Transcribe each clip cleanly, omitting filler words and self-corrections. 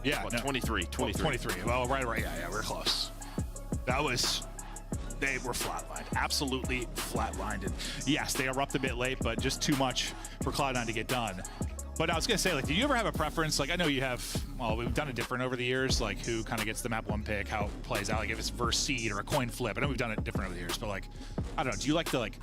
Yeah, What, no. 23. 23. Well, right. Yeah, we're close. That was... They were flatlined, absolutely flatlined. And yes, they erupt a bit late, but just too much for Cloud9 to get done. But I was gonna say, like, do you ever have a preference? Like, I know you have, well, we've done it different over the years, like who kind of gets the map 1 pick, how it plays out, like if it's verse seed or a coin flip. I know we've done it different over the years, but like, I don't know, do you like to like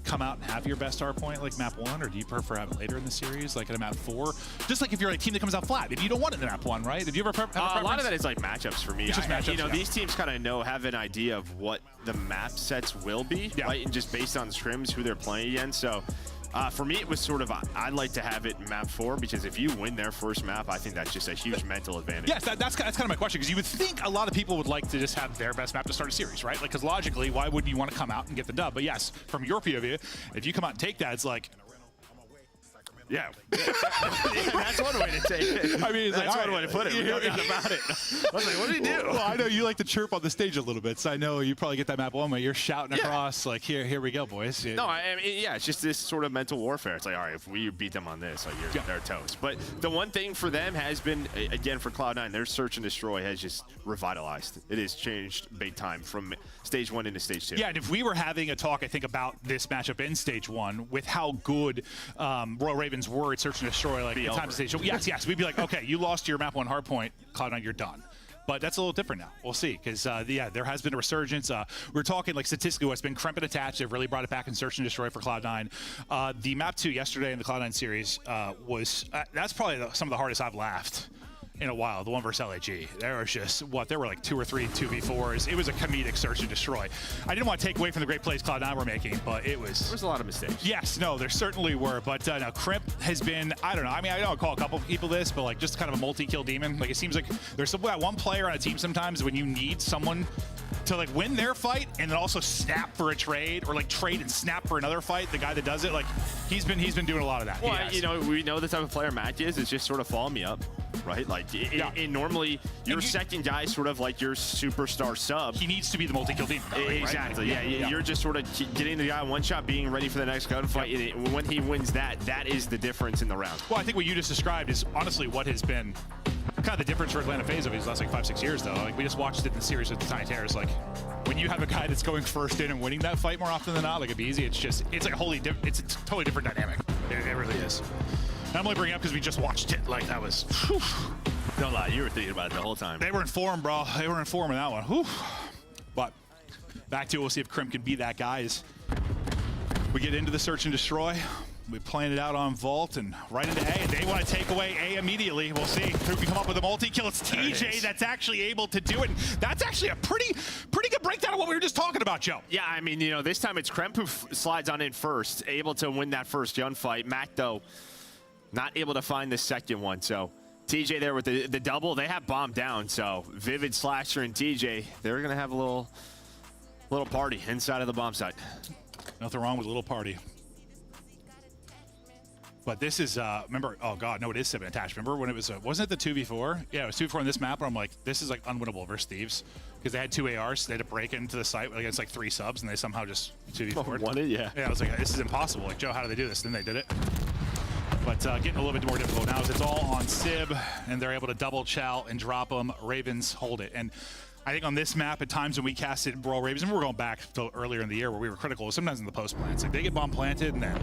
come out and have your best star point like map 1, or do you prefer have it later in the series, like at a map 4? Just like if you're a team that comes out flat, maybe you don't want it in map 1, right? Have you ever have a preference? A lot of that is like matchups for me. It's just matchups, you know, yeah. these teams kind of have an idea of what the map sets will be, right? And just based on scrims, who they're playing against. So for me, it was sort of, I'd like to have it map 4, because if you win their first map, I think that's just a huge mental advantage. Yes, that's kind of my question, because you would think a lot of people would like to just have their best map to start a series, right? Like, because logically, why wouldn't you want to come out and get the dub? But yes, from your POV, if you come out and take that, it's like, yeah. Yeah, that's one way to take it. I mean, it's that's like, one way to put it. No doubt about it. I was like, what did he do? Well, I know you like to chirp on the stage a little bit, so I know you probably get that map 1 where you're shouting across, like, here we go, boys. No, I mean, yeah, it's just this sort of mental warfare. It's like, all right, if we beat them on this, like, they're toast. But the one thing for them has been, again, for Cloud9, their search and destroy has just revitalized. It has changed big time from stage 1 into stage 2. Yeah, and if we were having a talk, I think, about this matchup in stage 1 with how good Royal Ravens were at search and destroy, like, the time to stage 2. Yes, we'd be like, okay, you lost your map 1 hardpoint, Cloud9, you're done. But that's a little different now. We'll see, because yeah, there has been a resurgence. We're talking like statistically, what's been Kremp and attached. They've really brought it back in search and destroy for Cloud9. The map 2 yesterday in the Cloud9 series was that's probably some of the hardest I've laughed in a while. The one versus LAG. There was just there were like 2 or 3 2v4s. It was a comedic search and destroy. I didn't want to take away from the great plays Cloud9 were making, but it was. There was a lot of mistakes. Yes, no, there certainly were. But now Kremp has been, I don't know. I mean, I don't call a couple people this, but like just kind of a multi-kill demon. Like it seems like there's one player on a team sometimes when you need someone to like win their fight and then also snap for a trade, or like trade and snap for another fight. The guy that does it, like he's been doing a lot of that. Well, you know, we know the type of player Mac is. It's just sort of follow me up. Right, like normally your second guy is sort of like your superstar sub. He needs to be the multi-kill demon. Exactly. Right? Yeah, you're just sort of getting the guy one shot, being ready for the next gunfight. And when he wins that is the difference in the round. Well, I think what you just described is honestly what has been kind of the difference for Atlanta FaZe over these last like 5-6 years, though. Like we just watched it in the series with the Tiny Terrors. Like when you have a guy that's going first in and winning that fight more often than not, like it'd be easy. It's like it's a totally different dynamic. It really is. I'm only bringing it up because we just watched it. Like that was. Whew. Don't lie, you were thinking about it the whole time. They were in form, bro. They were in form in that one. Whew. But back to it, we'll see if Kremp can be that guy. As we get into the search and destroy. We planned it out on Vault and right into A. They want to take away A immediately. We'll see who can come up with a multi-kill. It's TJ that's actually able to do it. And that's actually a pretty good breakdown of what we were just talking about, Joe. Yeah, I mean, you know, this time it's Kremp who slides on in first, able to win that first gunfight. Mac, though, not able to find the second one. So TJ there with the double. They have bomb down. So Vivid, Slasher, and TJ, they're going to have a little party inside of the bomb site. Nothing wrong with a little party. But this is, remember, oh God, no, it is 7 attached. Remember when it was, wasn't it the 2v4? Yeah, it was 2v4 on this map, where I'm like, this is like unwinnable versus Thieves. Because they had 2 ARs, they had to break into the site against like 3 subs, and they somehow just 2v4'd. Won it, yeah. Yeah, I was like, this is impossible. Like, Joe, how do they do this? Then they did it. But getting a little bit more difficult now as it's all on Sib, and they're able to double chow and drop them. Ravens hold it. And I think on this map, at times when we casted Royal Ravens, and we're going back to earlier in the year where we were critical, sometimes in the post plants, like they get bomb planted and then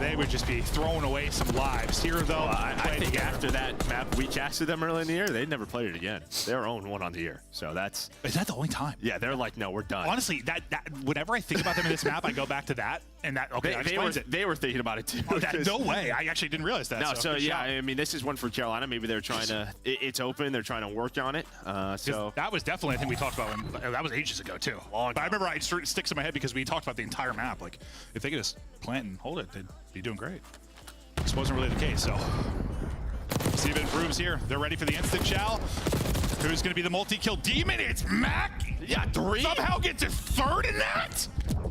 they would just be throwing away some lives. Here, though, I think after that map we casted them early in the year, they'd never played it again. They're 0-1 on the year, so that's. Is that the only time? Yeah, they're like, no, we're done. Honestly, that whenever I think about them in this map, I go back to that, and that they were thinking about it too. Oh, no way! I actually didn't realize that. No, so yeah, I mean, this is one for Carolina. Maybe they're trying to. It's open. They're trying to work on it. So that was definitely a thing we talked about. That was ages ago too. But I remember it sticks in my head because we talked about the entire map. Like, if they could just plant and hold it, they'd be doing great. This wasn't really the case, so see if it improves here. They're ready for the instant chow. Who's going to be the multi-kill demon? It's Mac. Yeah, 3. Somehow gets a 3rd in that.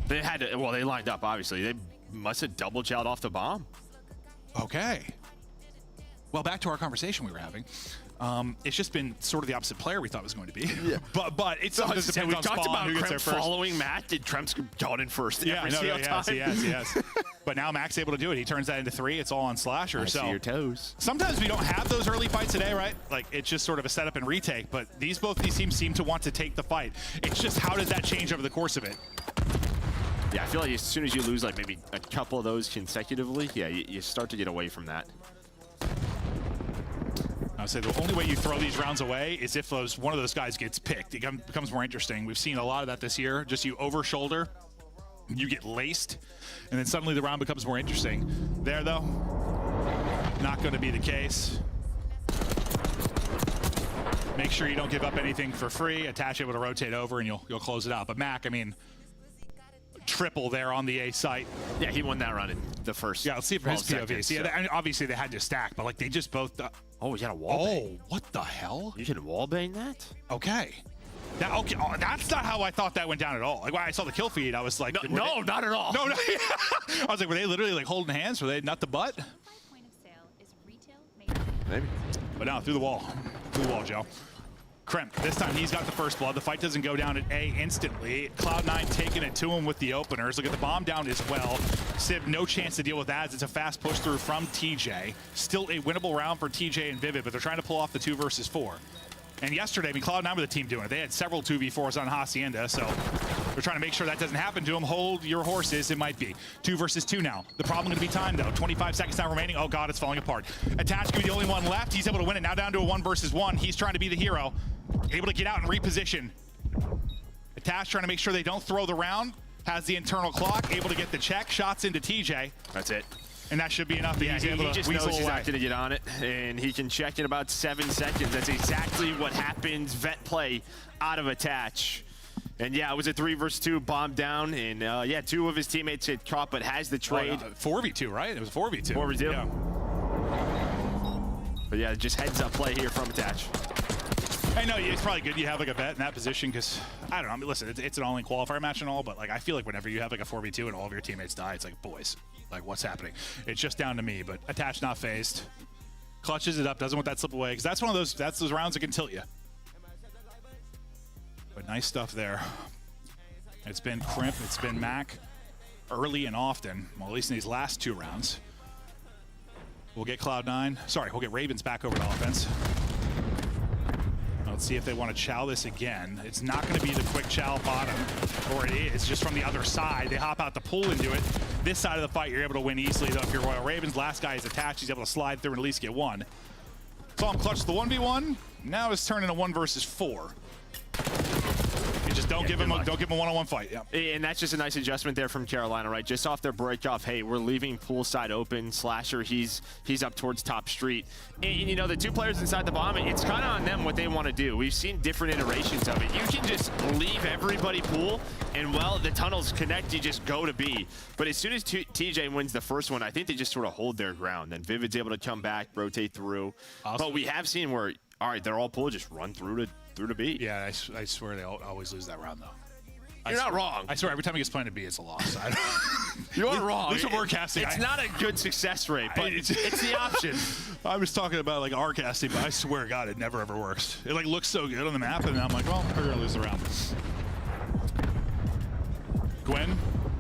They had to. Well, they lined up. Obviously, they must have double chowed off the bomb. Okay. Well, back to our conversation we were having. It's just been sort of the opposite player we thought it was going to be. Yeah. but it's something that depends on talked spawn, about who gets there first. Following Mac, did Kremp's got in first every single time. Yes. But now Mac's able to do it. He turns that into 3. It's all on Slasher. I see your toes. Sometimes we don't have those early fights fight today, right? Like, it's just sort of a setup and retake, but both these teams seem to want to take the fight. It's just how does that change over the course of it? Yeah, I feel like as soon as you lose like maybe a couple of those consecutively, yeah, you start to get away from that. I would say the only way you throw these rounds away is if one of those guys gets picked. It becomes more interesting. We've seen a lot of that this year. Just you over shoulder, you get laced, and then suddenly the round becomes more interesting. There, though, not going to be the case. Make sure you don't give up anything for free. Attach, able to rotate over, and you'll close it out. But Mac, I mean, triple there on the A site. Yeah, he won that round in the first. Yeah, let's see from his POV. Seconds, Yeah, I mean, obviously they had to stack, but like they just both. Oh, you got a wall bang. Oh, what the hell? You can wall bang that? Okay. Okay, that's not how I thought that went down at all. Like when I saw the kill feed, I was like, no, not at all. No. I was like, were they literally like holding hands? Were they nut the butt? Maybe. But now through the wall, Joe. Kremp, this time he's got the first blood. The fight doesn't go down at A instantly. Cloud9 taking it to him with the openers. Look at the bomb down as well. Civ, no chance to deal with that as it's a fast push through from TJ. Still a winnable round for TJ and Vivid, but they're trying to pull off the 2 versus 4. And yesterday, I mean, Cloud9 were the team doing it. They had several 2v4s on Hacienda, so they're trying to make sure that doesn't happen to them. Hold your horses, it might be. 2 versus 2 now. The problem going to be time, though. 25 seconds now remaining. Oh, God, it's falling apart. Attach going to be the only one left. He's able to win it. Now down to a 1 versus 1. He's trying to be the hero. Able to get out and reposition. Attach trying to make sure they don't throw the round. Has the internal clock. Able to get the check. Shots into TJ. That's it. And that should be enough. Yeah, he just knows he's not going to get on it, and he can check in about 7 seconds. That's exactly what happens. Vet play out of Attach. And yeah, it was a 3 versus 2 bomb down, and yeah, 2 of his teammates hit caught, but has the trade. 4v2, right? It was 4v2. 4v2. Yeah. But yeah, just heads up play here from Attach. I know it's probably good you have like a vet in that position because I don't know. I mean, listen, it's an all-in qualifier match and all, but like I feel like whenever you have like a 4v2 and all of your teammates die, it's like, boys, like what's happening? It's just down to me. But Attach not phased, clutches it up, doesn't want that slip away because that's one of those rounds that can tilt you. But nice stuff there. It's been Crimp, it's been Mac, early and often. Well, at least in these last 2 rounds. We'll get Cloud9. Sorry, we'll get Ravens back over to offense. Let's see if they want to chow this again. It's not going to be the quick chow bottom, or it is just from the other side. They hop out the pool into it. This side of the fight, you're able to win easily, though. If you're Royal Ravens, last guy is Attached. He's able to slide through and at least get 1. Saw him clutch the 1v1. Now it's turning a 1 versus 4. You just don't give him a one-on-one fight. Yeah. And that's just a nice adjustment there from Carolina, right? Just off their break off, hey, we're leaving poolside open. Slasher, he's up towards top street. And you know, the 2 players inside the bomb, it's kind of on them what they want to do. We've seen different iterations of it. You can just leave everybody pool, and well, the tunnels connect, you just go to B. But as soon as TJ wins the first one, I think they just sort of hold their ground. Then Vivid's able to come back, rotate through. Awesome. But we have seen where, all right, they're all pool, just run through to B. Yeah, I swear they always lose that round, though. You're not wrong. I swear, every time he gets playing to B, it's a loss. You are wrong. Listen, we're casting. It's not a good success rate, but it's the option. I was talking about like our casting, but I swear to God, it never ever works. It like looks so good on the map, and then I'm like, well, we're gonna lose the round. Gwen,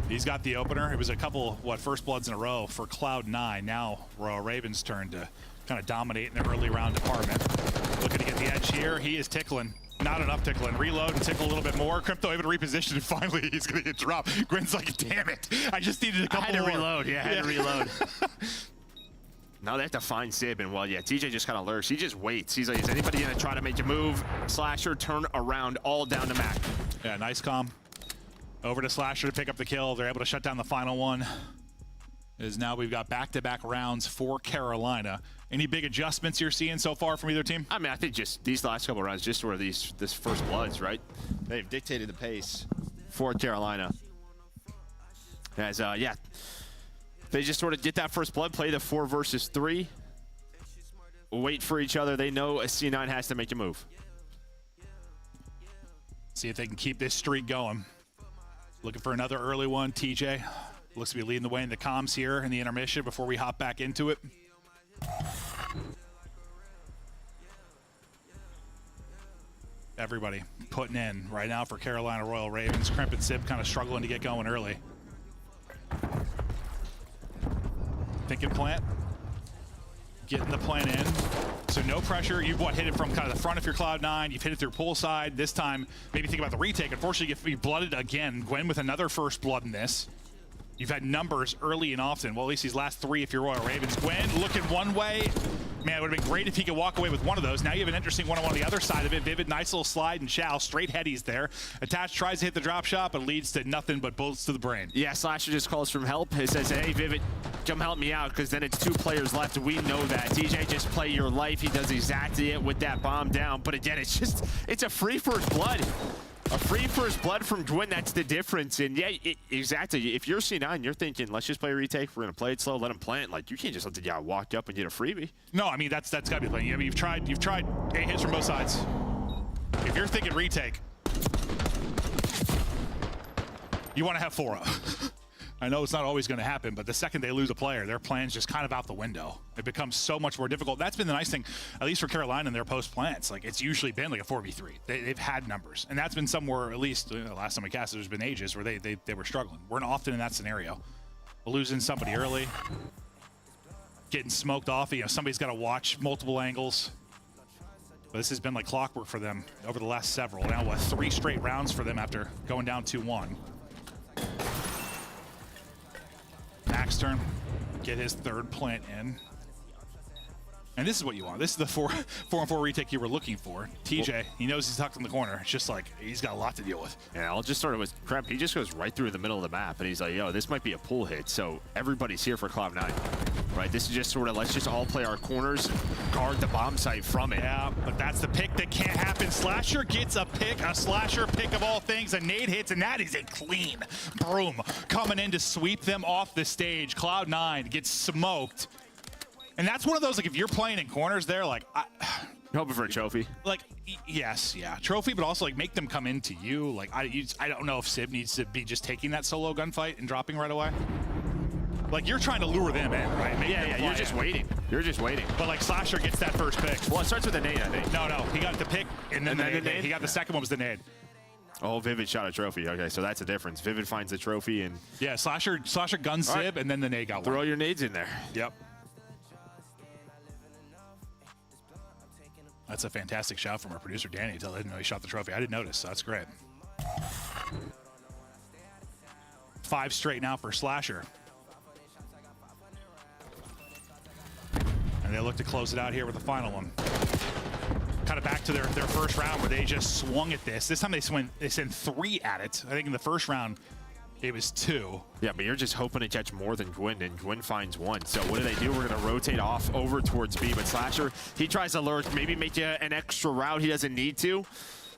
he's got the opener. It was a couple, first bloods in a row for Cloud9. Now Royal Ravens' turn to kind of dominate in the early round department. Looking to get the edge here. He is tickling. Not enough tickling. Reload and tickle a little bit more. Crypto able to reposition, and finally he's going to get dropped. Gwen's like, damn it. I just needed a couple more. I had to reload. Yeah, I had to reload. Now they have to find Sib, and well, yeah, TJ just kind of lurks. He just waits. He's like, is anybody going to try to make a move? Slasher, turn around, all down to Mac. Yeah, nice calm. Over to Slasher to pick up the kill. They're able to shut down the final one. Is now we've got back-to-back rounds for Carolina. Any big adjustments you're seeing so far from either team? I mean, I think just these last couple rounds, just sort of this first bloods, right? They've dictated the pace for Carolina. As yeah, they just sort of get that first blood, play the 4 versus 3, wait for each other. They know a C9 has to make a move. See if they can keep this streak going. Looking for another early one. TJ looks to be leading the way in the comms here in the intermission before we hop back into it. Everybody putting in right now for Carolina Royal Ravens. Crimp and Sib kind of struggling to get going early. Thinking plant. Getting the plant in. So no pressure. You've hit it from kind of the front of your Cloud9. You've hit it through poolside. This time, maybe think about the retake. Unfortunately, you blooded again. Gwen with another first blood in this. You've had numbers early and often. Well, at least these last 3 if you're Royal Ravens. Gwen looking one way. Man, it would have been great if he could walk away with one of those. Now you have an interesting one-on-one on the other side of it. Vivid, nice little slide and Shao. Straight headies there. Attached tries to hit the drop shot, but leads to nothing but bullets to the brain. Yeah, Slasher just calls from help. He says, hey, Vivid, come help me out, because then it's 2 players left. We know that. TJ, just play your life. He does exactly it with that bomb down. But again, it's a free first blood. A free first blood from Gwyn, that's the difference. And yeah, exactly. If you're C9, you're thinking, let's just play a retake. We're going to play it slow, let him plant. Like, you can't just let the guy walk up and get a freebie. No, I mean, that's got to be playing. I mean, you've tried 8 hits from both sides. If you're thinking retake, you want to have 4-0. I know it's not always going to happen, but the second they lose a player, their plan's just kind of out the window. It becomes so much more difficult. That's been the nice thing, at least for Carolina and their post plants. Like, it's usually been like a 4v3. They've had numbers, and that's been somewhere, at least last time we cast, there's been ages where they were struggling. We're not often in that scenario. Losing somebody early, getting smoked off. Somebody's got to watch multiple angles. But this has been like clockwork for them over the last several. Now, 3 straight rounds for them after going down 2-1. Max turn, get his 3rd plant in. And this is what you want. This is the 4-on-4 retake you were looking for. TJ, he knows he's tucked in the corner. It's just like, he's got a lot to deal with. Yeah, I'll just start with Kremp. He just goes right through the middle of the map, and he's like, yo, this might be a pull hit. So everybody's here for Cloud9, right? This is just sort of, let's just all play our corners, guard the bomb site from it. Yeah, but that's the pick that can't happen. Slasher gets a pick, a Slasher pick of all things. A nade hits, and that is a clean broom coming in to sweep them off the stage. Cloud9 gets smoked. And that's one of those, like, if you're playing in corners there, like, You're hoping for a trophy. Like, yes, yeah, trophy, but also, like, make them come into you. Like, I don't know if Sib needs to be just taking that solo gunfight and dropping right away. Like, you're trying to lure them in, right? Yeah, you're just waiting. You're just waiting. But, like, Slasher gets that first pick. Well, it starts with a nade, I think. No, he got the pick, and then the nade. He got the second one was the nade. Oh, Vivid shot a trophy. Okay, so that's a difference. Vivid finds the trophy, and... Yeah, Slasher guns Sib, right. And then the nade got one. Throw your nades in there. Yep. That's a fantastic shot from our producer, Danny, until I didn't know he shot the trophy. I didn't notice, so that's great. 5 straight now for Slasher. And they look to close it out here with the final one. Kind of back to their first round where they just swung at this. This time they sent 3 at it. I think in the first round, it was 2. Yeah, but you're just hoping to catch more than Gwyn, and Gwyn finds 1. So what do? We're going to rotate off over towards B, but Slasher, he tries to lurk, maybe make you an extra route he doesn't need to.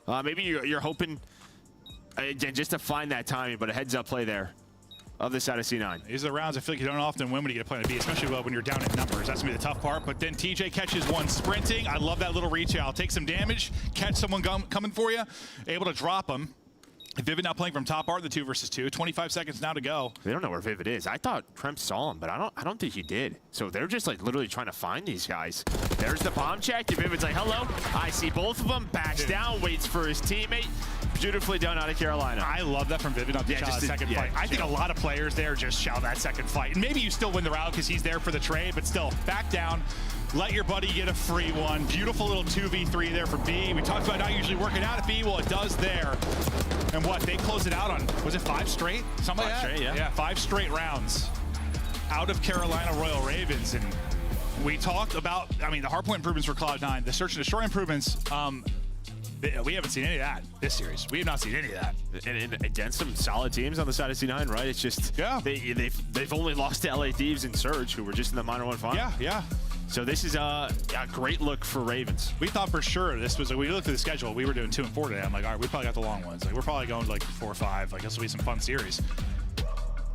Maybe you're hoping, again, just to find that timing, but a heads-up play there of the side of C9. These are the rounds I feel like you don't often win when you get a play on B, especially when you're down in numbers. That's going to be the tough part, but then TJ catches one sprinting. I love that little reach out. Take some damage, catch someone coming for you, able to drop them. Vivid now playing from top art, the 2 versus 2. 25 seconds now to go. They don't know where Vivid is. I thought Kremp saw him, but I don't think he did. So they're just like literally trying to find these guys. There's the bomb check. And Vivid's like, hello. I see both of them. Backs down, waits for his teammate. Beautifully done out of Carolina. I love that from Vivid on the second fight. I think a lot of players there just shall that second fight. And maybe you still win the round because he's there for the trade, but still, back down. Let your buddy get a free one. Beautiful little 2v3 there for B. We talked about not usually working out at B. Well, it does there. And what, they closed it out on, was it 5 straight? Something like that? 5 straight, yeah. Yeah, 5 straight rounds out of Carolina Royal Ravens. And we talked about, I mean, the hardpoint improvements for Cloud9, the search and destroy improvements, we haven't seen any of that this series. We have not seen any of that. And against some solid teams on the side of C9, right? It's just, yeah. They've only lost to LA Thieves and Surge, who were just in the Minor 1 final. Yeah. So this is a great look for Ravens. We thought for sure this was, we looked at the schedule, we were doing 2 and 4 today. I'm like, all right, we probably got the long ones. Like, we're probably going to like 4 or 5. Like, this will be some fun series.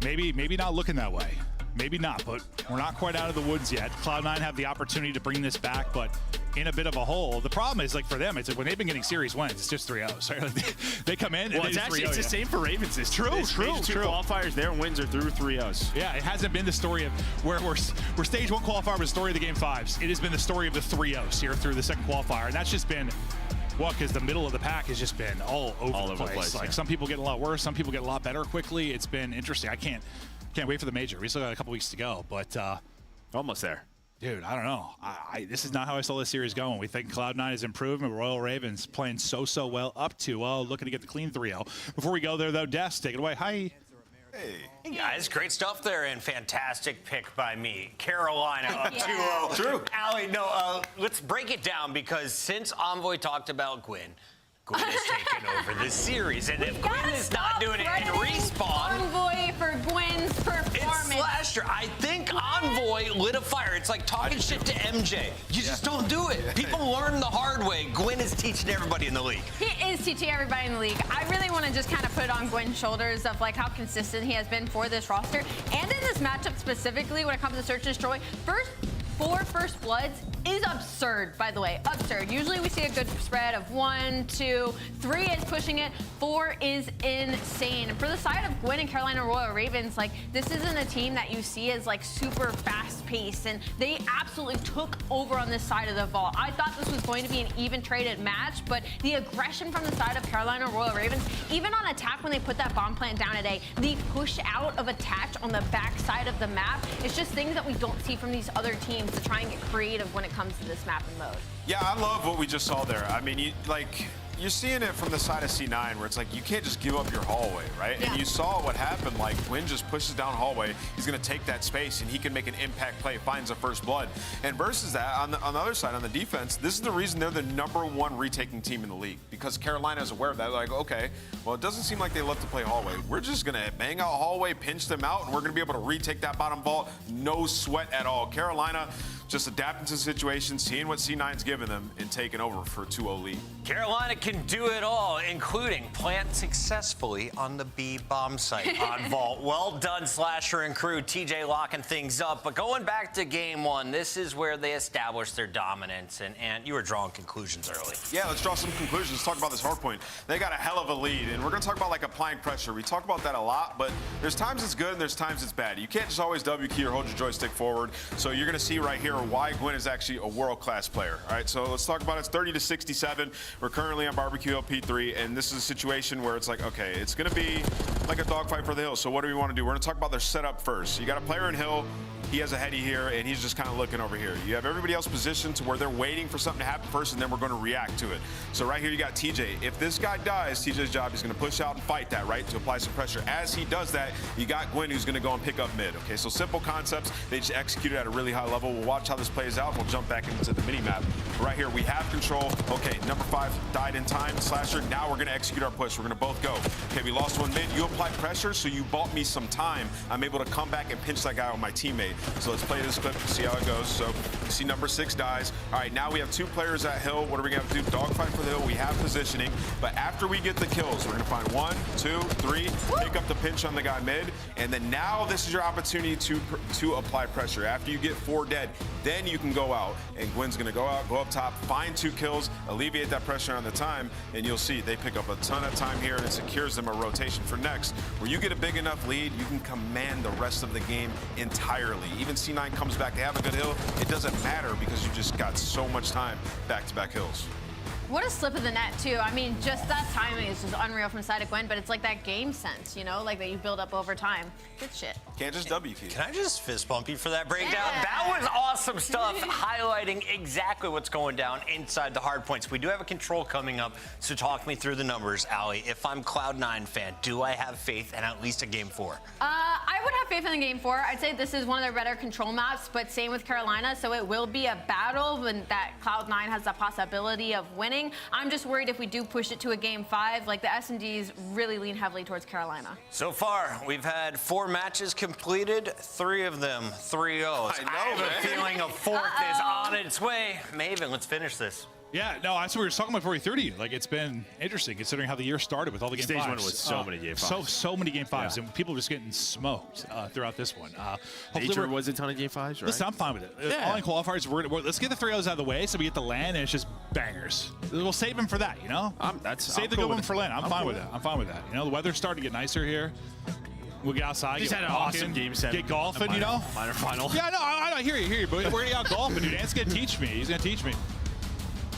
Maybe not looking that way. Maybe not, but we're not quite out of the woods yet. Cloud9 have the opportunity to bring this back, but in a bit of a hole. The problem is, like, for them, it's like when they've been getting series wins, it's just 3-0. Right? Like they come in and it's the same for Ravens. It's true. Qualifiers, their wins are through 3-0s. Yeah, it hasn't been the story of where stage 1 qualifier was the story of the game 5s. It has been the story of the 3-0s here through the second qualifier, and that's just been because the middle of the pack has just been all over the place. Like, some people get a lot worse, some people get a lot better quickly. It's been interesting. I can't wait for the major. We still got a couple weeks to go, but almost there. Dude, I don't know. This is not how I saw this series going. We think Cloud9 is improving. Royal Ravens playing so well up 2-0, looking to get the clean 3-0. Before we go there, though, Des, take it away. Hi. Hey guys, great stuff there and fantastic pick by me. Carolina up 2-0. True. Allie, no, let's break it down because since Envoy talked about Gwyn has taken over this series. And if Gwyn is not doing it in Respawn, Envoy for Gwyn's performance. it's Slasher. I think Envoy lit a fire. It's like talking shit to MJ. You just don't do it. People learn the hard way. Gwyn is teaching everybody in the league. He is teaching everybody in the league. I really want to just kind of put it on Gwyn's shoulders of like how consistent he has been for this roster. And in this matchup specifically, when it comes to Search and Destroy, first bloods is absurd, by the way. Absurd. Usually we see a good spread of 1, 2, 3 is pushing it, 4 is insane. For the side of Gwyn and Carolina Royal Ravens, like this isn't a team that you see as like super fast paced, and they absolutely took over on this side of the vault. I thought this was going to be an even traded match, but the aggression from the side of Carolina Royal Ravens, even on attack when they put that bomb plant down today, the push out of attach on the back side of the map, it's just things that we don't see from these other teams to try and get creative when it comes to this map and mode. Yeah, I love what we just saw there. I mean, you're seeing it from the side of C9 where it's like you can't just give up your hallway, right? Yeah. And you saw what happened. Like Gwyn just pushes down hallway. He's going to take that space and he can make an impact play, finds a first blood. And versus that, on the other side, on the defense, this is the reason they're the #1 retaking team in the league, because Carolina is aware of that. They're like, okay, well, it doesn't seem like they love to play hallway. We're just going to bang out hallway, pinch them out, and we're going to be able to retake that bottom vault. No sweat at all. Carolina just adapting to the situation, seeing what C9's giving them, and taking over for a 2-0 lead. Carolina can do it all, including plant successfully on the B bomb site on Vault. Well done, Slasher and crew. TJ locking things up. But going back to game one, this is where they established their dominance. And you were drawing conclusions early. Yeah, let's draw some conclusions. Let's talk about this hard point. They got a hell of a lead, and we're going to talk about like applying pressure. We talk about that a lot, but there's times it's good and there's times it's bad. You can't just always W key or hold your joystick forward. So you're going to see right here why Gwyn is actually a world-class player. All right, so let's talk about it. It's 30-67. We're currently on Barbecue Hill P3, and this is a situation where it's like, okay, it's going to be like a dogfight for the hill. So what do we want to do? We're going to talk about their setup first. You got a player in hill. He has a heady here, and he's just kind of looking over here. You have everybody else positioned to where they're waiting for something to happen first, and then we're going to react to it. So right here you got TJ. If this guy dies, TJ's job is going to push out and fight that, right, to apply some pressure. As he does that, you got Gwyn who's going to go and pick up mid. Okay, so simple concepts. They just executed at a really high level. We'll watch how this plays out, and we'll jump back into the mini-map. Right here, we have control. Okay, number 5 died in time. Slasher, now we're going to execute our push. We're going to both go. Okay, we lost one mid. You applied pressure, so you bought me some time. I'm able to come back and pinch that guy on my teammate. So let's play this clip, see how it goes. So you see number 6 dies. All right, now we have 2 players at hill. What are we going to have to do? Dogfight for the hill. We have positioning. But after we get the kills, we're going to find 1, 2, 3, pick up the pinch on the guy mid. And then now this is your opportunity to apply pressure. After you get 4 dead, then you can go out. And Gwyn's going to go out, go up top, find 2 kills, alleviate that pressure on the time, and you'll see they pick up a ton of time here, and it secures them a rotation for next. Where you get a big enough lead, you can command the rest of the game entirely. Even C9 comes back, they have a good hill, it doesn't matter because you just got so much time back-to-back hills. What a slip of the net, too. I mean, just that timing is just unreal from the side of Gwyn, but it's like that game sense, you know, like that you build up over time. Good shit. Can't just W key. Can I just fist bump you for that breakdown? Yeah. That was awesome stuff, highlighting exactly what's going down inside the hard points. We do have a control coming up, so talk me through the numbers, Allie. If I'm Cloud9 fan, do I have faith in at least a game 4? I would have faith in the game 4. I'd say this is one of their better control maps, but same with Carolina, so it will be a battle when that Cloud9 has the possibility of winning. I'm just worried if we do push it to a game 5, like the S&Ds really lean heavily towards Carolina. So far, we've had 4 matches completed, 3 of them 3-0s. I have a feeling a 4th is on its way. Maven, let's finish this. Yeah, no, that's what we were talking about before we 30. Like, it's been interesting considering how the year started with all the game Stage 5s. 1 was so many game 5s. So many game 5s, and people just getting smoked throughout this one. Nature was a ton of game 5s, right? Listen, I'm fine with it. Yeah. All in qualifiers, let's get the 3-0s out of the way so we get the LAN and it's just bangers. We'll save them for that, you know? Save the good one for LAN. I'm fine with that. I'm fine with that. You know, the weather's starting to get nicer here. We'll get outside, Just get had an walking, awesome game 7. get golfing, you know? Minor final. Yeah, no, I hear you. But we're out golfing, dude. Ant's going to teach me. He's going to teach me.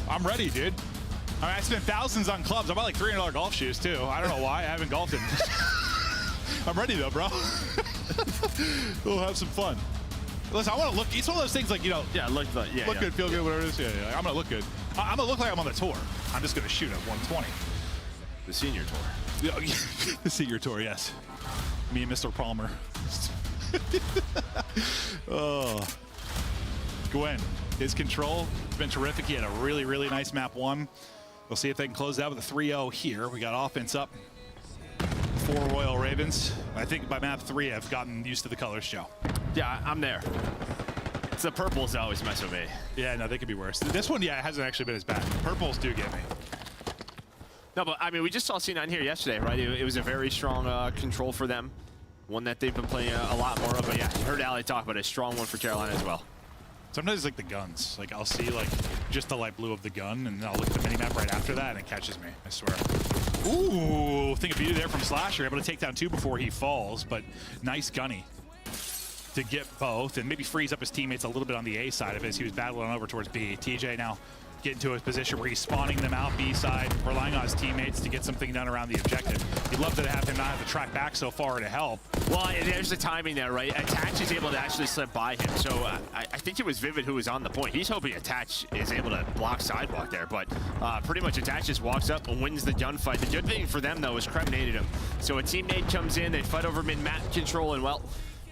I'm ready, dude. I mean, I spent thousands on clubs. I bought like $300 golf shoes, too. I don't know why. I haven't golfed in. I'm ready, though, bro. We'll have some fun. Listen, I want to look. It's one of those things like, you know, Yeah, look good, feel good, whatever it is. Yeah, I'm gonna look good. I'm gonna look like I'm on the tour. I'm just gonna shoot at 120. The senior tour. Yeah, the senior tour, yes. Me and Mr. Palmer. Oh, Gwen, his control has been terrific. He had a really, really nice map 1. We'll see if they can close out with a 3-0 here. We got offense up for Royal Ravens. I think by map 3, I've gotten used to the colors, Joe. Yeah, I'm there. It's the purples that always mess with me. Yeah, no, they could be worse. This one, yeah, it hasn't actually been as bad. Purples do get me. No, but I mean, we just saw C9 here yesterday, right? It was a very strong control for them. One that they've been playing a lot more of. But yeah, heard Ali talk about a strong one for Carolina as well. Sometimes like the guns. Like I'll see like just the light blue of the gun, and then I'll look at the minimap right after that, and it catches me. I swear. Ooh, think of beauty there from Slasher. Able to take down 2 before he falls, but nice gunny to get both, and maybe frees up his teammates a little bit on the A side of it as he was battling over towards B. TJ now getting to a position where he's spawning them out B side, relying on his teammates to get something done around the objective. You'd love to have him not have to track back so far to help. Well, there's the timing there, right? Attach is able to actually slip by him. So I think it was Vivid who was on the point. He's hoping Attach is able to block sidewalk there, but pretty much Attach just walks up and wins the gunfight. The good thing for them, though, is Krem naded him. So a teammate comes in, they fight over mid-map control, and well,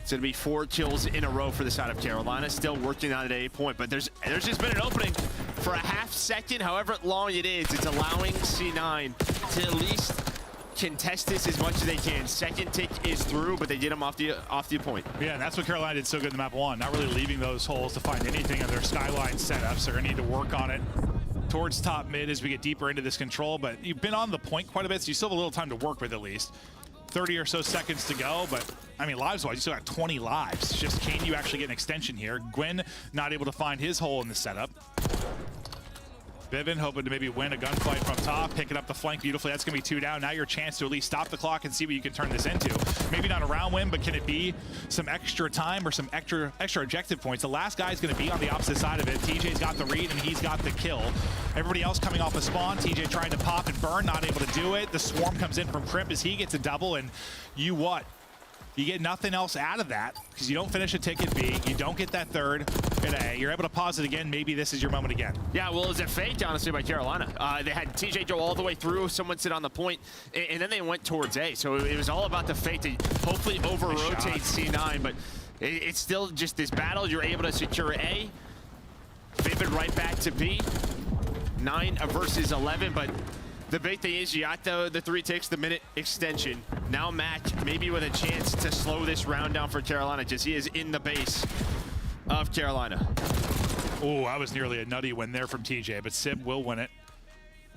it's going to be 4 kills in a row for the side of Carolina. Still working on it at 8 point, but there's just been an opening for a half second, however long it is. It's allowing C9 to at least contest this as much as they can. Second tick is through, but they get him off the point. Yeah, and that's what Carolina did so good in map 1. Not really leaving those holes to find anything in their skyline setups. They're going to need to work on it towards top mid as we get deeper into this control, but you've been on the point quite a bit, so you still have a little time to work with at least. 30 or so seconds to go, but I mean, lives-wise, you still got 20 lives. It's just, can you actually get an extension here? Gwen not able to find his hole in the setup. Vivin hoping to maybe win a gunfight from top, picking up the flank beautifully. That's going to be 2 down. Now your chance to at least stop the clock and see what you can turn this into. Maybe not a round win, but can it be some extra time or some extra objective points? The last guy is going to be on the opposite side of it. TJ's got the read, and he's got the kill. Everybody else coming off a spawn. TJ trying to pop and burn, not able to do it. The swarm comes in from Crimp as he gets a double, and you what? You get nothing else out of that because you don't finish a ticket B. You don't get that third at A. You're able to pause it again. Maybe this is your moment again. Yeah, well, it was a fake, honestly, by Carolina. They had TJ go all the way through, someone sit on the point, and then they went towards A. So it was all about the fake to hopefully over-rotate C9, but it's still just this battle. You're able to secure A. Vivid right back to B. 9 versus 11, but the big thing is you got the 3 ticks, the minute extension. Now Mac maybe with a chance to slow this round down for Carolina, just he is in the base of Carolina. Oh, I was nearly a nutty win there from TJ, but Sib will win it.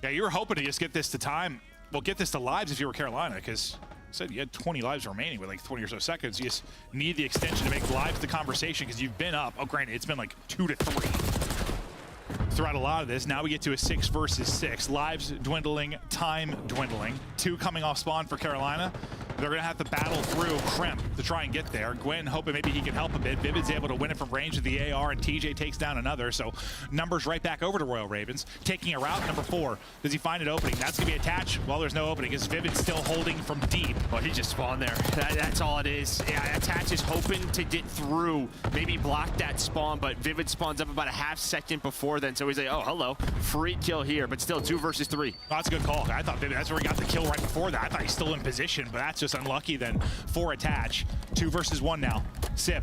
Yeah, you were hoping to just get this to time. Well, get this to lives if you were Carolina, because you said you had 20 lives remaining with like 20 or so seconds. You just need the extension to make lives the conversation because you've been up. Oh, granted, it's been like 2 to 3. Throughout a lot of this. Now we get to a 6 versus 6. Lives dwindling, time dwindling. 2 coming off spawn for Carolina. They're going to have to battle through Kremp to try and get there. Gwen hoping maybe he can help a bit. Vivid's able to win it from range with the AR, and TJ takes down another. So numbers right back over to Royal Ravens. Taking a route, number 4. Does he find an opening? That's going to be attached. Well, there's no opening because Vivid's still holding from deep. Well, he just spawned there. That's all it is. Yeah, Attach is hoping to get through, maybe block that spawn, but Vivid spawns up about a half second before then. So he's like, oh, hello. Free kill here, but still 2 versus 3. Oh, that's a good call. I thought Vivid, that's where he got the kill right before that. I thought he's still in position, but that's just unlucky then for Attach. 2 versus 1 now. Sip,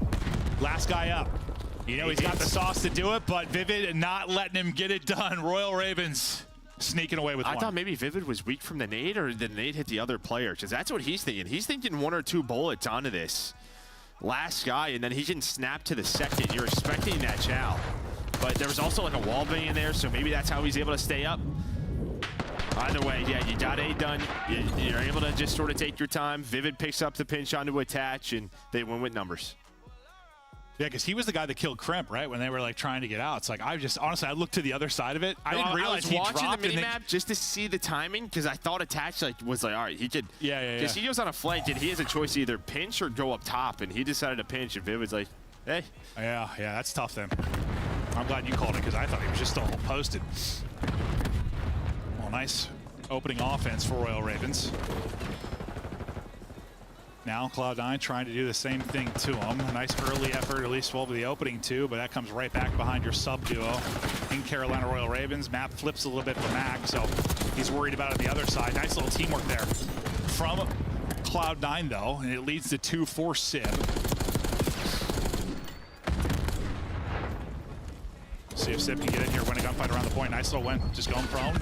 last guy up. You know he's got the sauce to do it, but Vivid not letting him get it done. Royal Ravens sneaking away with 1. I thought maybe Vivid was weak from the nade, or the nade hit the other player, because that's what he's thinking. He's thinking 1 or 2 bullets onto this last guy, and then he can snap to the second. You're expecting that chow. But there was also like a wall bang in there, so maybe that's how he's able to stay up. Either way, yeah, you got A done. You're able to just sort of take your time. Vivid picks up the pinch onto Attach, and they win with numbers. Yeah, because he was the guy that killed Kremp, right? When they were like trying to get out. It's like, honestly, I looked to the other side of it. I didn't realize he dropped. I was watching the minimap just to see the timing, because I thought Attach was like, all right, he could. Yeah. Because he goes on a flank, and he has a choice to either pinch or go up top, and he decided to pinch, and Vivid's like, hey. Yeah, that's tough then. I'm glad you called it, because I thought he was just still posted. Well, nice opening offense for Royal Ravens. Now Cloud9 trying to do the same thing to him. A nice early effort, at least over the opening two, but that comes right back behind your sub duo in Carolina Royal Ravens. Map flips a little bit for Mac, so he's worried about it on the other side. Nice little teamwork there from Cloud9 though, and it leads to 2 for Sib. See if Sib can get in here, win a gunfight around the point. Nice little win, just going prone.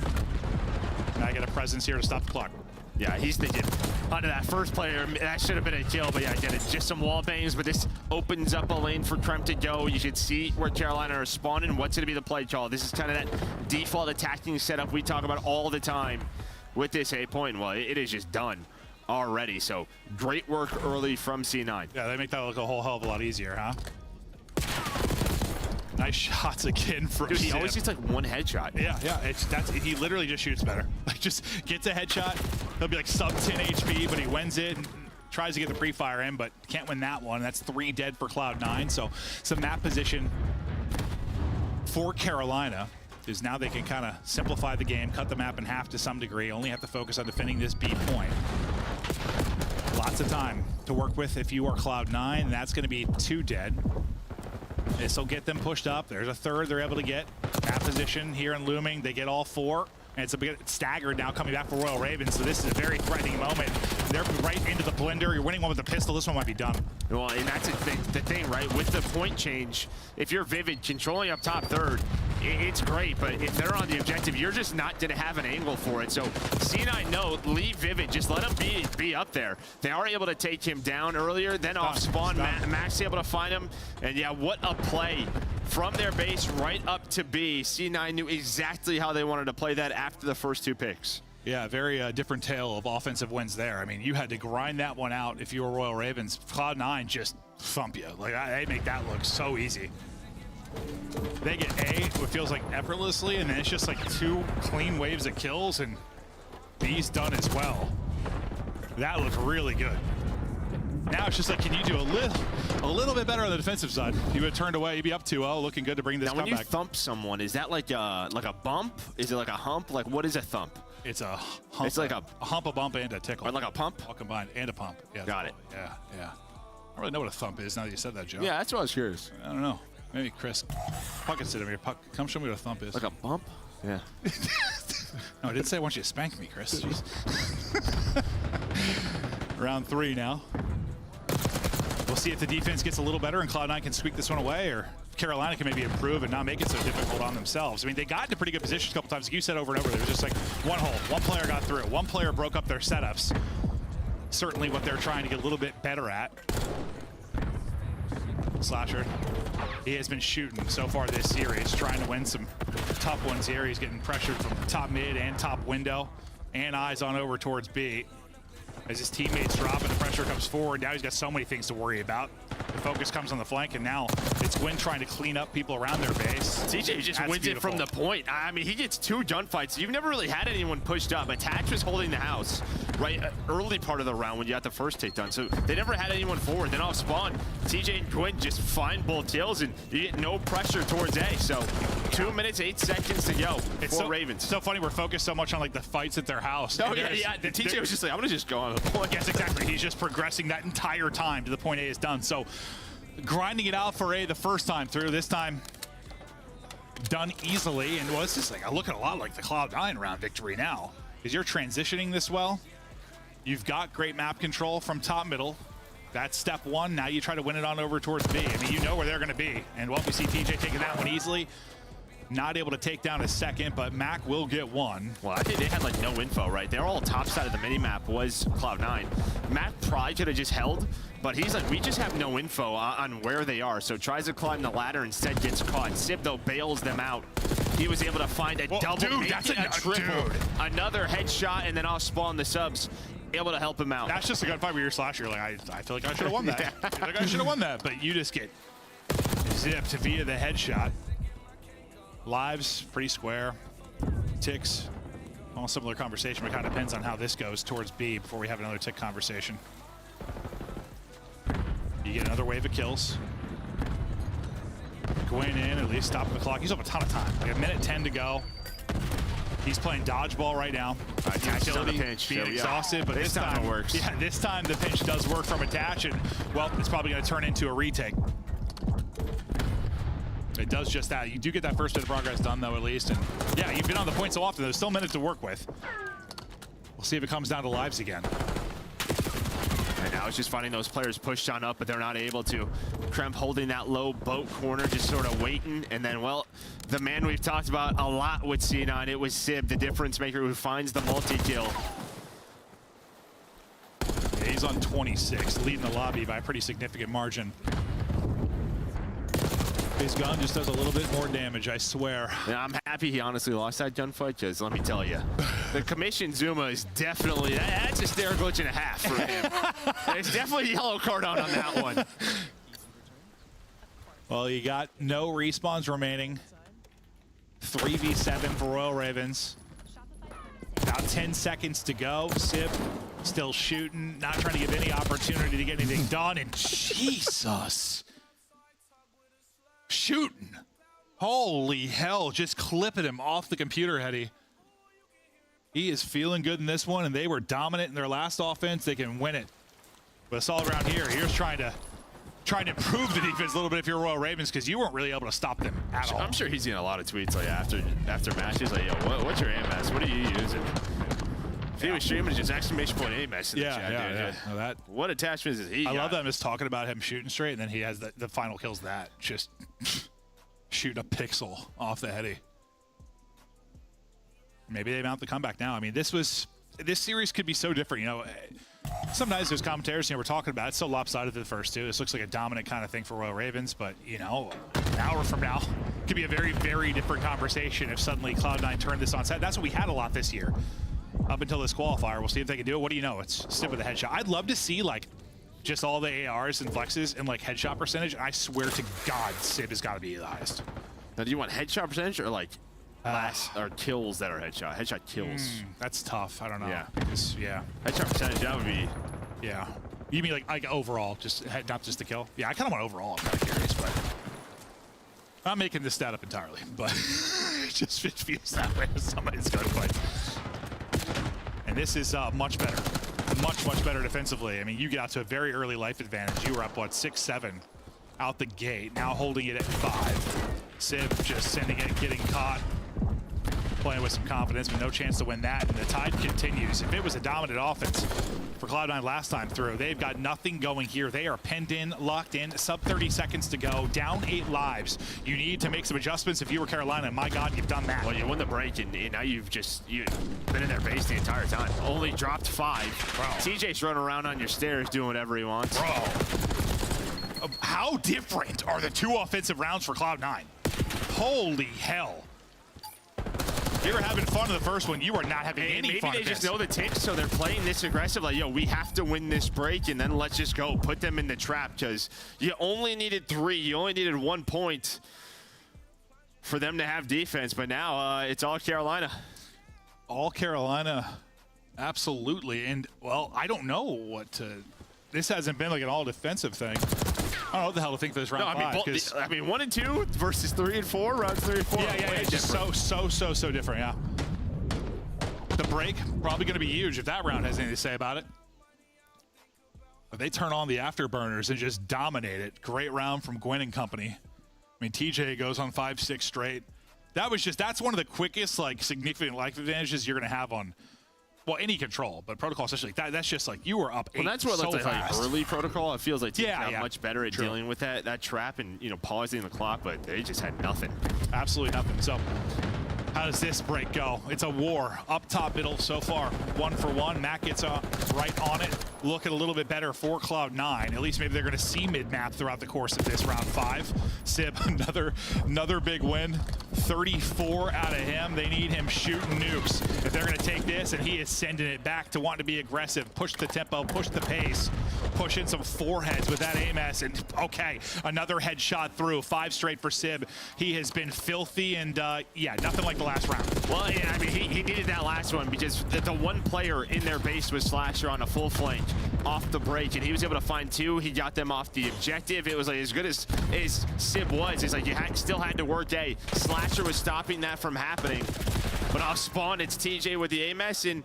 Now I get a presence here to stop the clock. Yeah, he's thinking onto that first player. That should have been a kill, but yeah, I get it. Just some wall bangs, but this opens up a lane for Krem to go. You should see where Carolina are spawning. What's going to be the play call? This is kind of that default attacking setup we talk about all the time with this A point. Well, it is just done already. So great work early from C9. Yeah, they make that look a whole hell of a lot easier, huh? Nice shots again from Dude, he Sib. always gets like one headshot. Yeah, he literally just shoots better. Like just gets a headshot. He'll be like sub 10 HP, but he wins it and tries to get the pre-fire in, but can't win that one. That's 3 dead for Cloud9. So some map position for Carolina is now they can kind of simplify the game, cut the map in half to some degree, only have to focus on defending this B point. Lots of time to work with if you are Cloud9. That's going to be 2 dead. This will get them pushed up. There's a third they're able to get. Map position here in Looming. They get all 4. And it's a bit staggered now coming back for Royal Ravens. So this is a very threatening moment. They're right into the blender. You're winning one with a pistol. This one might be done. Well, and that's the thing, right? With the point change, if you're Vivid controlling up top third, it's great. But if they're on the objective, you're just not going to have an angle for it. So C9, no, leave Vivid. Just let him be up there. They are able to take him down earlier. Then off spawn, Max able to find him. And yeah, what a play from their base right up to B. C9 knew exactly how they wanted to play that after the first 2 picks. Yeah, very different tale of offensive wins there. I mean, you had to grind that one out if you were Royal Ravens. Cloud9 just thump you. Like, they make that look so easy. They get A, what feels like effortlessly, and then it's just like 2 clean waves of kills, and B's done as well. That looked really good. Now it's just like, can you do a little bit better on the defensive side? You would have turned away, you'd be up 2-0, looking good to bring this comeback. Now, when you comeback. thump someone, is that like a bump? Is it like a hump? Like, what is a thump? It's a hump. It's like a hump, a bump, and a tickle. Or like a pump? All combined, and a pump. Yeah, got it. Yeah. I don't really know what a thump is now that you said that, Joe. Yeah, that's what I was curious. I don't know. Maybe Chris. Puck can sit over here. Puck, come show me what a thump is. Like a bump? Yeah. No, I didn't say I want you to spank me, Chris. Round 3 now. We'll see if the defense gets a little better and Cloud9 can squeak this one away, or Carolina can maybe improve and not make it so difficult on themselves. I mean, they got into pretty good positions a couple times. Like you said over and over, there was just like one hole. One player got through. One player broke up their setups. Certainly what they're trying to get a little bit better at. Slasher, he has been shooting so far this series, trying to win some tough ones here. He's getting pressured from top mid and top window, and eyes on over towards B. As his teammates drop and the pressure comes forward, now he's got so many things to worry about. The focus comes on the flank, and now it's Gwyn trying to clean up people around their base. TJ just wins it from the point. I mean, he gets 2 gunfights. You've never really had anyone pushed up. Attach was holding the house right early part of the round when you got the first takedown. So they never had anyone forward. Then off spawn, TJ and Gwyn just find both kills, and you get no pressure towards A. So 2 minutes, 8 seconds to go for Ravens. So funny, we're focused so much on like the fights at their house. Oh, yeah. The TJ was just like, I'm going to just go on the point. Yes, exactly. He's just progressing that entire time to the point A is done. So grinding it out for A the first time through, this time done easily. And well, it's just like, I look at a lot like the Cloud9 round victory now. Because you're transitioning this well. You've got great map control from top middle. That's step 1. Now you try to win it on over towards B. I mean, you know where they're going to be. And well, we see TJ taking that one easily. Not able to take down a second, but Mac will get 1. Well, I think they had like no info, right? They're all top side of the mini-map was Cloud9. Mac probably could have just held, but he's like, we just have no info on where they are. So tries to climb the ladder, instead gets caught. Sib, though, bails them out. He was able to find a double, dude, that's a triple. Dude. Another headshot, and then off spawn the subs. Able to help him out. That's just a gunfight where you're Slasher. You're like, I feel like I should have won that. I feel like I should have won that. But you just get zipped via the headshot. Lives, pretty square. Ticks, all similar conversation, but kind of depends on how this goes towards B before we have another tick conversation. You get another wave of kills. Gwyn in, at least stopping the clock. He's up a ton of time. Like 1:10 to go. He's playing dodgeball right now. Still on the pinch. Being exhausted, but this time it works. Yeah, this time the pinch does work from attach, and well, it's probably going to turn into a retake. It does just that. You do get that first bit of progress done, though, at least. And yeah, you've been on the point so often. There's still minutes to work with. We'll see if it comes down to lives again. And now it's just finding those players pushed on up, but they're not able to. Kremp holding that low boat corner, just sort of waiting. And then, well, the man we've talked about a lot with C9, it was Sib, the difference maker, who finds the multi-kill. Yeah, he's on 26, leading the lobby by a pretty significant margin. His gun just does a little bit more damage, I swear. And I'm happy he honestly lost that gunfight, because let me tell you, the commission Zuma is definitely, that's a stare glitch and a half for him. There's definitely a yellow card on that one. Well, you got no respawns remaining. 3v7 for Royal Ravens. About 10 seconds to go. Sib still shooting, not trying to give any opportunity to get anything done. And Jesus. Shooting. Holy hell, just clipping him off the computer, Hetty. He is feeling good in this one, and they were dominant in their last offense. They can win it. But it's all around here. Here's trying to improve the defense a little bit if you're Royal Ravens, because you weren't really able to stop them at all. I'm sure he's getting a lot of tweets like after matches, like, yo, what's your aim mass? What are you using? If he was streaming, just exclamation point aim mass in the chat, dude. Well, that, what attachments is he? I love that I'm just talking about him shooting straight, and then he has the final kills that. Just shoot a pixel off the Hetty. Maybe they mount the comeback now. I mean, this series could be so different, you know. Sometimes there's commentators, you know, we're talking about it's so lopsided to the first two. This looks like a dominant kind of thing for Royal Ravens, but, you know, an hour from now could be a very, very different conversation if suddenly Cloud9 turned this on set. That's what we had a lot this year up until this qualifier. We'll see if they can do it. What do you know? It's Sib with a headshot. I'd love to see, like, just all the ARs and flexes and, like, headshot percentage. I swear to God, Sib has got to be the highest. Now, do you want headshot percentage or, like, or kills that are headshot? Headshot kills. That's tough. I don't know. Yeah. Yeah. Headshot percentage, that would be... Yeah. You mean like overall, not just the kill? Yeah, I kind of want overall. I'm kind of curious, but I'm making this stat up entirely. But it just feels that way with somebody's gunfight. And this is much better, much better defensively. I mean, you get out to a very early life advantage. You were up what 6-7 out the gate. Now holding it at 5. Sib just sending it, getting caught. Playing with some confidence, but no chance to win that. And the tide continues. If it was a dominant offense for Cloud9 last time through, they've got nothing going here. They are pinned in, locked in, sub 30 seconds to go, down 8 lives. You need to make some adjustments if you were Carolina. And my God, you've done that. Well, you won the break, and now you've been in their base the entire time. Only dropped 5. Bro. TJ's running around on your stairs doing whatever he wants. Bro, how different are the 2 offensive rounds for Cloud9? Holy hell. You were having fun in the first one. You are not having any fun. Maybe they just know the ticks, so they're playing this aggressive. Like, yo, we have to win this break, and then let's just go. Put them in the trap, because you only needed 3. You only needed 1 point for them to have defense. But now it's all Carolina. All Carolina, absolutely. And, well, I don't know what to... This hasn't been like an all-defensive thing. I don't know what the hell to think for this round 5. I mean, 1 and 2 versus 3 and 4, rounds 3 and 4. Yeah, it's just so different, yeah. The break, probably going to be huge if that round has anything to say about it. But they turn on the afterburners and just dominate it. Great round from Gwen and company. I mean, TJ goes on 5-6 straight. That's one of the quickest, like, significant life advantages you're going to have on, well, any control, but protocol especially. That's just like you were up 8 Well, that's what it looks like early protocol. It feels like teams got much better at dealing with that trap and, you know, pausing the clock, but they just had nothing. Absolutely nothing. So how does this break go? It's a war. Up top middle so far. 1 for 1. Matt gets right on it. Looking a little bit better for Cloud9. At least maybe they're going to see mid-map throughout the course of this round 5. Sib, another big win. 34 out of him. They need him shooting nukes. If they're going to take this, and he is sending it back to want to be aggressive, push the tempo, push the pace, push in some foreheads with that AMS, and okay, another headshot through. 5 straight for Sib. He has been filthy, and yeah, nothing like the last round. Well, yeah, I mean, he needed that last one because the one player in their base was Slasher on a full flank off the break, and he was able to find 2. He got them off the objective. It was like as good as Sib was. It's like you still had to work a. Slasher was stopping that from happening. But off spawn, it's TJ with the AMS, and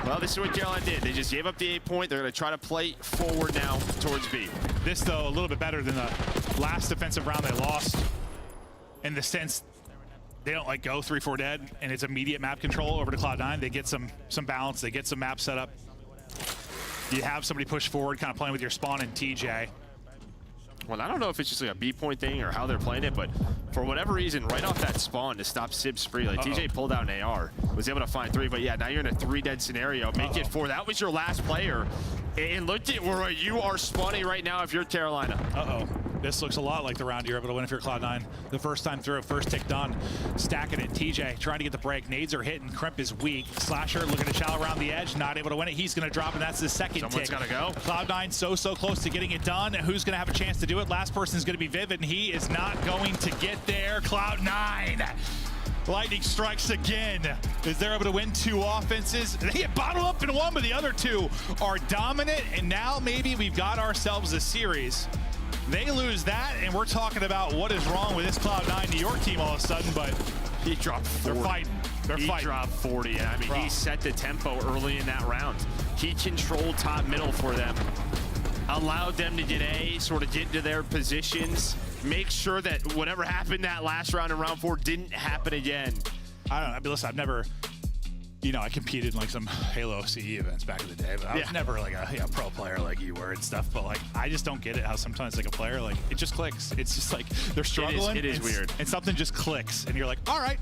well, this is what Carolina did. They just gave up the 8 point. They're going to try to play forward now towards B. This, though, a little bit better than the last defensive round they lost, in the sense they don't like go 3-4 dead, and it's immediate map control over to Cloud9. They get some balance. They get some map set up. You have somebody push forward, kind of playing with your spawn and TJ. Well, I don't know if it's just like a B point thing or how they're playing it, but for whatever reason, right off that spawn to stop Sib's spree, like TJ pulled out an AR, was able to find 3, but yeah, now you're in a 3 dead scenario. Make it 4. That was your last player. And look at where you are spawning right now if you're Carolina. This looks a lot like the round you're able to win if you're Cloud9. The first time through, first tick done. Stacking it. TJ trying to get the break. Nades are hitting. Crimp is weak. Slasher looking to shallow around the edge. Not able to win it. He's going to drop, and that's the second Someone's tick. got to go. Cloud9 so close to getting it done. Who's going to have a chance to do it? Last person is going to be Vivid, and he is not going to get there. Cloud9. Lightning strikes again. Is they're able to win 2 offenses. They get bottled up in 1, but the other 2 are dominant, and now maybe we've got ourselves a series. They lose that, and we're talking about what is wrong with this Cloud9 New York team all of a sudden, but he dropped 40. They're fighting. He dropped 40, and I mean, he set the tempo early in that round. He controlled top middle for them, allowed them to get A, sort of get into their positions, make sure that whatever happened that last round in round 4 didn't happen again. I don't know. I mean, listen, I've never, I competed in like some Halo CE events back in the day, but I was never like a pro player like you were and stuff. But like, I just don't get it how sometimes like a player, like it just clicks. It's just like they're struggling. It is weird. And something just clicks, and you're like, all right.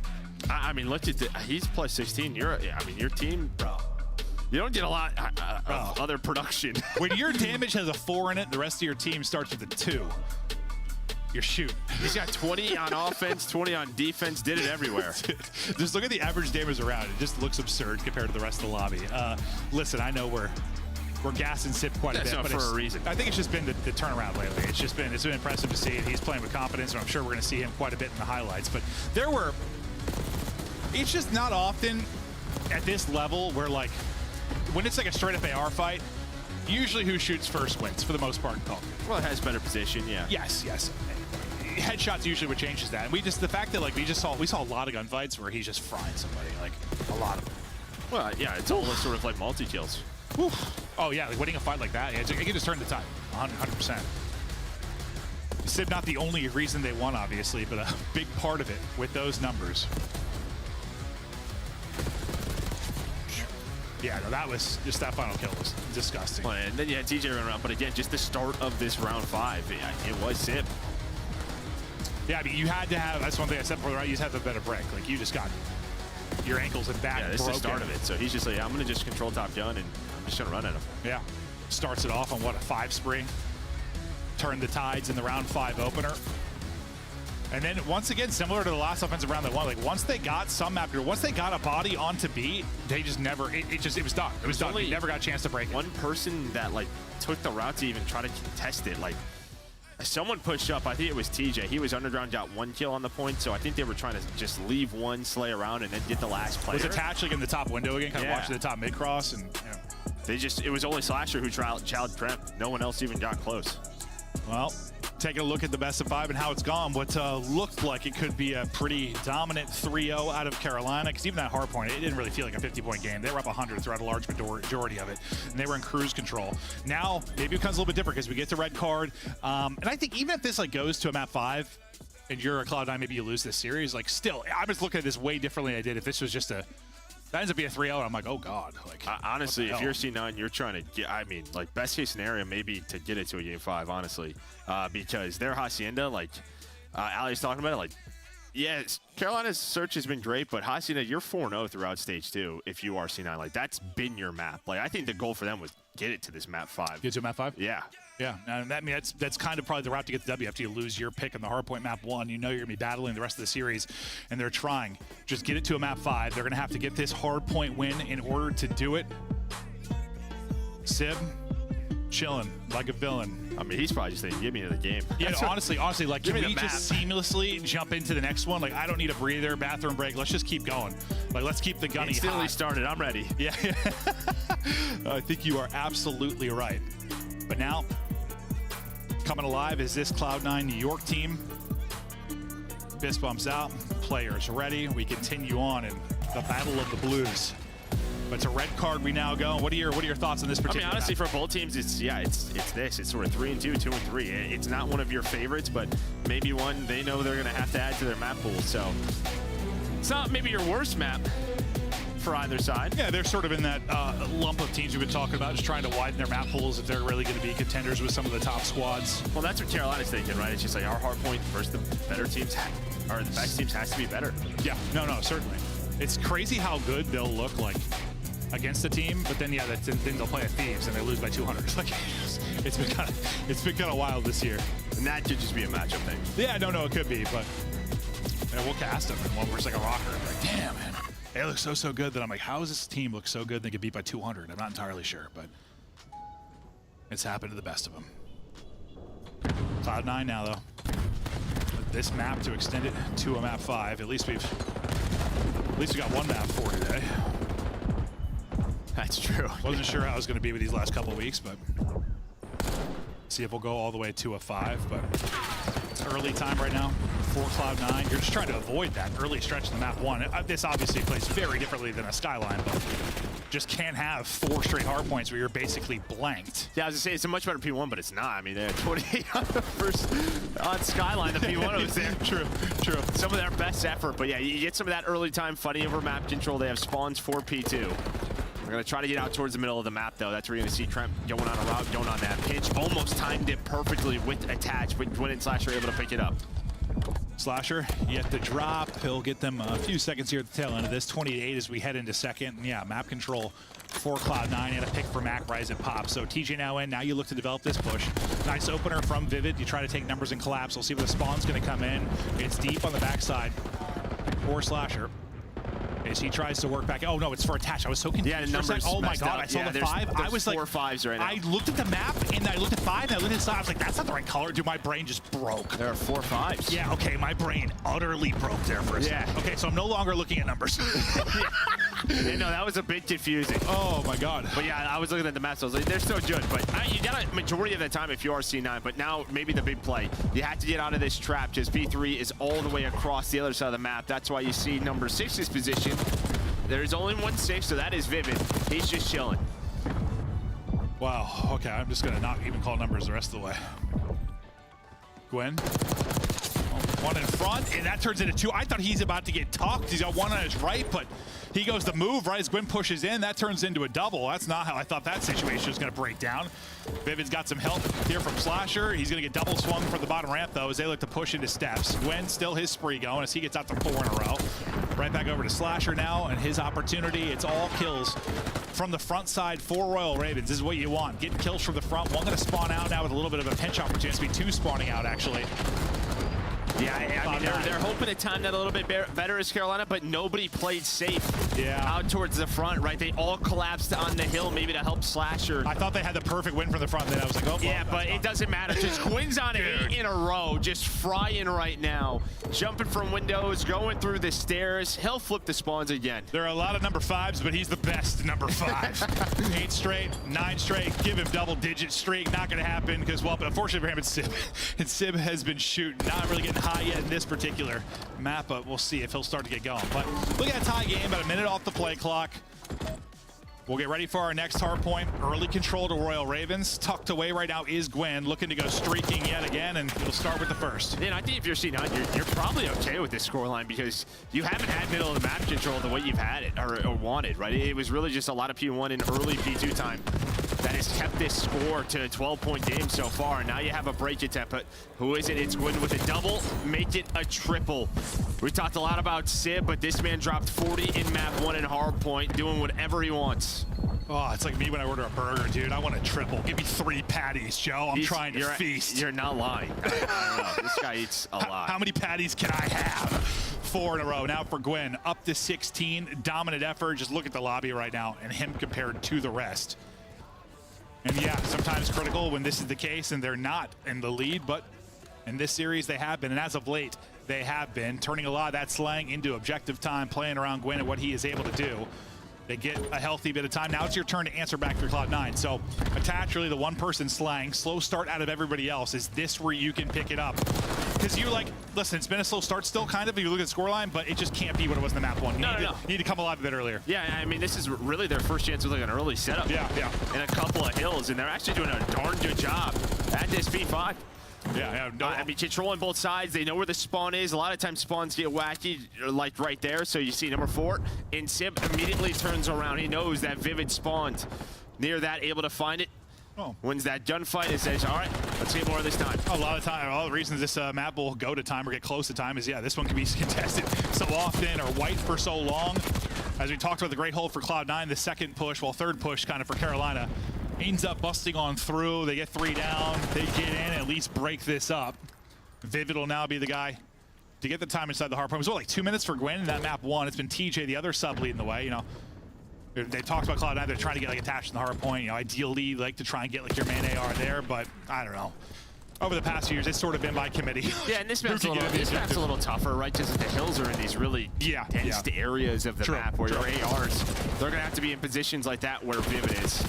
I mean, look at he's plus 16. Your team, bro. You don't get a lot of other production. When your damage has a 4 in it, the rest of your team starts with a 2. You're shooting. He's got 20 on offense, 20 on defense, did it everywhere. Just look at the average damage around. It just looks absurd compared to the rest of the lobby. Listen, I know we're gassing Sib quite a bit, but for a reason. I think it's just been the turnaround lately. It's been impressive to see it. He's playing with confidence, and I'm sure we're going to see him quite a bit in the highlights. But it's just not often at this level where like, when it's like a straight up AR fight, usually who shoots first wins for the most part in Call of Duty. Well, it has better position, yeah. Yes. Headshots usually what changes that. And the fact that like we saw a lot of gunfights where he's just frying somebody, like a lot of them. Well, yeah, it's all sort of like multi-kills. Oh yeah, like winning a fight like that, it can just turn the tide, 100%. Sib not the only reason they won, obviously, but a big part of it with those numbers. Yeah, no, that final kill was disgusting. Well, and then you had TJ run around, but again, just the start of this round 5, it was Sib. Yeah, I mean, you had to have, that's one thing I said before, right? You just have a better break. Like, you just got your ankles and back broken. This is the start of it. So he's just like, I'm going to just control top gun, and I'm just going to run at him. Yeah. Starts it off on, what, a 5 spree? Turn the tides in the round 5 opener. And then, once again, similar to the last offensive round they won, like, once they got some map, once they got a body onto B, they just never, it was done. It was done. They never got a chance to break it. One person that, like, took the route to even try to contest it, like, someone pushed up. I think it was TJ. He was underground, got 1 kill on the point, so I think they were trying to just leave one, slay around, and then get the last player. Was attached like in the top window again, kind of watching the top mid cross, and it was only Slasher who challenged Prem. No one else even got close. Well, taking a look at the best of 5 and how it's gone, what looked like it could be a pretty dominant 3-0 out of Carolina, because even that hard point, it didn't really feel like a 50-point game. They were up 100 throughout a large majority of it, and they were in cruise control. Now, maybe it becomes a little bit different because we get to red card, and I think even if this like goes to a map 5, and you're a Cloud9, maybe you lose this series, like still, I'm just looking at this way differently than I did if this was just that ends up being a 3-0, and I'm like, oh, God. Like, honestly, if you're C9, you're trying to get, I mean, like, best case scenario, maybe to get it to a game 5, honestly, because their Hacienda, like, Ali's talking about it, like, yes, Carolina's search has been great, but Hacienda, you're 4-0 throughout stage 2 if you are C9. Like, that's been your map. Like, I think the goal for them was get it to this map 5. Get to map 5? Yeah. Yeah, and that's kind of probably the route to get the W. After you lose your pick on the hardpoint map 1, you know you're going to be battling the rest of the series, and they're trying. Just get it to a map 5. They're going to have to get this hardpoint win in order to do it. Sib, chilling like a villain. I mean, he's probably just saying, give me the game. Yeah, honestly, like, can we just seamlessly jump into the next one? Like, I don't need a breather, bathroom break. Let's just keep going. Like, let's keep the gunny Instantly hot. started. I'm ready. Yeah. I think you are absolutely right. But now, coming alive is this Cloud9 New York team. Fist bumps out, players ready. We continue on, and the battle of the blues. But it's a red card we now go. What are your thoughts on this particular? I mean, honestly, map? for both teams, it's this. It's sort of 3-2, 2-3. It's not one of your favorites, but maybe one they know they're going to have to add to their map pool. So it's not maybe your worst map for either side. Yeah, they're sort of in that lump of teams we've been talking about, just trying to widen their map pools if they're really going to be contenders with some of the top squads. Well, that's what Carolina's thinking, right? It's just like our hard point versus the better teams, or the best teams has to be better. Yeah, no, certainly. It's crazy how good they'll look like against a team, but then then they'll play at Thieves and they lose by 200. It's like it's been kind of wild this year. And that could just be a matchup thing. Yeah, no, it could be, but we'll cast them and one where it's like a rocker. I'm like, damn, man, they look so good that I'm like, how does this team look so good they get beat by 200? I'm not entirely sure, but it's happened to the best of them. Cloud9 now, though. This map to extend it to a map 5. At least we got one map 4 today. That's true. Wasn't sure how it was going to be with these last couple of weeks, but see if we'll go all the way to a 5. But it's early time right now for Cloud9. You're just trying to avoid that early stretch in the map 1. This obviously plays very differently than a Skyline, but just can't have 4 straight hard points where you're basically blanked. Yeah, I was gonna say it's a much better P1, but it's not. I mean, they had 28 on the first on Skyline. The P1 was there. True. Some of their best effort, but yeah, you get some of that early time fighting over map control. They have spawns for P2. We're going to try to get out towards the middle of the map, though. That's where you're going to see Trent going on a route, going on that pitch. Almost timed it perfectly with attach, but Gwyn and Slasher are able to pick it up. Slasher yet to drop. He'll get them a few seconds here at the tail end of this. 28 as we head into second. And yeah, map control for Cloud9 and a pick for Mac right as it pops. So TJ now in. Now you look to develop this push. Nice opener from Vivid. You try to take numbers and collapse. We'll see where the spawn's going to come in. It's deep on the backside for Slasher. As he tries to work back. Oh no, it's for attach. I was so confused. Yeah, the numbers. Oh my god, I saw the 5. I was like 4 5s right now. I looked at the map and I looked at 5 and I looked at the side. I was like, that's not the right color. Dude, my brain just broke. There are 4 5s. Yeah, okay, my brain utterly broke there for a second. Okay, so I'm no longer looking at numbers. Yeah, no, that was a bit confusing. Oh my god. But yeah, I was looking at the maps. I was like, they're so good. But you got a majority of the time if you are C9. But now maybe the big play. You have to get out of this trap because P3 is all the way across the other side of the map. That's why you see number 6's position. There's only one safe, so that is Vivid. He's just chilling. Wow, okay, I'm just gonna not even call numbers the rest of the way. Gwyn. One in front, and that turns into 2. I thought he's about to get tucked. He's got one on his right, but he goes to move right as Gwyn pushes in. That turns into a double. That's not how I thought that situation was going to break down. Vivid's got some help here from Slasher. He's going to get double swung from the bottom ramp, though, as they look to push into steps. Gwyn still his spree going as he gets out to 4 in a row. Right back over to Slasher now, and his opportunity. It's all kills from the front side for Royal Ravens. This is what you want. Getting kills from the front. One going to spawn out now with a little bit of a pinch opportunity. It's going to be 2 spawning out, actually. Yeah, I mean, they're hoping to time that a little bit better as Carolina, but nobody played safe out towards the front, right? They all collapsed on the hill, maybe to help Slasher. I thought they had the perfect win from the front, then I was like, oh, yeah, but it doesn't matter. Just Gwyn's on 8 in a row, just frying right now. Jumping from windows, going through the stairs. He'll flip the spawns again. There are a lot of number 5s, but he's the best number 5. 8 straight, 9 straight, give him double-digit streak. Not going to happen because, well, but unfortunately for him, it's Sib. And Sib has been shooting, not really getting high yet in this particular map, but we'll see if he'll start to get going. But look at a tie game, about a minute off the play clock. We'll get ready for our next hard point. Early control to Royal Ravens. Tucked away right now is Gwyn, looking to go streaking yet again, and it'll start with the first. Yeah, I think if you're C9, you're probably okay with this scoreline because you haven't had middle of the map control the way you've had it or wanted, right? It was really just a lot of P1 and early P2 time that has kept this score to a 12-point game so far. Now you have a break attempt, but who is it? It's Gwyn with a double, make it a triple. We talked a lot about Sib, but this man dropped 40 in map 1 in hard point, doing whatever he wants. Oh, it's like me when I order a burger, dude. I want a triple. Give me 3 patties, Joe. I'm trying to feast. You're not lying. I don't know. This guy eats a lot. How many patties can I have? 4 in a row. Now for Gwyn, up to 16. Dominant effort. Just look at the lobby right now and him compared to the rest. And yeah, sometimes critical when this is the case and they're not in the lead, but in this series they have been. And as of late, they have been turning a lot of that slang into objective time, playing around Gwyn and what he is able to do. They get a healthy bit of time. Now it's your turn to answer back for Cloud9. So attach really the one-person slang. Slow start out of everybody else. Is this where you can pick it up? because you're like, listen, it's been a slow start still, kind of, if you look at the scoreline, but it just can't be what it was in the map 1. You need to come alive a bit earlier. Yeah, I mean, this is really their first chance with like an early setup. Yeah. And a couple of hills, and they're actually doing a darn good job at this B5. Yeah. I mean, controlling both sides. They know where the spawn is. A lot of times spawns get wacky, like right there. So you see number 4, and Sib immediately turns around. He knows that Vivid spawned near that, able to find it. Wins that gunfight and says, all right, let's get more of this time. A lot of time, all the reasons this map will go to time or get close to time is, this one can be contested so often or white for so long. As we talked about the great hold for Cloud9, the second push, well, third push kind of for Carolina, ends up busting on through. They get 3 down. They get in, at least break this up. Vivid will now be the guy to get the time inside the hard point. It was like 2 minutes for Gwen in that map 1. It's been TJ, the other sub, leading the way, They talked about Cloud9, they're trying to get like attached to the hard point. Ideally, like to try and get like your main AR there, but I don't know. Over the past few years, it's sort of been by committee. Yeah, and this map's a little tougher, right? Just the hills are in these really dense areas of the map where your ARs, they're gonna have to be in positions like that where Vivid is.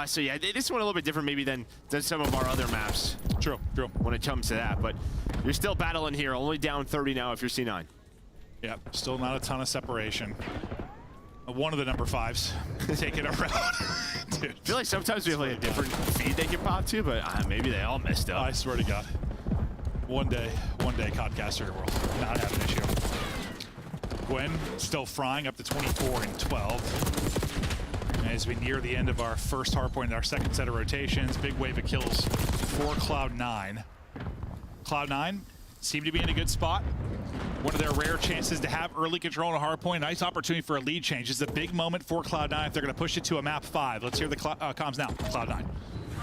So yeah, this one a little bit different maybe than some of our other maps. True. When it comes to that, but you're still battling here. Only down 30 now if you're C9. Yeah, still not a ton of separation. One of the number 5s taking it around. Dude. I feel like sometimes we have like a different feed they can pop to, but maybe they all messed up. I swear to God. One day, Codcaster world, not have an issue. Gwen still frying up to 24 and 12. As we near the end of our first hardpoint in our second set of rotations, big wave of kills for Cloud9. Cloud9 seem to be in a good spot. One of their rare chances to have early control on a hard point. Nice opportunity for a lead change. It's a big moment for Cloud9 if they're going to push it to a map 5. Let's hear the comms now. Cloud9.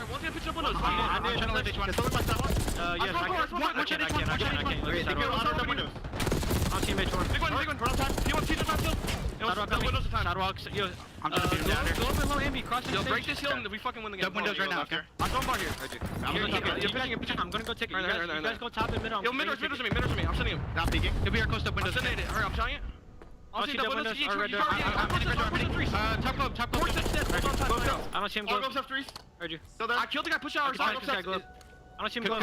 Alright, one's gonna pitch up on us. I'm trying to lift each one. Yes, I can. I'll team H1. Big one. We're on time. He wants to map still. Windows of time. Shadowbox. Yo, I'm trying to beat him down here. Go up and low ambi. Cross the stage. Break this hill and we fucking win the game. Dub windows right now, okay? I'm going bar here. I'm gonna go take it. You guys go top and middle. Yo, middles to me. I'm sending him. Not peeking. He'll be our close up windows. I'm sending it. Hurry, I'm trying it. I'll see double windows. Top club. 4 6 steps. I don't see him go. Go threes. Heard you. I killed the guy. Push out. I don't see him go.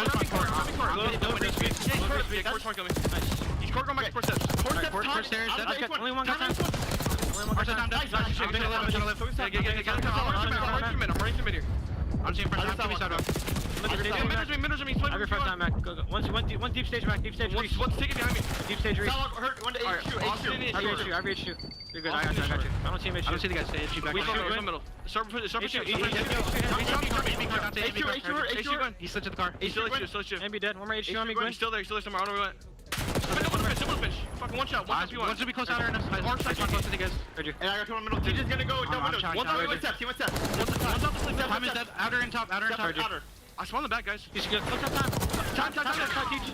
He's court going back 4 steps. 4 steps. 4 stairs. Only one got time. I'm running through mid here. I'm seeing front time. Give me sidewalk. Middles of me. Every front time, Mac. Go. One deep stage, Mac. Deep stage. One's taking behind me. Deep stage. Hurt. One to H2. I reach you. You're good. I got you. I don't see him. I don't see the guy. Stay H2 back. We're middle. Start for H2. He slid to the car. H2. Maybe dead. One more H2 on me. He's still there. Somewhere. I don't know where. Bench. Fucking one shot. One's gonna be close out here. Hard side. Close to the guys. Heard you. And I got two in the middle. He's just gonna go. No windows. One's out the steps. He went steps. One's out the steps. Time is dead. Outer and top. Outer. I spawned the back, guys. He's good. Look at time.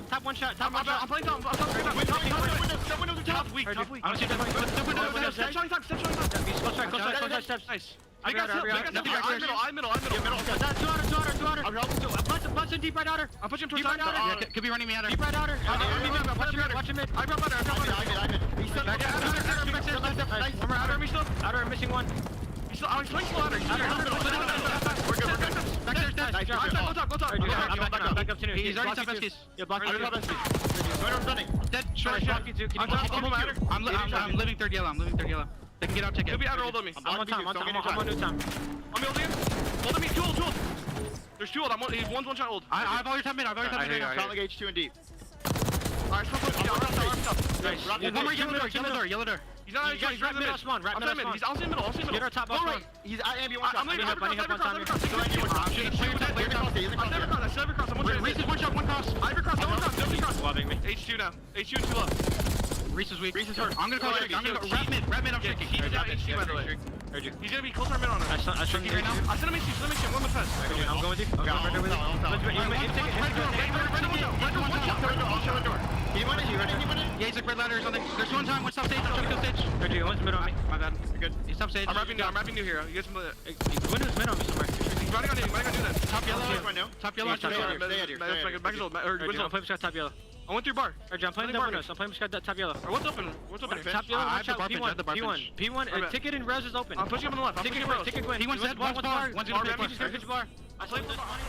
Top one shot. I'm playing top. I'm top windows are top. Weak. I don't see top windows. Step showing top. Close steps. Nice. I got I'm middle. Two outer. Punch him deep right outer. I'm pushing him towards outer. Yeah, could be running me outer. Deep right outer. Watch him mid. I brought outer. He's still nice. One more outer. Me still. Outer. I'm missing one. He's playing slow outer. We're good. Backstairs. Nice. Go top. I'm back up to new. He's already top SKs. Yeah, blocking two. I'm running. Dead. Short shot. I'm living third yellow. They can get out ticket. He'll be outer hold on me. I'm on time. I'm on new time. I'm holding him. Holding me. Two. There's 2 hold. He's one shot hold. I've already tapped mid. Sound like H2 and deep. Alright, nice. One more yellow door. He's not. He's right middle. I'm in middle. He's on the middle. Get our top off. He's at ambi one shot. I'm leaving. I still have a cross. I'm one shot. One cross. I have a cross. No cross. Loving me. H2 now. H2 and 2 left. Reese is weak. Reese is hurt. I'm gonna call it. I'm gonna go rat mid. I'm shaking. He's out H2 by the way. Heard you. He's gonna be closer mid on him. I sent him right now. I sent him H2. One with fast. I'm going with you. Okay, I'm right there with you. He went in. Yeah, he's like red ladder or something. There's one time. One stop stage. I'm jumping stage. Heard you. One's mid on me. My bad. You're good. He's top stage. I'm wrapping new here. You guys can Window's mid on me somewhere. He's running on you. Might do that. Top yellow. Top yellow. Back is old. I'll play this top yellow. I went through bar. I'm playing the windows. I'm playing this top yellow. What's open? Top yellow. Watch out. P1. Ticket and Rez is open. I'm pushing him on the left. Ticket Gwen. He wants dead. One's bar. One's gonna pitch bar. I played this money.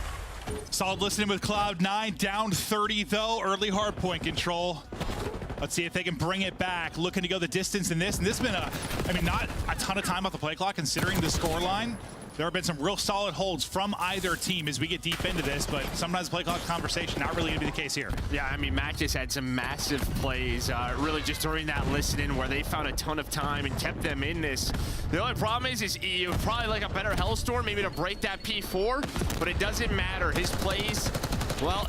Solid listening with Cloud9. Down 30, though. Early hard point control. Let's see if they can bring it back. Looking to go the distance in this. And this has been not a ton of time off the play clock considering the scoreline. There have been some real solid holds from either team as we get deep into this, but sometimes play clock conversation not really going to be the case here. Yeah, I mean, Mac just had some massive plays, really just during that listening where they found a ton of time and kept them in this. The only problem is you would probably like a better Hellstorm maybe to break that P4, but it doesn't matter. His plays, well,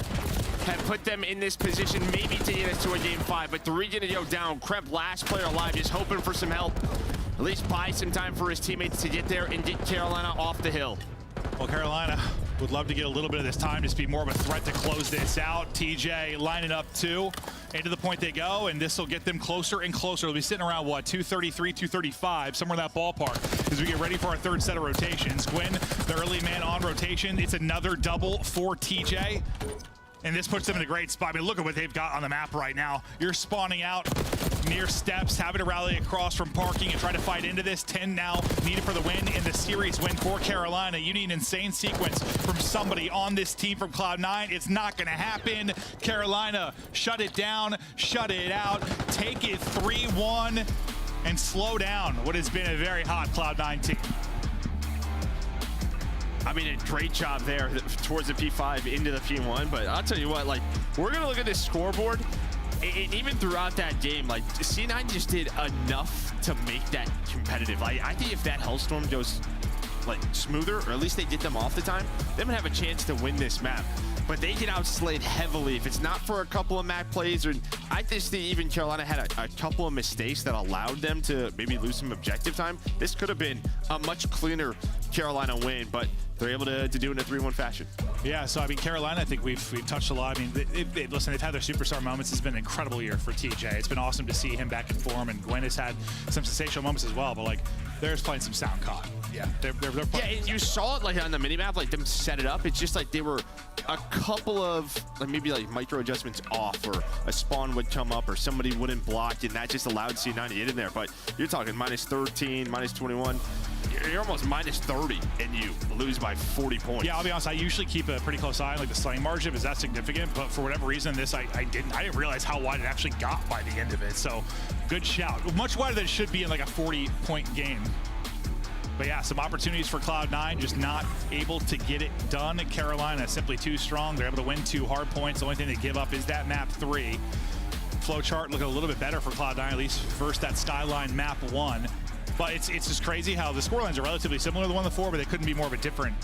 have put them in this position maybe to get us to a game 5, but 3 gonna go down. Kreb, last player alive, just hoping for some help. At least buy some time for his teammates to get there and get Carolina off the hill. Well, Carolina would love to get a little bit of this time, just be more of a threat to close this out. TJ lining up 2. Into the point they go, and this will get them closer and closer. They'll be sitting around, what, 233, 235, somewhere in that ballpark as we get ready for our 3rd set of rotations. Gwyn, the early man on rotation. It's another double for TJ. And this puts them in a great spot. I mean, look at what they've got on the map right now. You're spawning out near steps, having to rally across from parking and try to fight into this. 10 now needed for the win in the series win for Carolina. You need an insane sequence from somebody on this team from Cloud9. It's not going to happen. Carolina, shut it down, shut it out, take it 3-1, and slow down what has been a very hot Cloud9 team. I mean, a great job there towards the P5 into the P1, but I'll tell you what, like, we're going to look at this scoreboard, and even throughout that game, like, C9 just did enough to make that competitive. Like, I think if that Hellstorm goes, like, smoother, or at least they get them off the time, they would have a chance to win this map. But they get outslayed heavily. If it's not for a couple of Mac plays, or I just think even Carolina had a couple of mistakes that allowed them to maybe lose some objective time, this could have been a much cleaner Carolina win, but they're able to do it in a 3-1 fashion. Yeah, so I mean, Carolina, I think we've touched a lot. I mean, listen, they've had their superstar moments. It's been an incredible year for TJ. It's been awesome to see him back in form, and Gwyn has had some sensational moments as well, but like, they're just playing some sound COD. Yeah, they're playing. Yeah, and you saw it like on the minimap, like them set it up. It's just like they were a couple of like maybe like micro adjustments off, or a spawn would come up, or somebody wouldn't block, and that just allowed C9 to get in there. But you're talking -13, -21. You're almost -30, and you lose by 40 points. Yeah, I'll be honest. I usually keep a pretty close eye on like the slaying margin. Is that significant? But for whatever reason, this I didn't realize how wide it actually got by the end of it. So, good shout. Much wider than it should be in like a 40-point game. But yeah, some opportunities for Cloud9, just not able to get it done. Carolina simply too strong. They're able to win 2 hard points. The only thing they give up is that map 3. Flowchart looking a little bit better for Cloud9, at least first that Skyline map 1. But it's just crazy how the scorelines are relatively similar to the one before, but they couldn't be more of a different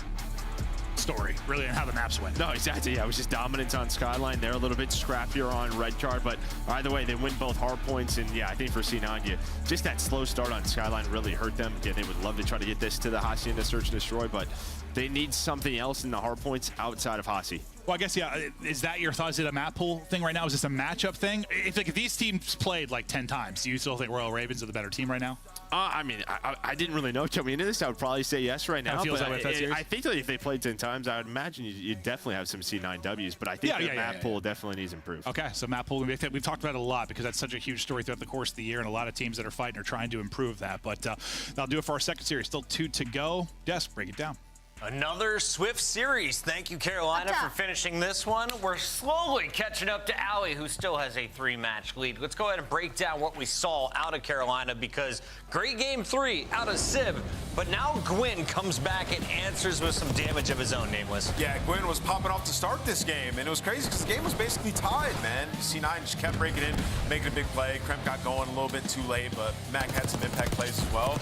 story, really, and how the maps went. No, exactly. Yeah, it was just dominance on Skyline. They're a little bit scrappier on Red Card, but either way, they win both hard points. And yeah, I think for C9, just that slow start on Skyline really hurt them. Yeah, they would love to try to get this to the Hacienda Search and Destroy, but they need something else in the hard points outside of Hasi. Well, I guess, yeah, is that your thought? Is it a map pool thing right now? Is this a matchup thing? If these teams played like 10 times, do you still think Royal Ravens are the better team right now? I mean, I didn't really know coming into this. I would probably say yes right now. Feels but that way I think that if they played 10 times, I would imagine you'd definitely have some C9 Ws. But I think the map pool definitely needs improved. Okay, so map pool, we've talked about it a lot because that's such a huge story throughout the course of the year, and a lot of teams that are fighting are trying to improve that. But that'll do it for our second series. Still 2 to go. Jess, break it down. Another swift series. Thank you, Carolina, for finishing this one. We're slowly catching up to Allie, who still has a 3-match lead. Let's go ahead and break down what we saw out of Carolina, because great game 3 out of Civ, but now Gwyn comes back and answers with some damage of his own, Nameless. Yeah, Gwyn was popping off to start this game, and it was crazy because the game was basically tied, man. C9 just kept breaking in, making a big play. Kremp got going a little bit too late, but Mac had some impact plays as well.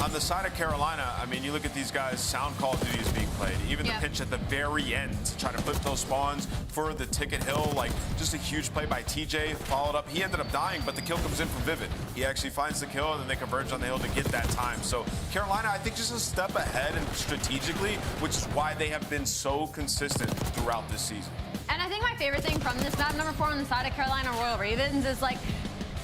On the side of Carolina, I mean, you look at these guys, sound Call of Duty is being played. Even the pitch at the very end to try to flip those spawns for the ticket hill, like just a huge play by TJ, followed up. He ended up dying, but the kill comes in from Vivid. He actually finds the kill, and then they converge on the hill to get that time. So Carolina, I think, just a step ahead and strategically, which is why they have been so consistent throughout this season. And I think my favorite thing from this map, number 4 on the side of Carolina Royal Ravens, is like,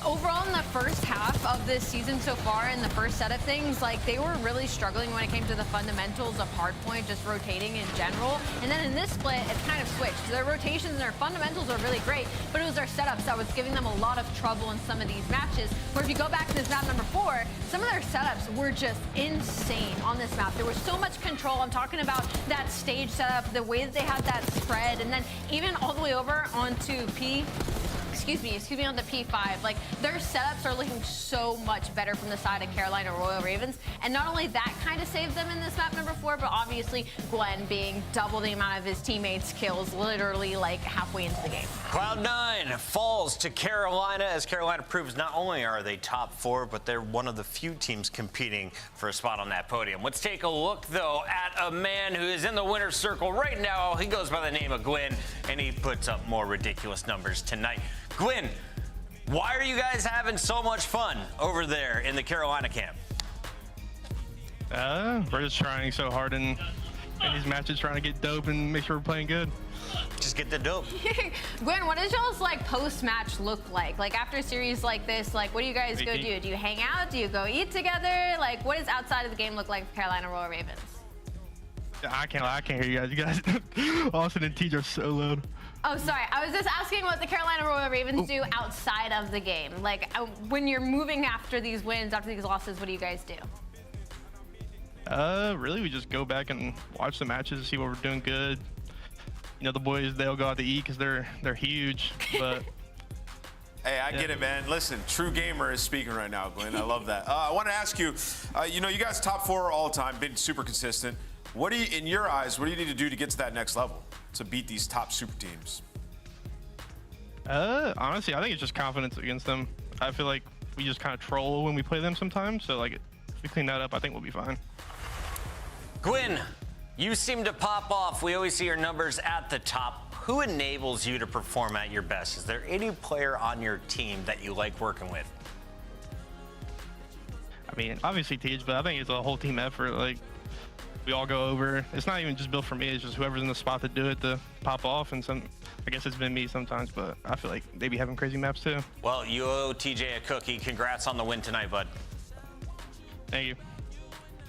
overall in the first half of this season so far, in the first set of things, like they were really struggling when it came to the fundamentals of hardpoint, just rotating in general. And then in this split, it's kind of switched. Their rotations and their fundamentals are really great, but it was their setups that was giving them a lot of trouble in some of these matches. Where if you go back to this map number 4, some of their setups were just insane on this map. There was so much control. I'm talking about that stage setup, the way that they had that spread, and then even all the way over onto onto P5. Like, their setups are looking so much better from the side of Carolina Royal Ravens. And not only that kind of saved them in this map number 4, but obviously Gwen being double the amount of his teammates' kills literally like halfway into the game. Cloud9 falls to Carolina as Carolina proves not only are they top 4, but they're one of the few teams competing for a spot on that podium. Let's take a look, though, at a man who is in the winner's circle right now. He goes by the name of Gwen, and he puts up more ridiculous numbers tonight. Gwen, why are you guys having so much fun over there in the Carolina camp? We're just trying so hard in these matches, trying to get dope and make sure we're playing good. Just get the dope. Gwen, what does y'all's like post-match look like? Like after a series like this, like what do you guys go do? Do you hang out? Do you go eat together? Like what does outside of the game look like for Carolina Royal Ravens? I can't hear you guys. You guys, Austin and TJ are so loud. Oh, sorry. I was just asking what the Carolina Royal Ravens do outside of the game. Like, when you're moving after these wins, after these losses, what do you guys do? Really, we just go back and watch the matches, see what we're doing good. You know, the boys, they'll go out to eat because they're huge, but... Hey, I get it, man. Listen, true gamer is speaking right now, Glenn. I love that. I want to ask you, you know, you guys top 4 all the time, been super consistent. What do you, in your eyes, what do you need to do to get to that next level, to beat these top super teams? Honestly, I think it's just confidence against them. I feel like we just kind of troll when we play them sometimes. So, like, if we clean that up, I think we'll be fine. Gwen, you seem to pop off. We always see your numbers at the top. Who enables you to perform at your best? Is there any player on your team that you like working with? I mean, obviously Tej, but I think it's a whole team effort. Like, we all go over. It's not even just built for me. It's just whoever's in the spot to do it to pop off. And I guess it's been me sometimes, but I feel like they be having crazy maps too. Well, you owe TJ a cookie. Congrats on the win tonight, bud. Thank you.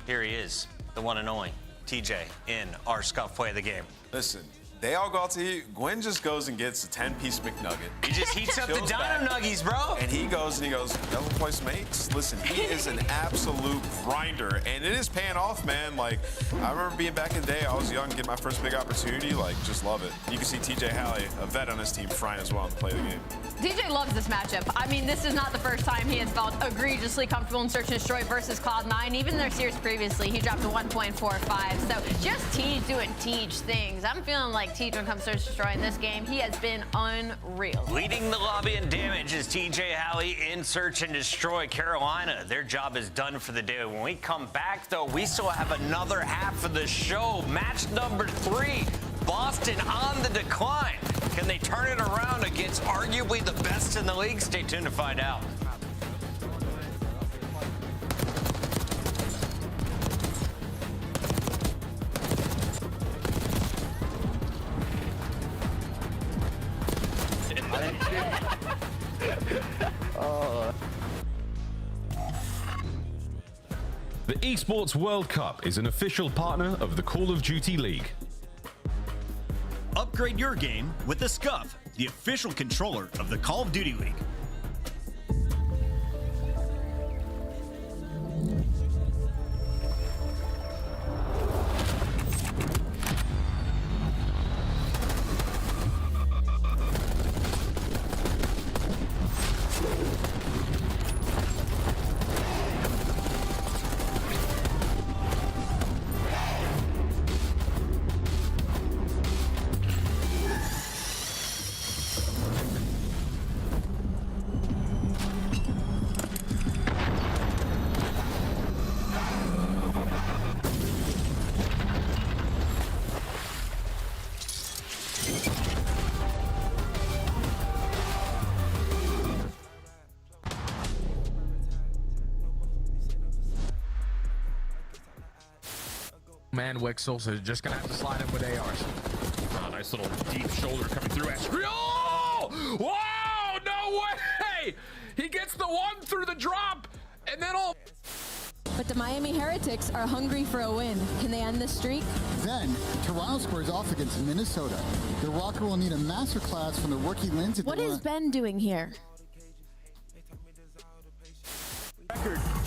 Here he is, the one and only TJ in our Scuff Play of the Game. Listen, they all go out to eat. Gwen just goes and gets a 10-piece McNugget. He just heats up the Dino Nuggies, bro. And he goes, "Double place mates." Listen, he is an absolute grinder, and it is paying off, man. Like, I remember being back in the day, I was young, get my first big opportunity, like, just love it. You can see TJ Halley, a vet on his team, frying as well to play the game. TJ loves this matchup. I mean, this is not the first time he has felt egregiously comfortable in Search and Destroy versus Cloud9. Even their series previously, he dropped a 1.45. So just Tej doing Tej things. I'm feeling like Tej when it comes to Search and Destroy in this game. He has been unreal. Leading the lobby in damage is TJ Halley in Search and Destroy. Carolina, their job is done for the day. When we come back, though, we still have another half of the show. Match number 3. Boston on the decline. Can they turn it around against arguably the best in the league? Stay tuned to find out. The Esports World Cup is an official partner of the Call of Duty League. Upgrade your game with the Scuff, the official controller of the Call of Duty League. Man, Wixel, so just gonna have to slide him with ARs. Oh, nice little deep shoulder coming through. Oh! Wow! No way! He gets the one through the drop, and then all. But the Miami Heretics are hungry for a win. Can they end the streak? Then, Toronto squares off against Minnesota. The Rocker will need a masterclass from the rookie Linz. What is Ben doing here?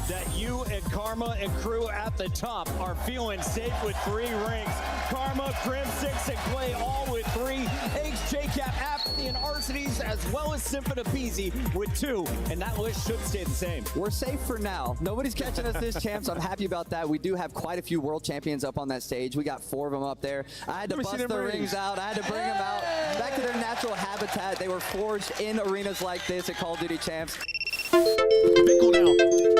That you and Karma and crew at the top are feeling safe with 3 rings. Karma, Crim, 6, and Clay all with 3. Eggs, JCap, Apathy, and Arcinies, as well as Symphona Peasy with 2. And that list should stay the same. We're safe for now. Nobody's catching us this champ, so I'm happy about that. We do have quite a few world champions up on that stage. We got 4 of them up there. I had to bust the rings out. I had to bring them out back to their natural habitat. They were forged in arenas like this at Call of Duty Champs. Bickle now.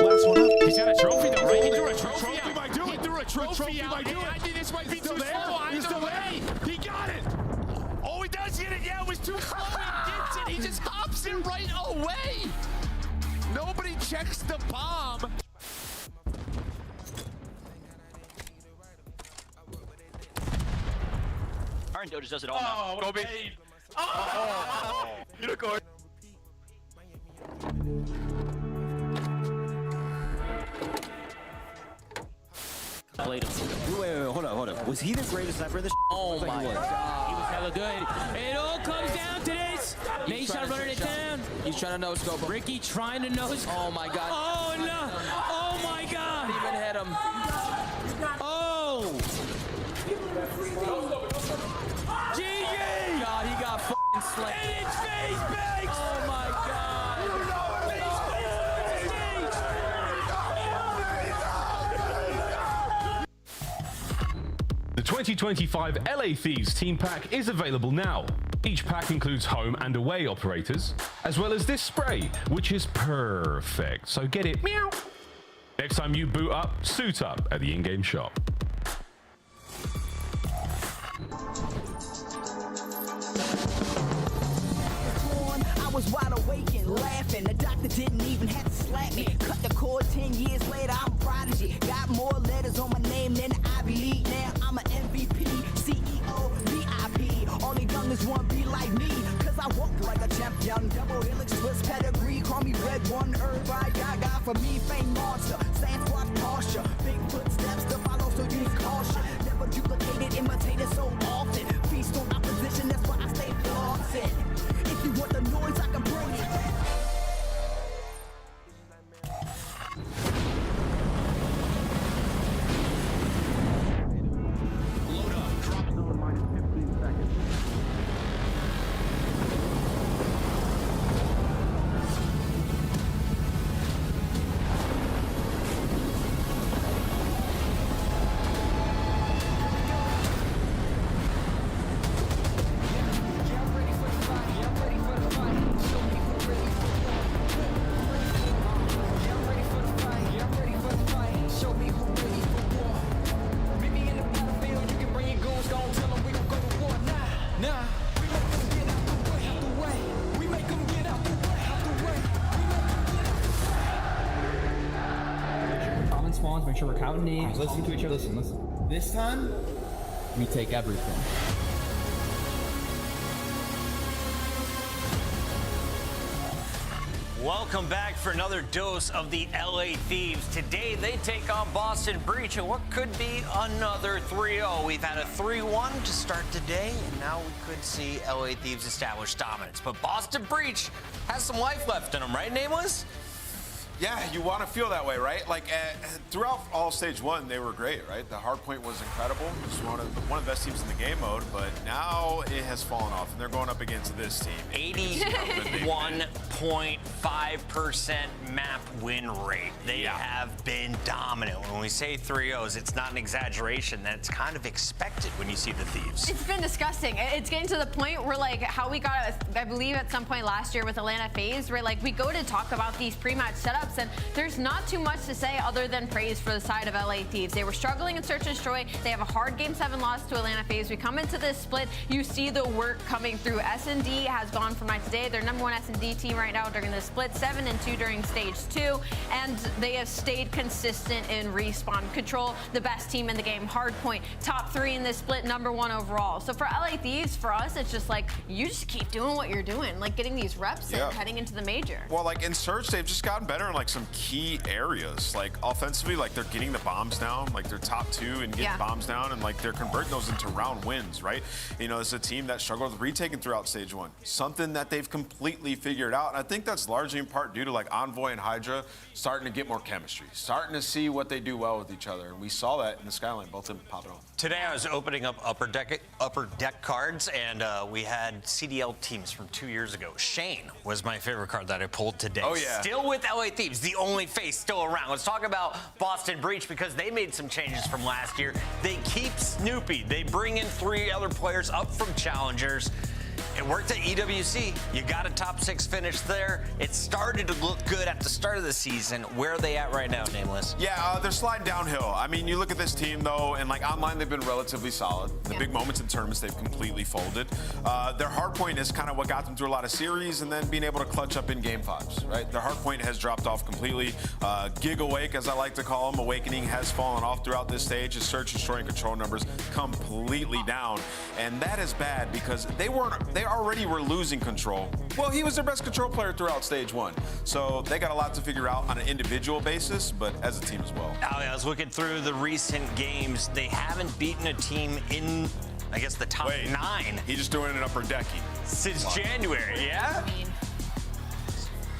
Last one up. He's got a trophy though, right? He threw a trophy Trophy out. might do it. He threw a trophy out. might do it. I think this might be too there. slow. He's Either still way. He got it. Oh, he does get it. Yeah, it was too slow. He gets it. He just hops it right away. Nobody checks the bomb. Aaron Doge does it all now. Kobe. Oh. Unicorn. Wait, hold on. Was he the greatest sniper in this? Oh my God. He was hella good. It all comes down to this. Nation running it down. He's trying to no-scope him. Ricky trying to no-scope. Oh my God. Oh no. Oh my God. Didn't even hit him. Oh. GG. God, he got f***ing slayed. And it's face bakes. Oh my God. The 2025 LA Thieves Team Pack is available now. Each pack includes home and away operators, as well as this spray, which is perfect. So get it meow next time you boot up, suit up at the in-game shop. I was wide awake and laughing. The doctor didn't even have to slap me. Cut the cord 10 years later, I'm prodigy. Got more letters on my name than the Ivy League. Now I'm an MVP, CEO, VIP. All the youngest want to be like me, cause I walk like a champion. Double helix, Swiss pedigree. Call me Red One, everybody gaga. For me, fame monster. Sasquatch posture. Big footsteps to follow, so use caution. Never duplicated, imitated so often. Feast on opposition, that's why I stay flossing. If you want the noise, I can bring it. Load up, drop zone minus 15 seconds. Spawns, make sure we're counting names. Listen to each other. Listen. This time, we take everything. Welcome back for another dose of the LA Thieves. Today they take on Boston Breach and what could be another 3-0. We've had a 3-1 to start today, and now we could see LA Thieves establish dominance. But Boston Breach has some life left in them, right, Nameless? Yeah, you want to feel that way, right? Like throughout all stage 1, they were great, right? The hard point was incredible. It was one of the best teams in the game mode, but now it has fallen off, and they're going up against this team. 81.5% map win rate. They have been dominant. When we say 3-0s, it's not an exaggeration. That's kind of expected when you see the Thieves. It's been disgusting. It's getting to the point where, like, how we got, I believe at some point last year with Atlanta FaZe, where, like, we go to talk about these pre-match setups, matchups, and there's not too much to say other than praise for the side of LA Thieves. They were struggling in Search and Destroy. They have a hard Game 7 loss to Atlanta FaZe. We come into this split, you see the work coming through. S&D has gone from night to day. They're #1 S&D team right now during this split, 7-2 during stage 2, and they have stayed consistent in respawn. Control, the best team in the game. Hardpoint, top 3 in this split, #1 overall. So for LA Thieves, for us, it's just like, you just keep doing what you're doing, like getting these reps and heading into the major. Well, like in Surge, they've just gotten better in like some key areas. Like offensively, like they're getting the bombs down, like they're top 2 and getting bombs down, and like they're converting those into round wins, right? You know, it's a team that struggled with retaking throughout stage 1. Something that they've completely figured out. And I think that's largely in part due to like Envoy and Hydra starting to get more chemistry, starting to see what they do well with each other. And we saw that in the Skyline, both of them popping off. Today I was opening up upper deck cards, and we had CDL teams from 2 years ago. Shane was my favorite card that I pulled today. Oh, yeah. Still with LA Thieves, the only face still around. Let's talk about Boston Breach, because they made some changes from last year. They keep Snoopy. They bring in 3 other players up from challengers. It worked at EWC. You got a top 6 finish there. It started to look good at the start of the season. Where are they at right now, Nameless? Yeah, they're sliding downhill. I mean, you look at this team, though, and like online, they've been relatively solid. The big moments in tournaments, they've completely folded. Their hard point is kind of what got them through a lot of series and then being able to clutch up in game 5s, right? Their hard point has dropped off completely. Gig Awake, as I like to call them, Awakening has fallen off throughout this stage. His Search, Destroy, and Control numbers completely down. And that is bad because they already were losing Control. Well, he was their best Control player throughout stage 1. So they got a lot to figure out on an individual basis, but as a team as well. I was looking through the recent games. They haven't beaten a team in, I guess, the top 9. He's just doing an upper decky. Since January, yeah?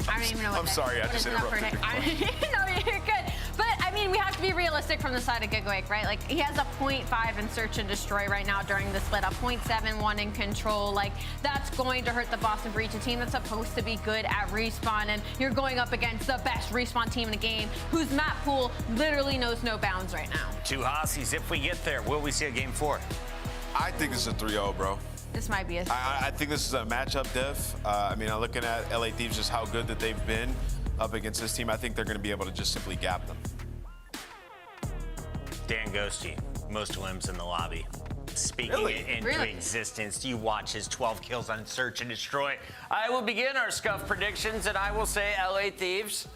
I don't even know what I'm sorry, I just interrupted you. No, you're good. But, I mean, we have to be realistic from the side of Gigawake, right? Like, he has a 0.5 in Search and Destroy right now during the split, a 0.71 in Control. Like, that's going to hurt the Boston Breach, a team that's supposed to be good at respawn, and you're going up against the best respawn team in the game, whose map pool literally knows no bounds right now. 2 Hossies, if we get there, will we see a game 4? I think this is a 3-0, bro. This might be a... I think this is a matchup diff. I mean, I'm looking at LA Thieves, just how good that they've been up against this team. I think they're going to be able to just simply gap them. Dan Ghosty, most limbs in the lobby. Speaking it into existence, you watch his 12 kills on Search and Destroy. I will begin our scuff predictions, and I will say LA Thieves.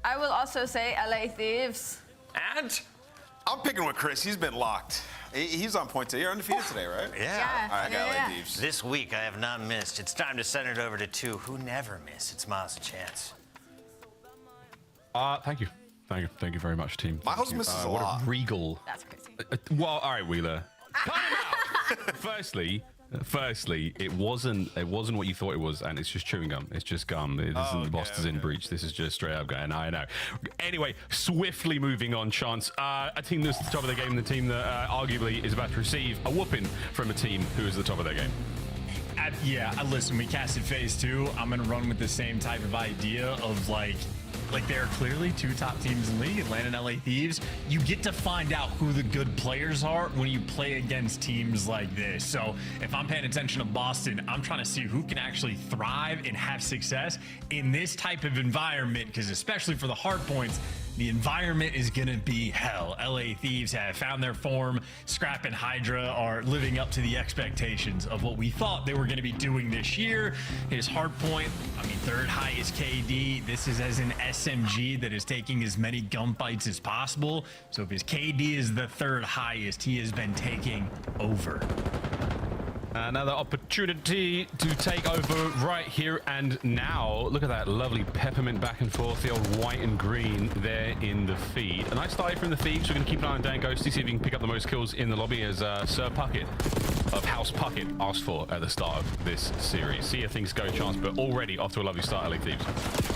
I will also say LA Thieves. And? I'm picking with Chris. He's been locked. He's on point today. You're undefeated today, right? Yeah. All right, I got LA Thieves. This week, I have not missed. It's time to send it over to 2 who never miss. It's Miles and Chance. Thank you. Thank you very much, team. Miles misses a lot. What a regal. That's crazy. Well, all right, Wheeler. Cut him out. Firstly, it wasn't what you thought it was, and it's just chewing gum. It's just gum. It isn't Boston's in breach. This is just straight up going. I know. Anyway, swiftly moving on. Chance, a team that's at the top of their game, the team that arguably is about to receive a whooping from a team who is at the top of their game. Listen, we casted phase 2. I'm gonna run with the same type of idea of like there are clearly 2 top teams in the league, Atlanta and LA Thieves. You get to find out who the good players are when you play against teams like this. So if I'm paying attention to Boston, I'm trying to see who can actually thrive and have success in this type of environment, because especially for the hard points, the environment is going to be hell. LA Thieves have found their form. Scrap and Hydra are living up to the expectations of what we thought they were going to be doing this year. His hard point, I mean, 3rd highest KD. This is as an SMG that is taking as many gunfights as possible. So if his KD is the 3rd highest, he has been taking over. Another opportunity to take over right here and now. Look at that lovely peppermint back and forth, the old white and green there in the feed. A nice start from the Thieves. We're going to keep an eye on Dan Ghosty, see if he can pick up the most kills in the lobby, as Sir Puckett of House Puckett asked for at the start of this series. See how things go, Chance, but already off to a lovely start, LA Thieves.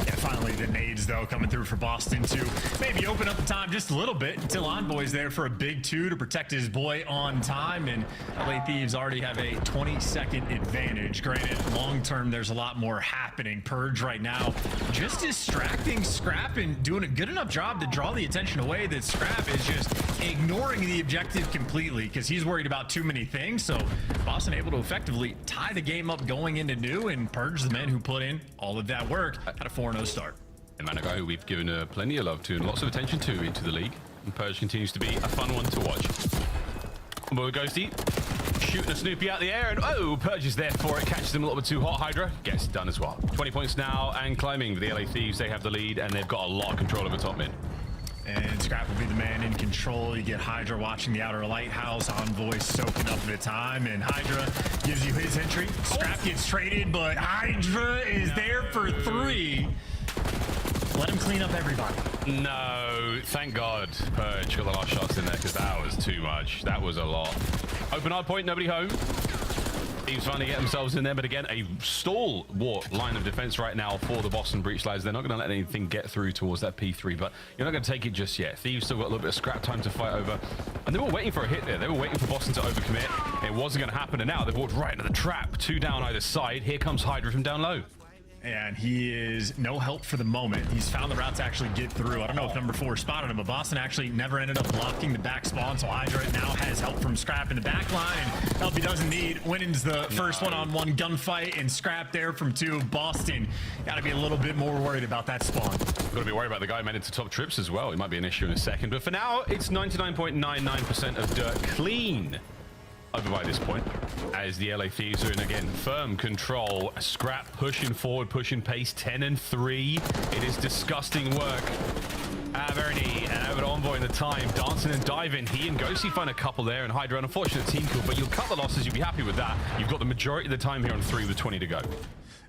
Yeah, finally the nades, though, coming through for Boston to maybe open up the time just a little bit until Envoy's there for a big 2 to protect his boy on time, and LA Thieves already have a 20-second advantage. Granted, long-term, there's a lot more happening. Purge right now just distracting Scrap and doing a good enough job to draw the attention away that Scrap is just ignoring the objective completely because he's worried about too many things. So Boston able to effectively tie the game up going into new, and Purge, the men who put in all of that work, had a 4-0 start. Manago, who we've given plenty of love to and lots of attention to into the league. And Purge continues to be a fun one to watch. Boy Ghosty shooting a Snoopy out the air, and oh, Purge is there for it. Catches him a little bit too hot. Hydra gets it done as well. 20 points now and climbing. The LA Thieves, they have the lead, and they've got a lot of control over top mid. And Scrap will be the man in control. You get Hydra watching the outer lighthouse, Envoy soaking up the time, and Hydra gives you his entry. Scrap gets traded, but Hydra is there for 3. Let him clean up everybody. No, thank God Purge got the last shots in there, because that was too much. That was a lot. Open hard point, nobody home. Teams finally get themselves in there, but again, a stalwart line of defense right now for the Boston Breach Lads. They're not going to let anything get through towards that P3, but you're not going to take it just yet. Thieves still got a little bit of scrap time to fight over, and they were waiting for a hit there. They were waiting for Boston to overcommit. It wasn't going to happen, and now they've walked right into the trap. 2 down either side. Here comes Hydra from down low. And he is no help for the moment. He's found the route to actually get through. I don't know if number 4 spotted him, but Boston actually never ended up blocking the back spawn, so Hydra now has help from Scrap in the back line. Help he doesn't need. Winning's the first one-on-one gunfight, and Scrap there from 2. Boston got to be a little bit more worried about that spawn. Got to be worried about the guy made into top trips as well. It might be an issue in a second, but for now, it's 99.99% of dirt clean over by this point, as the LA Thieves are in again firm control. Scrap pushing forward, pushing pace. 10 and 3. It is disgusting work. Verny and over to Envoy in the time, dancing and diving. He and Ghosty find a couple there, and Hydra, an unfortunate team kill, but you'll cut the losses. You'll be happy with that. You've got the majority of the time here on 3 with 20 to go.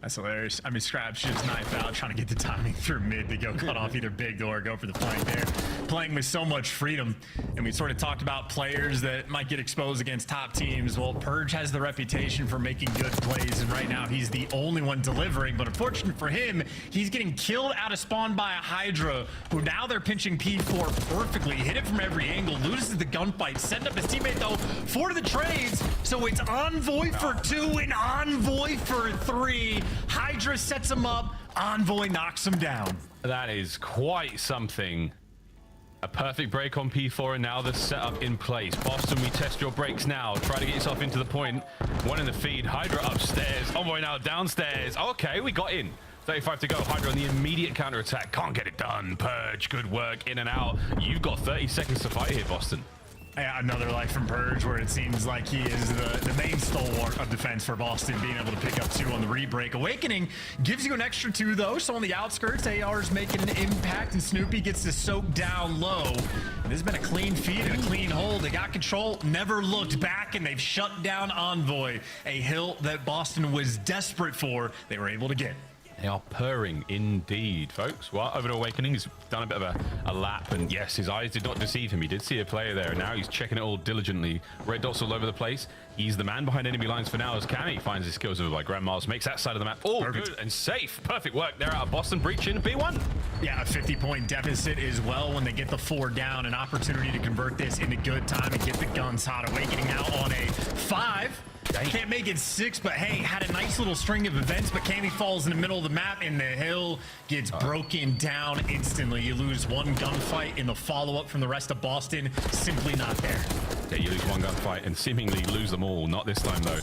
That's hilarious. I mean, Scrap's just knife out, trying to get the timing through mid to go cut off either big or go for the flank there. Playing with so much freedom. And we sort of talked about players that might get exposed against top teams. Well, Purge has the reputation for making good plays, and right now he's the only one delivering. But unfortunate for him, he's getting killed out of spawn by a Hydra, who now they're pinching P4 perfectly. Hit it from every angle, loses the gunfight, setting up his teammate though for the trades. So it's Envoy for 2 and Envoy for 3. Hydra sets him up, Envoy knocks him down. That is quite something. A perfect break on P4, and now the setup in place. Boston, we test your breaks now. Try to get yourself into the point. 1 in the feed. Hydra upstairs. Envoy now downstairs. Okay, we got in. 35 to go. Hydra on the immediate counterattack. Can't get it done. Purge, good work. In and out. You've got 30 seconds to fight here, Boston. Yeah, another life from Purge, where it seems like he is the main stalwart of defense for Boston, being able to pick up 2 on the re-break. Awakening gives you an extra 2 though, so on the outskirts, AR's making an impact, and Snoopy gets to soak down low. And this has been a clean feed and a clean hold. They got control, never looked back, and they've shut down Envoy, a hill that Boston was desperate for. They were able to get. They are purring indeed, folks. Well, over to Awakening, he's done a bit of a lap, and yes, his eyes did not deceive him. He did see a player there, and now he's checking it all diligently. Red dots all over the place. He's the man behind enemy lines for now, as Cammy finds his skills over by Grandma's, makes that side of the map all good and safe. Perfect work there out of Boston, breaching B1. Yeah, a 50-point deficit as well when they get the 4 down. An opportunity to convert this into good time and get the guns hot. Awakening now on a 5. Can't make it 6, but hey, had a nice little string of events, but Cammy falls in the middle of the map, and the hill gets broken down instantly. You lose 1 gunfight in the follow-up from the rest of Boston. Simply not there. Yeah, you lose 1 gunfight and seemingly lose them all. Not this time, though.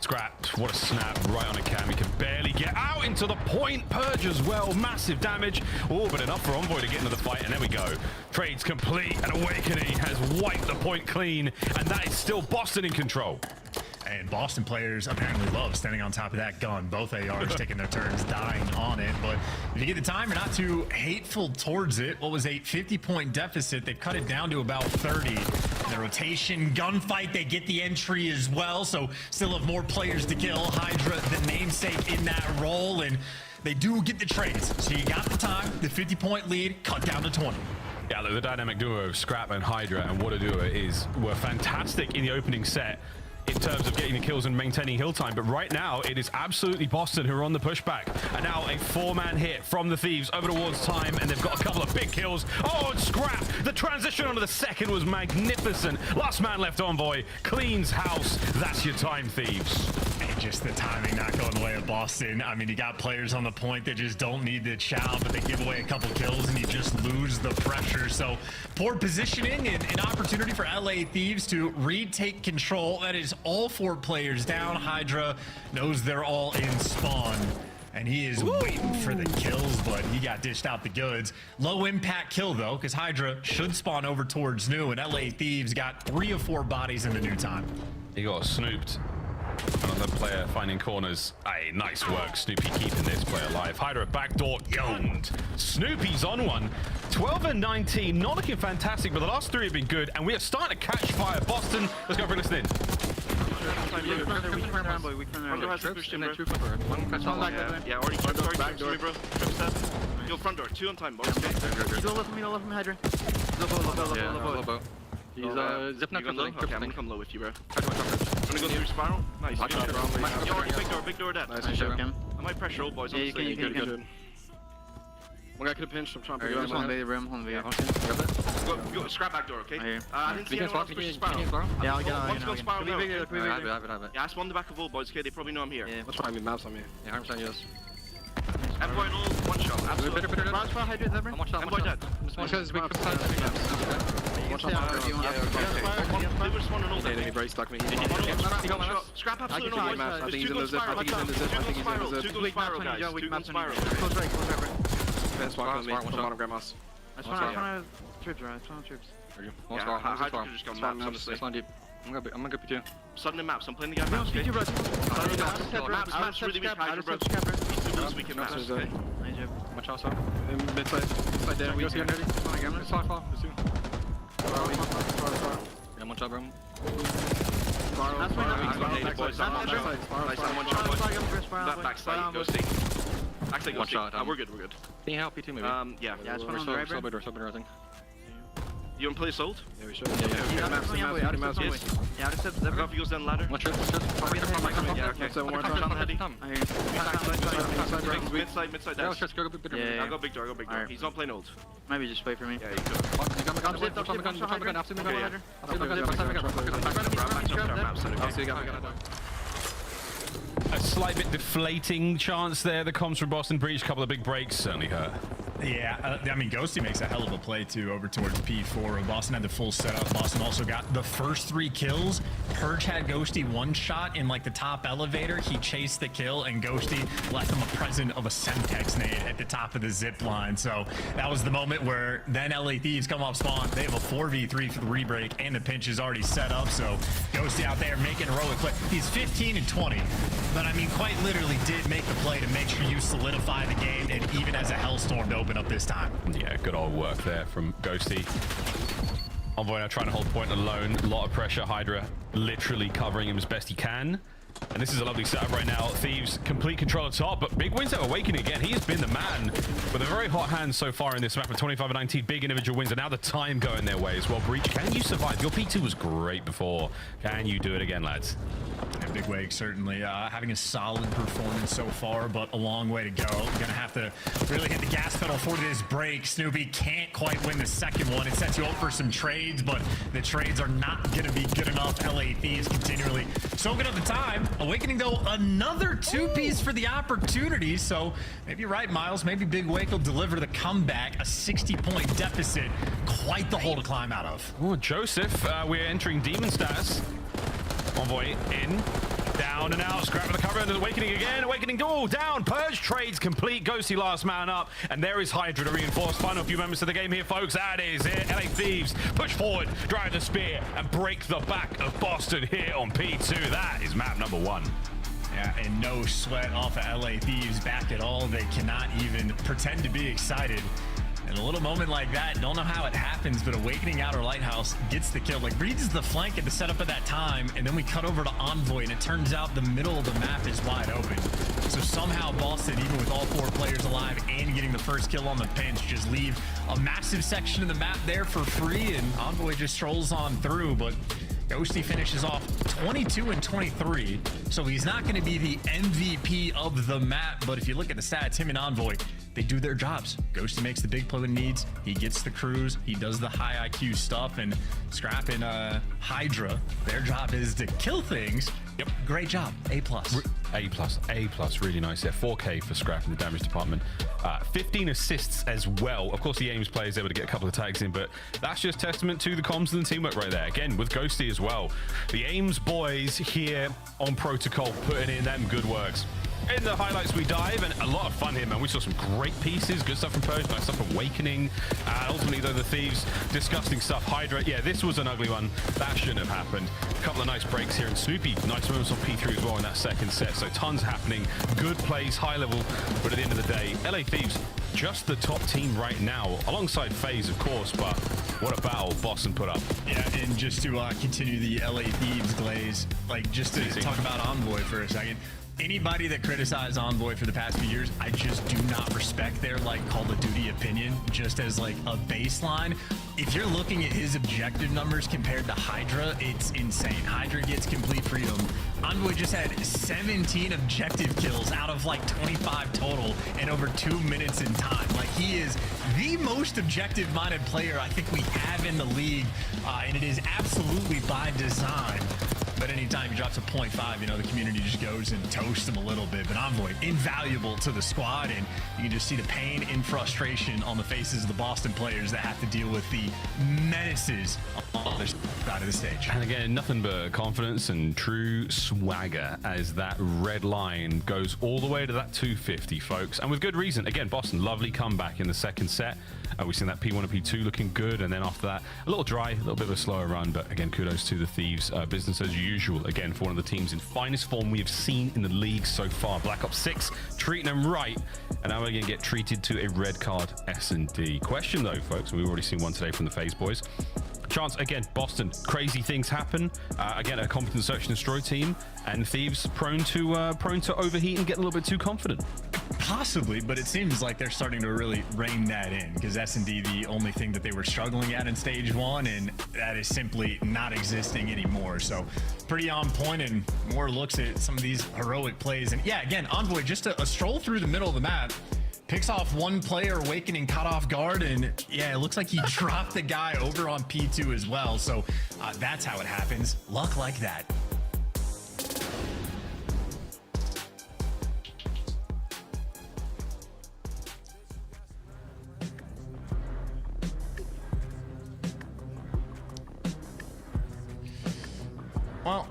Scrap, what a snap right on a cam. He can barely get out into the point. Purge as well, massive damage. Oh, but enough for Envoy to get into the fight, and there we go. Trades complete, and Awakening has wiped the point clean, and that is still Boston in control. And Boston players apparently love standing on top of that gun. Both ARs taking their turns dying on it. But if you get the time, you're not too hateful towards it. What was a 50-point deficit? They've cut it down to about 30. The rotation gunfight, they get the entry as well. So still have more players to kill. Hydra, the namesake in that role. And they do get the trades. So you got the time, the 50-point lead, cut down to 20. Yeah, the dynamic duo of Scrap and Hydra and What a Duo were fantastic in the opening set in terms of getting the kills and maintaining hill time, but right now it is absolutely Boston who are on the pushback, and now a 4-man hit from the Thieves over towards time, and they've got a couple of big kills. Oh, and Scrap, the transition onto the second was magnificent. Last man left, Envoy cleans house. That's your time, Thieves. And just the timing not going the way of Boston. I mean, you got players on the point that just don't need to chow, but they give away a couple kills and you just lose the pressure. So poor positioning and an opportunity for LA Thieves to retake control. That is all 4 players down. Hydra knows they're all in spawn. and he is waiting for the kills, but he got dished out the goods. Low impact kill though, because Hydra should spawn over towards New, and LA Thieves got 3 of 4 bodies in the New time. He got snooped. Another player finding corners. Hey, nice work, Snoopy, keeping this player alive. Hydra backdoor owned. Snoopy's on one. 12 and 19, not looking fantastic, but the last 3 have been good, and we are starting to catch fire. Boston, let's go bring this in. Yo, front door, 2 on time, boys. Don't left me, Hydra. Low. He's zipping up. Okay, I'm gonna come low with you, bro. I'm gonna go through spiral. Nice. Yo, big door dead. Nice. I might pressure old boys. Yeah, you can. One guy could have pinched. I'm trying to figure out. Go scrap back door, okay? I didn't see anyone else push the spiral. Yeah, I'll get on. One's going spiral now. Yeah, I spawned the back of old boys, okay? They probably know I'm here. Yeah, let's try and mouse on me. Yeah, 100% yes. Envoy and all, 1 shot. Absolutely. Better. Hydrate, Zebra. Envoy dead. Scrap absolutely no noise. There's 2 gun spiral. 2 gun spiral, guys. 2 gun spiral. Close right. Walk on me. From bottom grandmas. I spawned on troops, right? I spawned on troops. Yeah, Hydra could just go maps, honestly. I'm gonna go P2. Sudden maps, I'm playing the guy maps, okay? Maps really weak, Hydra, bro. He's 2 weak in maps, okay? Watch out, sir. Mid-side there, we see nerdy. It's fall. There's 2. Yeah, one shot, bro. That's one backside, go see. Actually, go see. We're good. Can you help P2 maybe? Yeah. Yeah, it's one on the right, bro. Submit. You wanna play assault? Yeah, we should. Yeah, maps. Yeah, I don't know if he goes down the ladder. Watch it. Yeah, okay. One more time. Mid-side dash. Yeah, I'll go big door. He's not playing old. Maybe just wait for me. Yeah, you could. A slight bit deflating chance there. The comms from Boston Breach, a couple of big breaks, certainly hurt. Yeah, I mean, Ghosty makes a hell of a play, too, over towards P4. Boston had the full setup. Boston also got the first 3 kills. Purge had Ghosty 1 shot in, like, the top elevator. He chased the kill, and Ghosty left him a present of a Semtex nade at the top of the zip line. So that was the moment where then LA Thieves come off spawn. They have a 4v3 for the rebreak, and the pinch is already set up. So Ghosty out there making a heroic play. He's 15 and 20. But, I mean, quite literally did make the play to make sure you solidify the game, and even as a Hellstorm to open up this time. Yeah, good old work there from Ghosty. Envoy now trying to hold point alone. A lot of pressure. Hydra literally covering him as best he can. And this is a lovely setup right now. Thieves complete control at top, but big wins at Awakening again. He has been the man with a very hot hand so far in this map with 25 and 19 big individual wins, and now the time going their way as well. Breach, can you survive? Your P2 was great before. Can you do it again, lads? Yeah, Big Wake certainly having a solid performance so far, but a long way to go. Gonna have to really hit the gas pedal for this break. Snoopy can't quite win the second one. It sets you up for some trades, but the trades are not gonna be good enough. LA Thieves continually soaking up the time. Awakening, though, another 2-piece for the opportunity. So maybe you're right, Miles. Maybe Big Wake will deliver the comeback. A 60-point deficit. Quite the hole to climb out of. Oh, Joseph, we're entering demon status. Envoy in, down and out, scrap for the cover, and Awakening again. Awakening, oh, down. Purge trades complete. Ghosty last man up, and there is Hydra to reinforce. Final few moments of the game here, folks. That is it. LA Thieves push forward, drive the spear, and break the back of Boston here on P2. That is map number 1. Yeah, and no sweat off of LA Thieves back at all. They cannot even pretend to be excited. And a little moment like that, don't know how it happens, but Awakening Outer Lighthouse gets the kill. Like, reads the flank at the setup of that time, and then we cut over to Envoy, and it turns out the middle of the map is wide open. So somehow Boston, even with all 4 players alive and getting the first kill on the pinch, just leave a massive section of the map there for free, and Envoy just strolls on through. But Ghosty finishes off 22 and 23, so he's not going to be the MVP of the map. But if you look at the stats, him and Envoy, they do their jobs. Ghosty makes the big play when he needs. He gets the cruise. He does the high IQ stuff. And Scrap and Hydra, their job is to kill things. Yep. Great job. A+. A+. Really nice there. 4K for Scrap in the damage department. 15 assists as well. Of course, the Ames player is able to get a couple of tags in, but that's just testament to the comms and the teamwork right there. Again, with Ghosty as well. The Ames boys here on Protocol putting in them good works. In the highlights we dive, and a lot of fun here, man. We saw some great pieces, good stuff from Purge, nice stuff from Awakening. Ultimately, though, the Thieves, disgusting stuff. Hydra, yeah, this was an ugly one. That shouldn't have happened. A couple of nice breaks here, and Snoopy, nice moments on P3 as well in that second set. So tons happening, good plays, high level. But at the end of the day, LA Thieves, just the top team right now, alongside FaZe, of course, but what a battle Boston put up. Yeah, and just to continue the LA Thieves glaze, like just to talk about Envoy for a second. Anybody that criticized Envoy for the past few years, I just do not respect their like Call of Duty opinion, just as like a baseline. If you're looking at his objective numbers compared to Hydra, it's insane. Hydra gets complete freedom. Envoy just had 17 objective kills out of like 25 total in over 2 minutes in time. Like, he is the most objective-minded player I think we have in the league, and it is absolutely by design. But anytime he drops a 0.5, you know, the community just goes and toasts him a little bit. But Envoy, invaluable to the squad, and you can just see the pain and frustration on the faces of the Boston players that have to deal with the menaces on the side of the stage. And again, nothing but confidence and true swagger as that red line goes all the way to that 250, folks. And with good reason. Again, Boston, lovely comeback in the second set. We've seen that P1 and P2 looking good, and then after that, a little dry, a little bit of a slower run, but again, kudos to the Thieves. Business as usual, again, for one of the teams in finest form we have seen in the league so far. Black Ops 6, treating them right, and now we're going to get treated to a red card S&D. Question though, folks, and we've already seen one today from the FaZe boys. Chance, again, Boston, crazy things happen. Again, a competent search and destroy team, and Thieves prone to overheat and get a little bit too confident. Possibly, but it seems like they're starting to really rein that in, because S&D, the only thing that they were struggling at in stage 1, and that is simply not existing anymore. So pretty on point, and more looks at some of these heroic plays. And yeah, again, Envoy, just a stroll through the middle of the map, picks off one player, Awakening caught off guard, and yeah, it looks like he dropped the guy over on P2 as well. So that's how it happens. Luck like that. Well,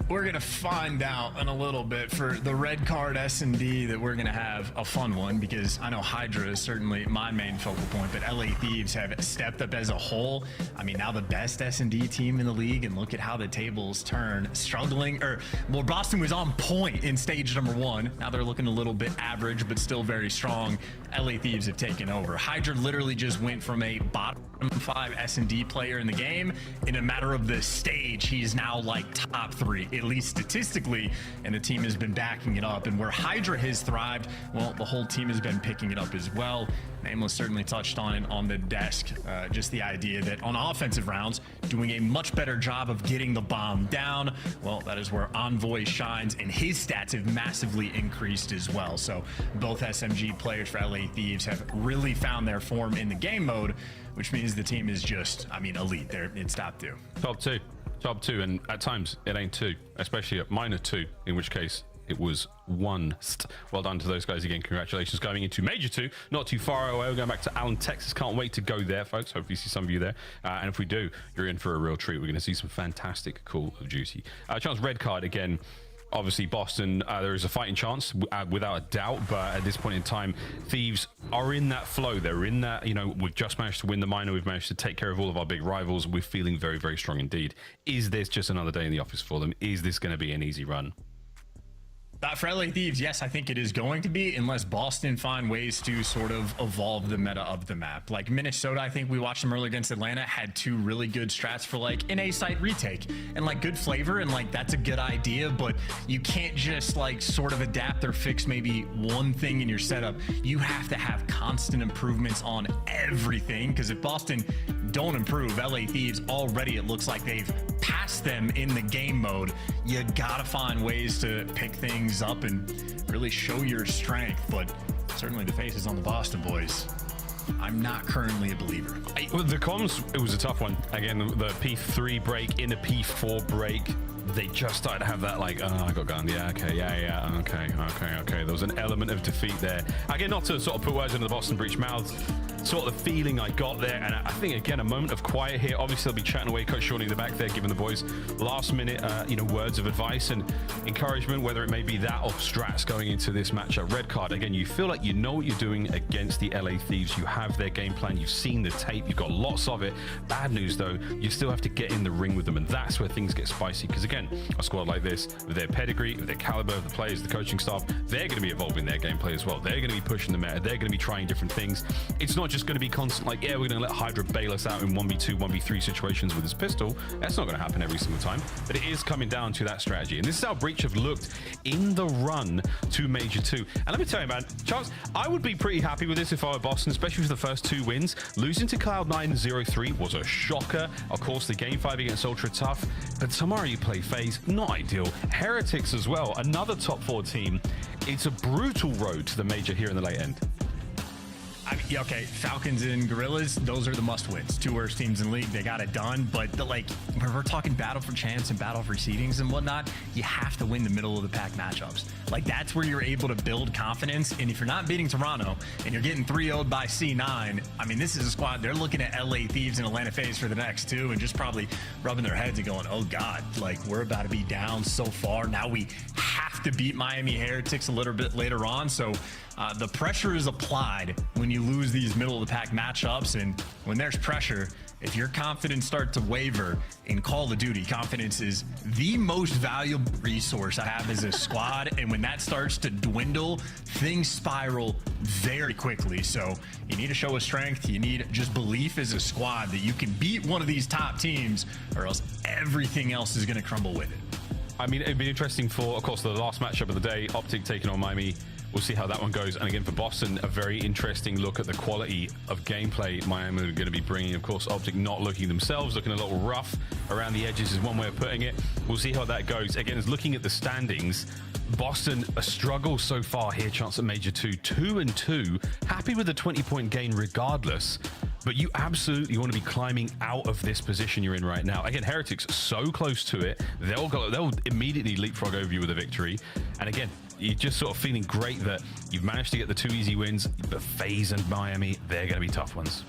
we're going to find out in a little bit for the red card S&D that we're going to have a fun one, because I know Hydra is certainly my main focal point, but LA Thieves have stepped up as a whole. I mean, now the best S&D team in the league, and look at how the tables turn. Struggling, well, Boston was on point in stage number 1. Now they're looking a little bit average, but still very strong. LA Thieves have taken over. Hydra literally just went from a bottom 5 S&D player in the game. In a matter of the stage, he's now like top 3, at least statistically, and the team has been backing it up. And where Hydra has thrived, well, the whole team has been picking it up as well. Nameless certainly touched on it on the desk, just the idea that on offensive rounds, doing a much better job of getting the bomb down. Well, that is where Envoy shines, and his stats have massively increased as well. So both SMG players for LA Thieves have really found their form in the game mode, which means the team is just, I mean, elite. It's top 2. Top 2, and at times it ain't 2, especially at -2, in which case it was 1. Well done to those guys again. Congratulations going into Major 2, not too far away. We're going back to Allen, Texas. Can't wait to go there, folks. Hopefully see some of you there. And if we do, you're in for a real treat. We're going to see some fantastic Call of Duty. Chance red card again. Obviously, Boston, there is a fighting chance, without a doubt, but at this point in time, Thieves are in that flow. They're in that, you know, we've just managed to win the minor. We've managed to take care of all of our big rivals. We're feeling very, very strong indeed. Is this just another day in the office for them? Is this going to be an easy run? For LA Thieves, yes, I think it is going to be, unless Boston find ways to sort of evolve the meta of the map. Like Minnesota, I think we watched them earlier against Atlanta, had 2 really good strats for like an A-site retake and like good flavor, and like that's a good idea, but you can't just like sort of adapt or fix maybe one thing in your setup. You have to have constant improvements on everything, because if Boston don't improve, LA Thieves already, it looks like they've passed them in the game mode. You gotta find ways to pick things up and really show your strength, but certainly the face is on the Boston boys. I'm not currently a believer. Well, the comms, it was a tough one. Again, the P3 break in a P4 break, they just started to have that like, oh, I got gunned. Yeah, okay, yeah, okay. There was an element of defeat there. Again, not to sort of put words into the Boston Breach mouths, sort of the feeling I got there. And I think, again, a moment of quiet here. Obviously, they'll be chatting away. Coach Shawnee in the back there, giving the boys last-minute, words of advice and encouragement, whether it may be that or strats going into this matchup. Red card, again, you feel like you know what you're doing against the LA Thieves. You have their game plan. You've seen the tape. You've got lots of it. Bad news, though, you still have to get in the ring with them, and that's where things get spicy. Because, again, a squad like this, with their pedigree, with their caliber, the players, the coaching staff, they're going to be evolving their gameplay as well. They're going to be pushing the meta. They're going to be trying different things. It's not just going to be constant, like, yeah, we're going to let Hydra bail us out in 1v2, 1v3 situations with his pistol. That's not going to happen every single time, but it is coming down to that strategy. And this is how Breach have looked in the run to Major 2. And let me tell you, man, Chance, I would be pretty happy with this if I were Boston, especially for the first 2 wins. Losing to Cloud9 0-3 was a shocker. Of course, the game 5 against Ultra Tough, but tomorrow you play FaZe, not ideal. Heretics as well, another top 4 team. It's a brutal road to the Major here in the late end. I mean, okay, Falcons and Gorillas, those are the must-wins. 2 worst teams in the league, they got it done. But when we're talking battle for champs and battle for seedings and whatnot, you have to win the middle of the pack matchups. Like, that's where you're able to build confidence. And if you're not beating Toronto and you're getting 3-0'd by C9, I mean, this is a squad, they're looking at LA Thieves and Atlanta FaZe for the next 2 and just probably rubbing their heads and going, oh God, like, we're about to be down so far. Now we have to beat Miami Heretics a little bit later on. So the pressure is applied when you lose these middle of the pack matchups, and when there's pressure, if your confidence starts to waver in Call of Duty, confidence is the most valuable resource I have as a squad, and when that starts to dwindle, things spiral very quickly. So you need to show a strength, you need just belief as a squad that you can beat one of these top teams, or else everything else is going to crumble with it. I mean, it'd be interesting for, of course, the last matchup of the day, Optic taking on Miami. We'll see how that one goes. And again, for Boston, a very interesting look at the quality of gameplay Miami are going to be bringing. Of course, Optic not looking themselves, looking a little rough around the edges is one way of putting it. We'll see how that goes. Again, is looking at the standings, Boston, a struggle so far here. Chance at Major 2, 2-2. Happy with the 20-point gain regardless. But you absolutely want to be climbing out of this position you're in right now. Again, Heretics so close to it. They'll immediately leapfrog over you with a victory. And again, you're just sort of feeling great that you've managed to get the 2 easy wins, but FaZe and Miami, they're going to be tough ones.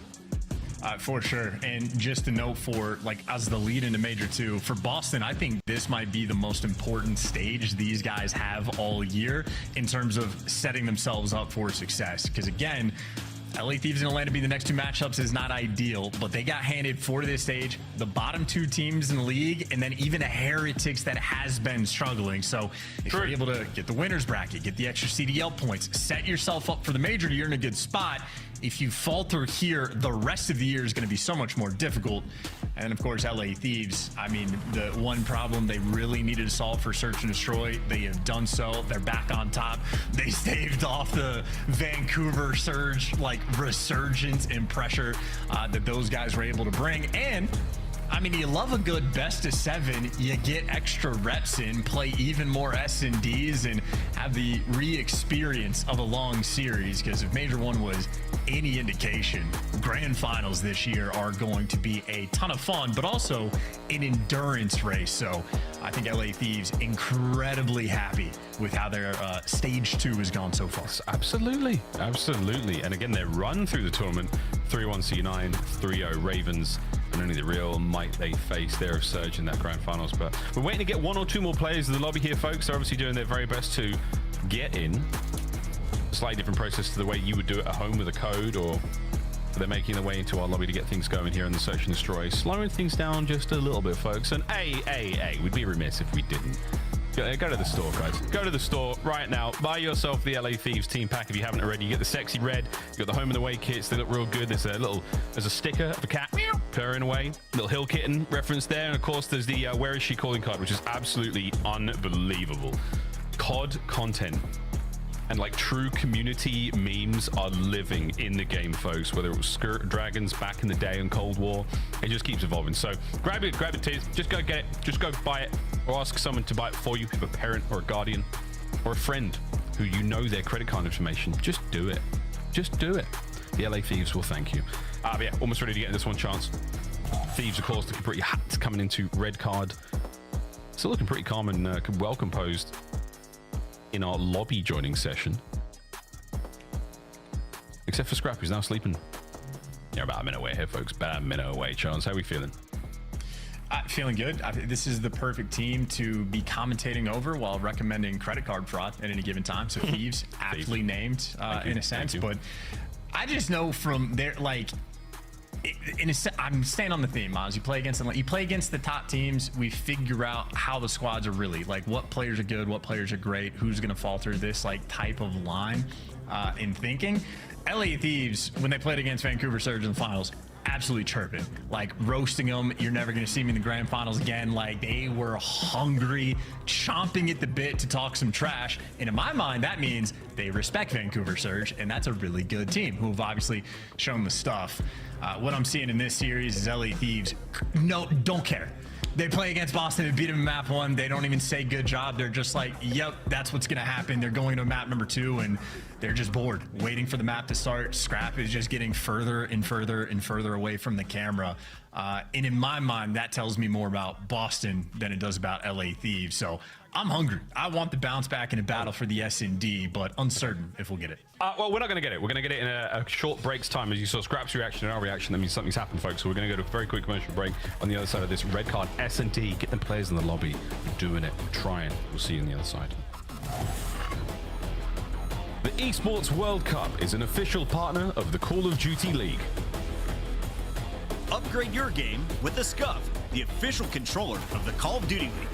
For sure. And just a note for, like, as the lead into Major 2, for Boston, I think this might be the most important stage these guys have all year in terms of setting themselves up for success. Because, again, LA Thieves and Atlanta being the next 2 matchups is not ideal, but they got handed for this stage the bottom 2 teams in the league, and then even a Heretics that has been struggling. So if you're able to get the winner's bracket, get the extra CDL points, set yourself up for the Major, you're in a good spot. If you falter here, the rest of the year is going to be so much more difficult. And of course, LA Thieves, I mean, the one problem they really needed to solve for Search and Destroy, they have done so. They're back on top. They staved off the Vancouver Surge, like, resurgence and pressure that those guys were able to bring. And I mean, you love a good best of 7. You get extra reps in, play even more S&Ds, and have the re-experience of a long series. Because if Major 1 was any indication, grand finals this year are going to be a ton of fun, but also an endurance race. So I think LA Thieves incredibly happy with how their stage 2 has gone so far. Absolutely. And again, their run through the tournament, 3-1 C9, 3-0 Ravens, and only the real might they face there of Surge in that grand finals. But we're waiting to get 1 or 2 more players in the lobby here, folks. They're obviously doing their very best to get in. Slightly different process to the way you would do it at home with a code, or they're making their way into our lobby to get things going here in the Search and Destroy. Slowing things down just a little bit, folks. And we'd be remiss if we didn't. Go to the store, guys. Go to the store right now. Buy yourself the LA Thieves team pack if you haven't already. You get the sexy red. You got the home and away kits. They look real good. There's a sticker of a cat purring away. Little hill kitten reference there. And of course, there's the Where Is She calling card, which is absolutely unbelievable. COD content and like true community memes are living in the game, folks. Whether it was Skirt Dragons back in the day in Cold War, it just keeps evolving. So grab it, tease. Just go get it. Just go buy it, or ask someone to buy it for you. If you have a parent or a guardian or a friend who you know their credit card information, just do it. Just do it. The LA Thieves will thank you. But yeah, almost ready to get this one, Chance. Thieves, of course, looking pretty hot coming into red card. Still looking pretty calm and well composed in our lobby joining session. Except for Scrap, who's now sleeping You're about a minute away here, folks. About a minute away. Chance, how are we feeling? Feeling good. This is the perfect team to be commentating over while recommending credit card fraud at any given time. So Thieves, aptly named in a sense. But I just know from there, like, I'm staying on the theme, Miles. You play against the top teams. We figure out how the squads are really, like, what players are good, what players are great, who's going to fall through this like type of line in thinking. LA Thieves, when they played against Vancouver Surge in the finals, absolutely chirping, like roasting them. You're never going to see me in the grand finals again. Like, they were hungry, chomping at the bit to talk some trash. And in my mind, that means they respect Vancouver Surge, and that's a really good team who have obviously shown the stuff. What I'm seeing in this series is LA Thieves don't care. They play against Boston and beat them in map 1. They don't even say good job. They're just like, yep, that's what's going to happen. They're going to map number 2, and they're just bored, waiting for the map to start. Scrap is just getting further and further and further away from the camera. And in my mind, that tells me more about Boston than it does about LA Thieves. So I'm hungry. I want the bounce back in a battle for the S&D, but uncertain if we'll get it. Well, we're not going to get it. We're going to get it in a short break's time. As you saw Scrap's reaction and our reaction, that means something's happened, folks. So we're going to go to a very quick commercial break. On the other side of this red card, S&D, get the players in the lobby. We're doing it. We're trying. We'll see you on the other side. The Esports World Cup is an official partner of the Call of Duty League. Upgrade your game with the SCUF, the official controller of the Call of Duty League.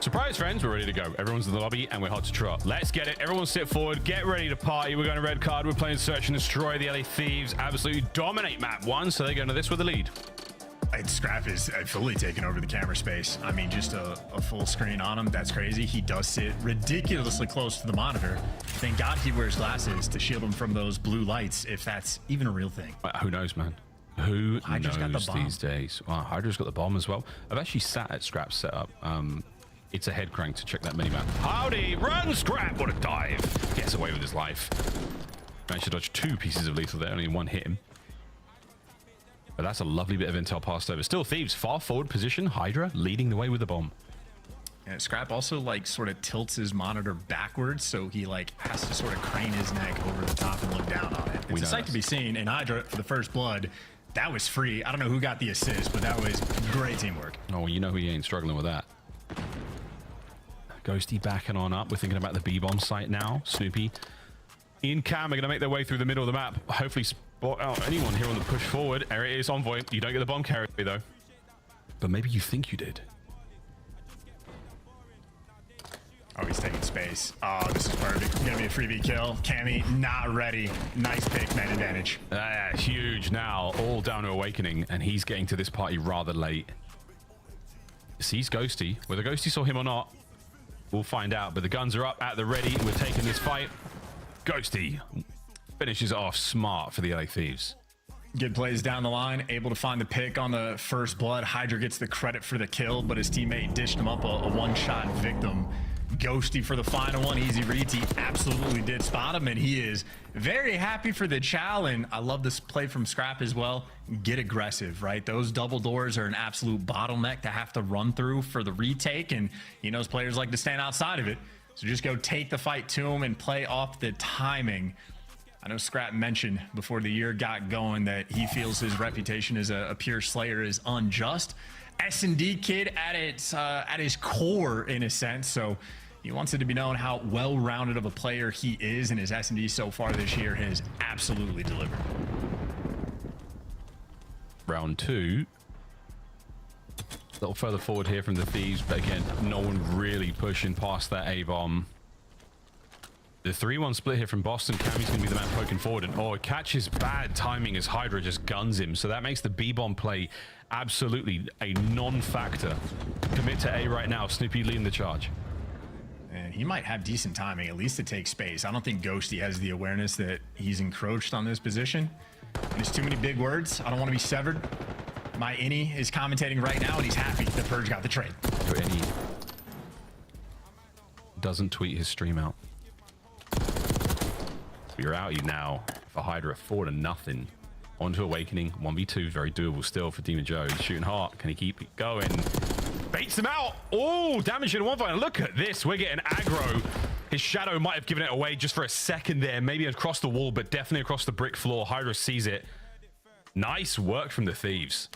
Surprise, friends, we're ready to go. Everyone's in the lobby and we're hot to trot. Let's get it. Everyone sit forward. Get ready to party. We're going to red card. We're playing Search and Destroy. The LA Thieves absolutely dominate map 1, so they go into this with the lead. Scrap is fully taking over the camera space. I mean, just a full screen on him. That's crazy. He does sit ridiculously close to the monitor. Thank God he wears glasses to shield him from those blue lights, if that's even a real thing. Who knows, man? Who knows these days? Wow, Hydra's got the bomb as well. I've actually sat at Scrap's setup. It's a head crank to check that minimap. Howdy, run, Scrap! What a dive! Gets away with his life. Managed to dodge 2 pieces of lethal there, only 1 hit him. But that's a lovely bit of intel passed over. Still Thieves, far forward position. Hydra leading the way with the bomb. Yeah, Scrap also like sort of tilts his monitor backwards, so he like has to sort of crane his neck over the top and look down on it. It's a sight to be seen. And Hydra for the first blood, that was free. I don't know who got the assist, but that was great teamwork. Oh, well, you know he ain't struggling with that. Ghosty backing on up. We're thinking about the B-bomb site now. Snoopy in Cam are going to make their way through the middle of the map. Hopefully spot out anyone here on the push forward. There it is, Envoy. You don't get the bomb carry, though. But maybe you think you did. Oh, he's taking space. Oh, this is perfect. Gonna be a freebie kill. Cammy, not ready. Nice pick, man advantage. Huge now. All down to Awakening, and he's getting to this party rather late. Sees Ghosty. Whether Ghosty saw him or not, we'll find out, but the guns are up at the ready. We're taking this fight. Ghosty finishes it off smart for the LA Thieves. Good plays down the line, able to find the pick on the first blood. Hydra gets the credit for the kill, but his teammate dished him up a one-shot victim. Ghosty for the final one. Easy reads. He absolutely did spot him, and he is very happy for the chow. And I love this play from Scrap as well. Get aggressive, right? Those double doors are an absolute bottleneck to have to run through for the retake, and he knows players like to stand outside of it. So just go take the fight to him and play off the timing. I know Scrap mentioned before the year got going that he feels his reputation as a pure slayer is unjust. S&D kid at his core, in a sense. So he wants it to be known how well-rounded of a player he is, and his S&D so far this year has absolutely delivered. Round 2. A little further forward here from the Thieves, but again, no one really pushing past that A-bomb. The 3-1 split here from Boston. Cammy's going to be the man poking forward. And oh, it catches bad timing as Hydra just guns him. So that makes the B-bomb play absolutely a non-factor. Commit to A right now. Snoopy leading the charge. And he might have decent timing, at least to take space. I don't think Ghosty has the awareness that he's encroached on this position. There's too many big words. I don't want to be severed. My Innie is commentating right now, and he's happy that Purge got the trade. Innie doesn't tweet his stream out. We're out you now for Hydra, 4-0. On to Awakening, 1v2, very doable still for Demon Joe. He's shooting hard. Can he keep it going? Baits him out. Oh, damage in one fight. Look at this. We're getting aggro. His shadow might have given it away just for a second there. Maybe across the wall, but definitely across the brick floor. Hydra sees it. Nice work from the Thieves.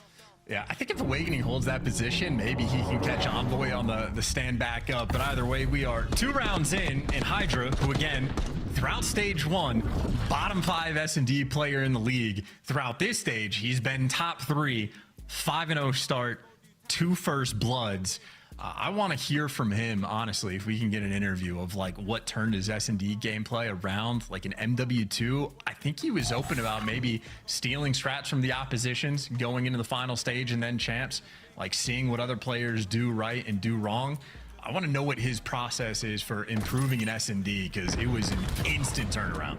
Yeah, I think if Awakening holds that position, maybe he can catch Envoy on the stand back up. But either way, we are 2 rounds in, and Hydra, who again, throughout stage 1, bottom 5 S&D player in the league. Throughout this stage, he's been top 3, 5-0 start, 2 first bloods. I want to hear from him, honestly, if we can get an interview of like what turned his S&D gameplay around, like an MW2. I think he was open about maybe stealing strats from the oppositions, going into the final stage and then champs, like seeing what other players do right and do wrong. I want to know what his process is for improving an S&D, because it was an instant turnaround.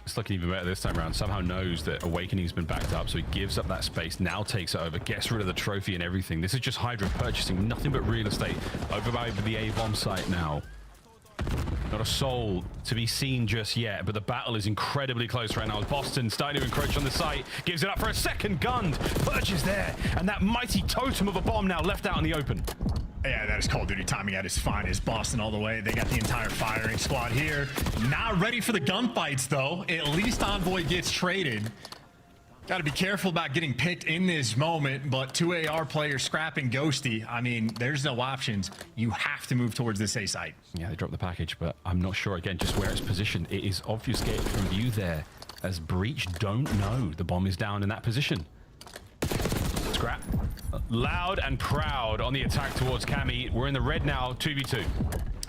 It's looking even better this time around. Somehow knows that Awakening's been backed up, so he gives up that space, now takes it over, gets rid of the trophy and everything. This is just Hydra purchasing nothing but real estate over by the A-bomb site now. Not a soul to be seen just yet, but the battle is incredibly close right now. Boston starting to encroach on the site, gives it up for a second gun. Purge is there, and that mighty totem of a bomb now left out in the open. Yeah, that is Call of Duty timing at its finest. Boston all the way. They got the entire firing squad here. Not ready for the gunfights, though. At least Envoy gets traded. Got to be careful about getting picked in this moment, but 2 AR players scrapping Ghosty. I mean, there's no options. You have to move towards this A site. Yeah, they dropped the package, but I'm not sure, again, just where it's positioned. It is obfuscated from view there, as Breach don't know the bomb is down in that position. Scrap. Loud and proud on the attack towards Cammy. We're in the red now, 2v2.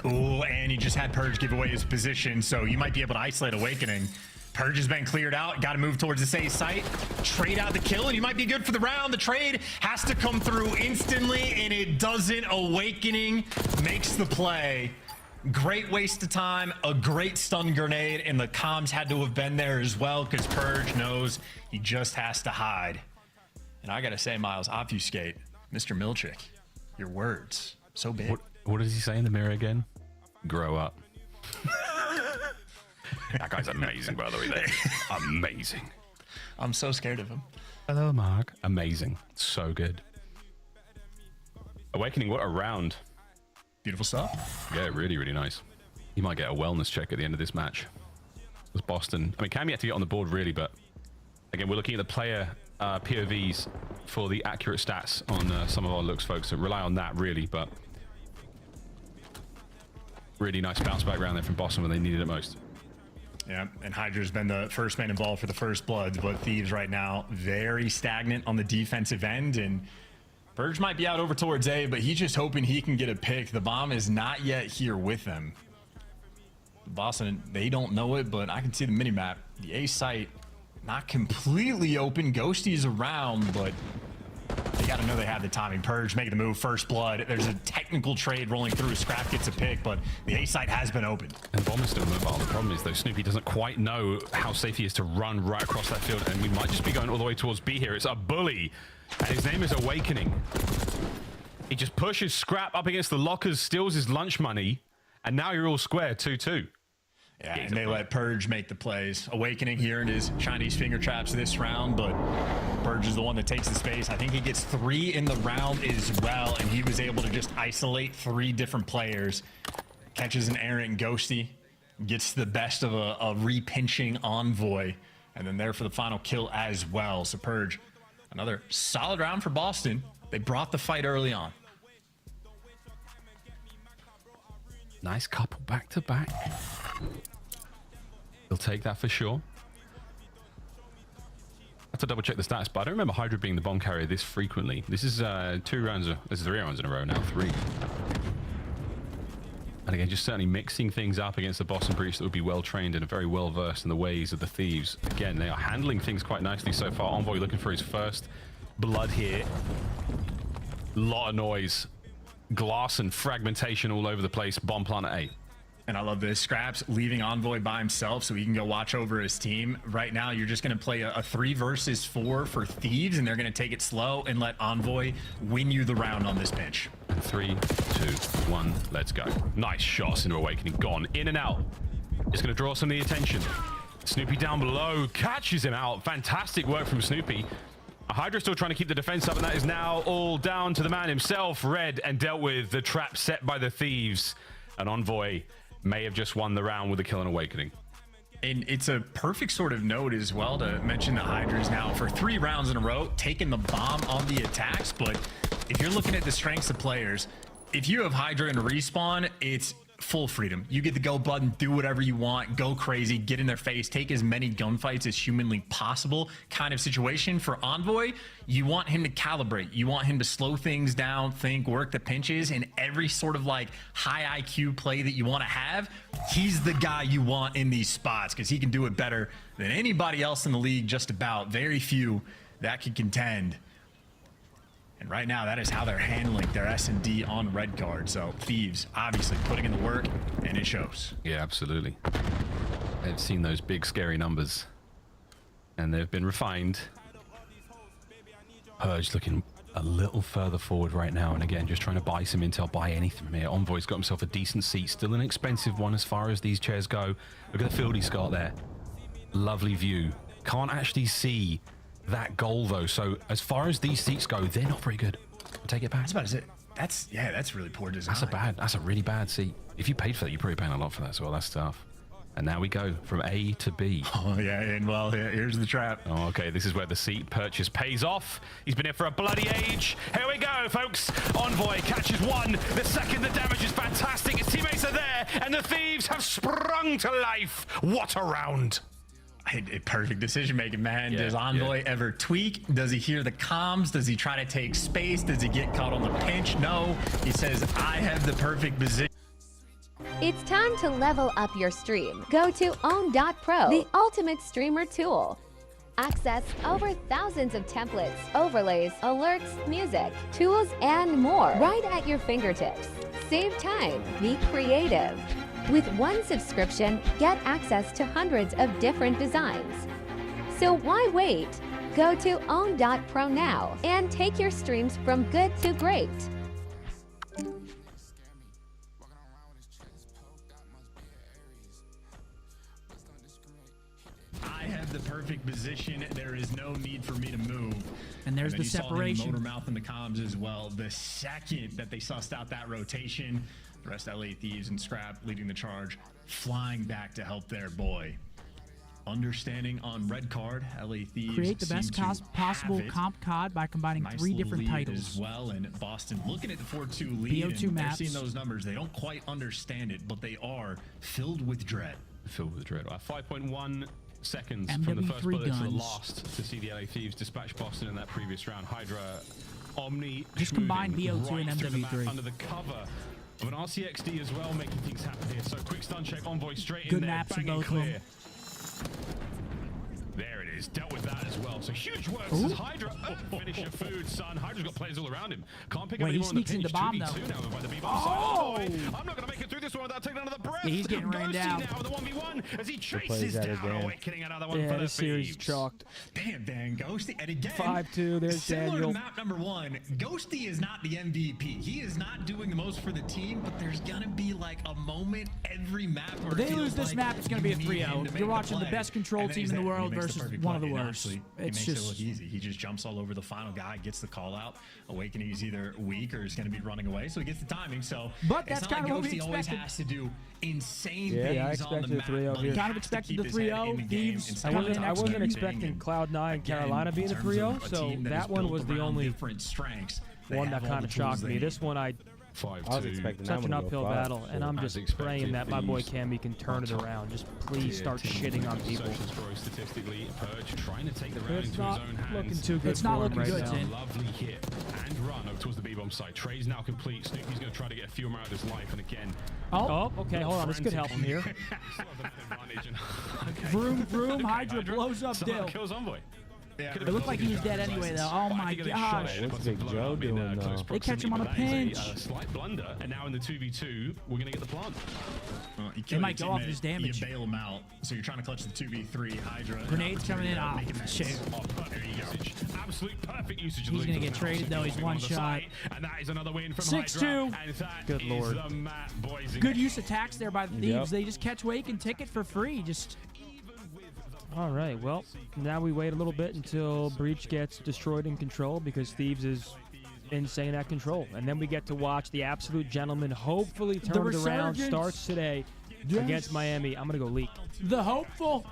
Ooh, and you just had Purge give away his position, so you might be able to isolate Awakening. Purge has been cleared out. Got to move towards the A site. Trade out the kill, and you might be good for the round. The trade has to come through instantly, and it doesn't. Awakening makes the play. Great waste of time, a great stun grenade, and the comms had to have been there as well, because Purge knows he just has to hide. And I gotta say, Miles, obfuscate, Mr. Milchick, your words, so big. What does he say in the mirror again? Grow up. That guy's amazing, by the way. Amazing. I'm so scared of him. Hello, Mark. Amazing. So good. Awakening, what a round. Beautiful stuff. Yeah, really, really nice. He might get a wellness check at the end of this match. It was Boston. I mean, Cam yet to get on the board, really, but again, we're looking at the player POVs for the accurate stats on some of our looks, folks. So rely on that, really, but really nice bounce back round there from Boston when they needed it most. Yeah, and Hydra's been the first man involved for the first bloods, but Thieves right now very stagnant on the defensive end, and Purge might be out over towards A, but he's just hoping he can get a pick. The bomb is not yet here with them. Boston, they don't know it, but I can see the minimap. The A site not completely open. Ghosty's around, but they got to know they have the timing. Purge making the move, first blood. There's a technical trade rolling through. Scrap gets a pick, but the A site has been open. And Bomb is still mobile. The problem is, though, Snoopy doesn't quite know how safe he is to run right across that field, and we might just be going all the way towards B here. It's a bully, and his name is Awakening. He just pushes Scrap up against the lockers, steals his lunch money, and now you're all square, 2-2. Yeah, and they let Purge make the plays. Awakening here in his Chinese finger traps this round, but Purge is the one that takes the space. I think he gets 3 in the round as well, and he was able to just isolate 3 different players. Catches an errant Ghosty, gets the best of a re-pinching Envoy, and then there for the final kill as well. So Purge, another solid round for Boston. They brought the fight early on. Nice couple back-to-back. He'll take that for sure. I have to double check the stats, but I don't remember Hydra being the bomb carrier this frequently. This is 3 rounds in a row now, 3. And again, just certainly mixing things up against the Boston Breach that would be well trained and very well versed in the ways of the Thieves. Again, they are handling things quite nicely so far. Envoy looking for his first blood here. Lot of noise. Glass and fragmentation all over the place. Bomb plant at 8. And I love this. Scraps leaving Envoy by himself so he can go watch over his team. Right now, you're just going to play a 3 versus 4 for Thieves, and they're going to take it slow and let Envoy win you the round on this pitch. 3, 2, 1, let's go. Nice shots into Awakening. Gone. In and out. It's going to draw some of the attention. Snoopy down below. Catches him out. Fantastic work from Snoopy. Hydra still trying to keep the defense up, and that is now all down to the man himself. Red and dealt with the trap set by the Thieves. And Envoy may have just won the round with a kill on Awakening. And it's a perfect sort of note as well to mention the Hydras now for 3 rounds in a row, taking the bomb on the attacks. But if you're looking at the strengths of players, if you have Hydra in respawn, it's full freedom. You get the go button, do whatever you want, go crazy, get in their face, take as many gunfights as humanly possible kind of situation. For Envoy, you want him to calibrate. You want him to slow things down, think, work the pinches, and every sort of like high IQ play that you want to have, he's the guy you want in these spots because he can do it better than anybody else in the league, just about. Very few that can contend. And right now, that is how they're handling their S&D on red card. So Thieves, obviously, putting in the work, and it shows. Yeah, absolutely. They've seen those big, scary numbers, and they've been refined. Purge looking a little further forward right now, and again, just trying to buy some intel, buy anything from here. Envoy's got himself a decent seat, still an expensive one as far as these chairs go. Look at the field he's got there. Lovely view. Can't actually see that goal though, so as far as these seats go, they're not very good. I'll take it back. That's about it. That's really poor design. That's a really bad seat. If you paid for that, you're probably paying a lot for that as well. That's tough. And now we go from A to B. Oh yeah, and well, here's the trap. Oh, okay, this is where the seat purchase pays off. He's been here for a bloody age. Here we go, folks. Envoy catches 1. The second, the damage is fantastic. His teammates are there, and the Thieves have sprung to life. What a round. A perfect decision making, man. Does Envoy ever tweak? Does he hear the comms? Does he try to take space? Does he get caught on the pinch? No. He says, I have the perfect position. It's time to level up your stream. Go to own.pro, the ultimate streamer tool. Access over thousands of templates, overlays, alerts, music, tools, and more right at your fingertips. Save time, be creative. With 1 subscription, get access to hundreds of different designs. So why wait? Go to own.pro now and take your streams from good to great. I have the perfect position. There is no need for me to move. And there's the separation. Motor mouth in the comms as well. The second that they sussed out that rotation, the rest of LA Thieves and Scrap leading the charge, flying back to help their boy. Understanding on red card, LA Thieves create the best possible comp COD by combining nice 3 different titles as well. And Boston looking at the 4-2 lead. BO2 maps. They're seeing those numbers. They don't quite understand it, but they are filled with dread. Filled with dread. 5.1 seconds from the first bullet to the last to see the LA Thieves dispatch Boston in that previous round. Hydra, Omni, just combine BO2 right and MW3 under the cover of an RCXD as well, making things happen here. So quick stun check, Envoy straight Good in there, maps in banging both clear. of them. There it is, dealt with that as well. So huge work. This is Hydra. Finish your food, son. Hydra's got players all around him. Can't pick up anyone on the pinch. 2v2 now by the B-bomb side. I'm not going to make it through this one without taking another breath. Yeah, he's getting rained out. Now with the 1v1 as he chases down Awakening, another one for the this series Thieves. chalked. Damn, Dan Ghosty. And again, 5-2, there's similar Daniel. to map number 1, Ghosty is not the MVP. He is not doing the most for the team, but there's going to be like a moment every map where they lose this map, it's going to be a 3-0. You're watching the best control team in the world versus one of the worst. It's just it look easy. He just jumps all over the final guy, gets the call out. Awakening is either weak or is going to be running away, so he gets the timing. So, but that's kind of what we expected. Always has to do insane things on the map. 3-0 here. Kind of expected the 3-0. Thieves. I wasn't expecting Cloud9 and Carolina being the 3-0, so that one was the only one that kind of shocked me. This one, I 5-2. I was expecting Such that an one to uphill go battle, and I'm As just praying expected, that my boy Thieves Cammy can turn it on top. around. Just please start shitting on people. Search and Destroy statistically, Purge trying to take the round It's into not his own hands. looking too good It's not for him looking right good, now. Tin. Lovely hit and run over towards the B-bomb side. Trey's now complete. Snoopy's going to try to get a few more out of his life, and again. Oh, okay, hold on. This could help him here. Vroom, vroom, Hydra blows up Dill. Kills Envoy. It looked like he was dead anyway, though. Oh my gosh. What's Big Joe doing, though? They catch him on a pinch. Slight blunder, and now in the 2v2, we're going to get the plant. Well, you They kill might your go off teammate, his damage. You bail him out, so you're trying to clutch the 2v3 Hydra. Grenades coming in. Ah, Make it shit. There you go. Absolute perfect usage of He's the gonna link get to the traded, mouse. though. He's On one the shot. side, and that is another win from 6-2. Hydra. And that Good is lord. the map, boys. Good use of tax there by the Thieves. Yep. They just catch Wake and take it for free. Just All right, well, now we wait a little bit until Breach gets destroyed in control because Thieves is insane at control. And then we get to watch the absolute gentleman hopefully turn it around. resurgence. Starts today against Miami. I'm going to go leak. the hopeful.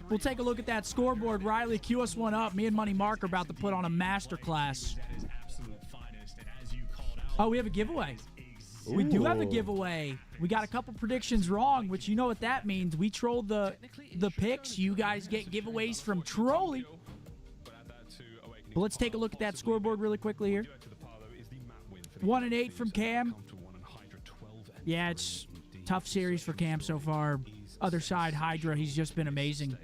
We'll take a look at that scoreboard. Riley, cue us one up. Me and Money Mark are about to put on a masterclass. Oh, we have a giveaway. We do have a Ooh. giveaway. We got a couple predictions wrong, which you know what that means. We trolled the picks. You guys get giveaways from Trolly. But let's take a look at that scoreboard really quickly here. 1-8 from Cam. Yeah, it's tough series for Cam so far. Other side, Hydra, he's just been amazing.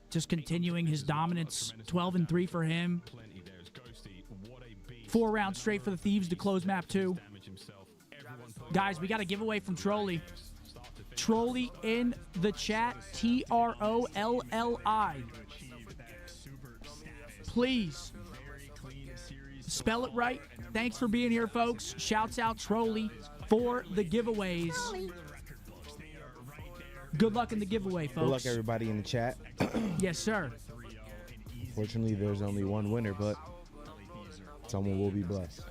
Just continuing his dominance. 12-3 for him. 4 rounds straight for the Thieves to close map 2. Guys, we got a giveaway from Trolly. Trolly in the chat. Trolli. Please spell it right. Thanks for being here, folks. Shouts out Trolly for the giveaways. Good luck in the giveaway, folks. Good luck, everybody in the chat. Yes, sir. Fortunately, there's only one winner, but someone will be blessed.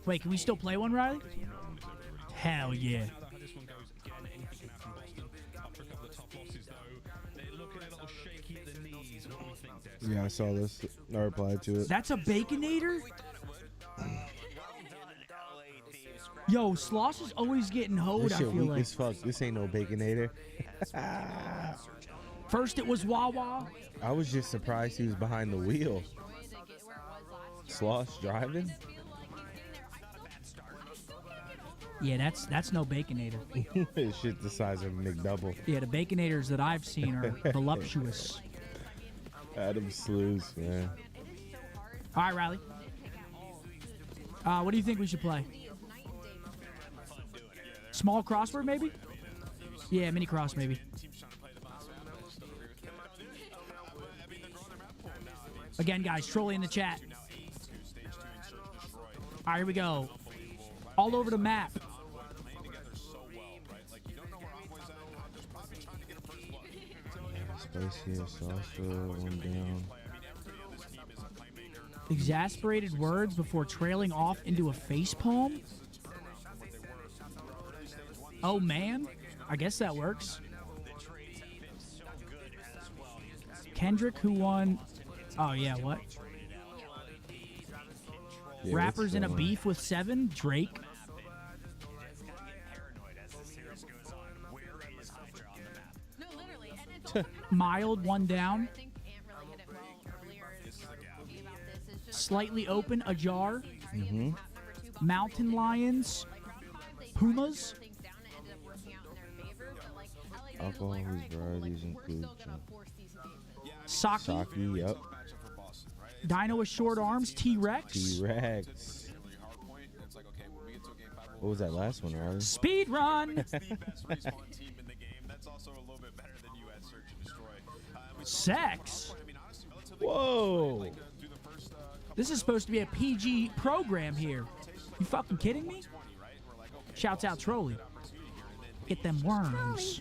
Wait, can we still play one, Riley? Hell yeah. Yeah, I saw this. I replied to it. That's a Baconator? Yo, Sloss is always getting hoed, This I shit feel weak like. as fuck. This ain't no Baconator. First it was Wawa. I was just surprised he was behind the wheel. Sloss driving? Yeah, that's no Baconator. This shit the size of a McDouble. Yeah, the Baconators that I've seen are voluptuous. Adam Slews, man. All right, Riley. What do you think we should play? Small crossword, maybe? Yeah, mini cross, maybe. Again, guys, Trolly in the chat. All right, here we go. All over the map. Space here, salsa, one down. Exasperated words before trailing off into a facepalm? Oh, man. I guess that works. Kendrick, who won... Oh, yeah, what? Yeah, Rappers in a what's beef with 7? Drake. Mild, one down. Slightly open, ajar. Mm-hmm. Mountain lions. Pumas. Alcohol, whose varieties include Saki. Saki, yep. Dino with short arms. T-Rex. T-Rex. What was that last one, Riley? Speed run. Sex. Whoa. This is supposed to be a PG program here. You fucking kidding me? Shouts out Trolly. Get them worms.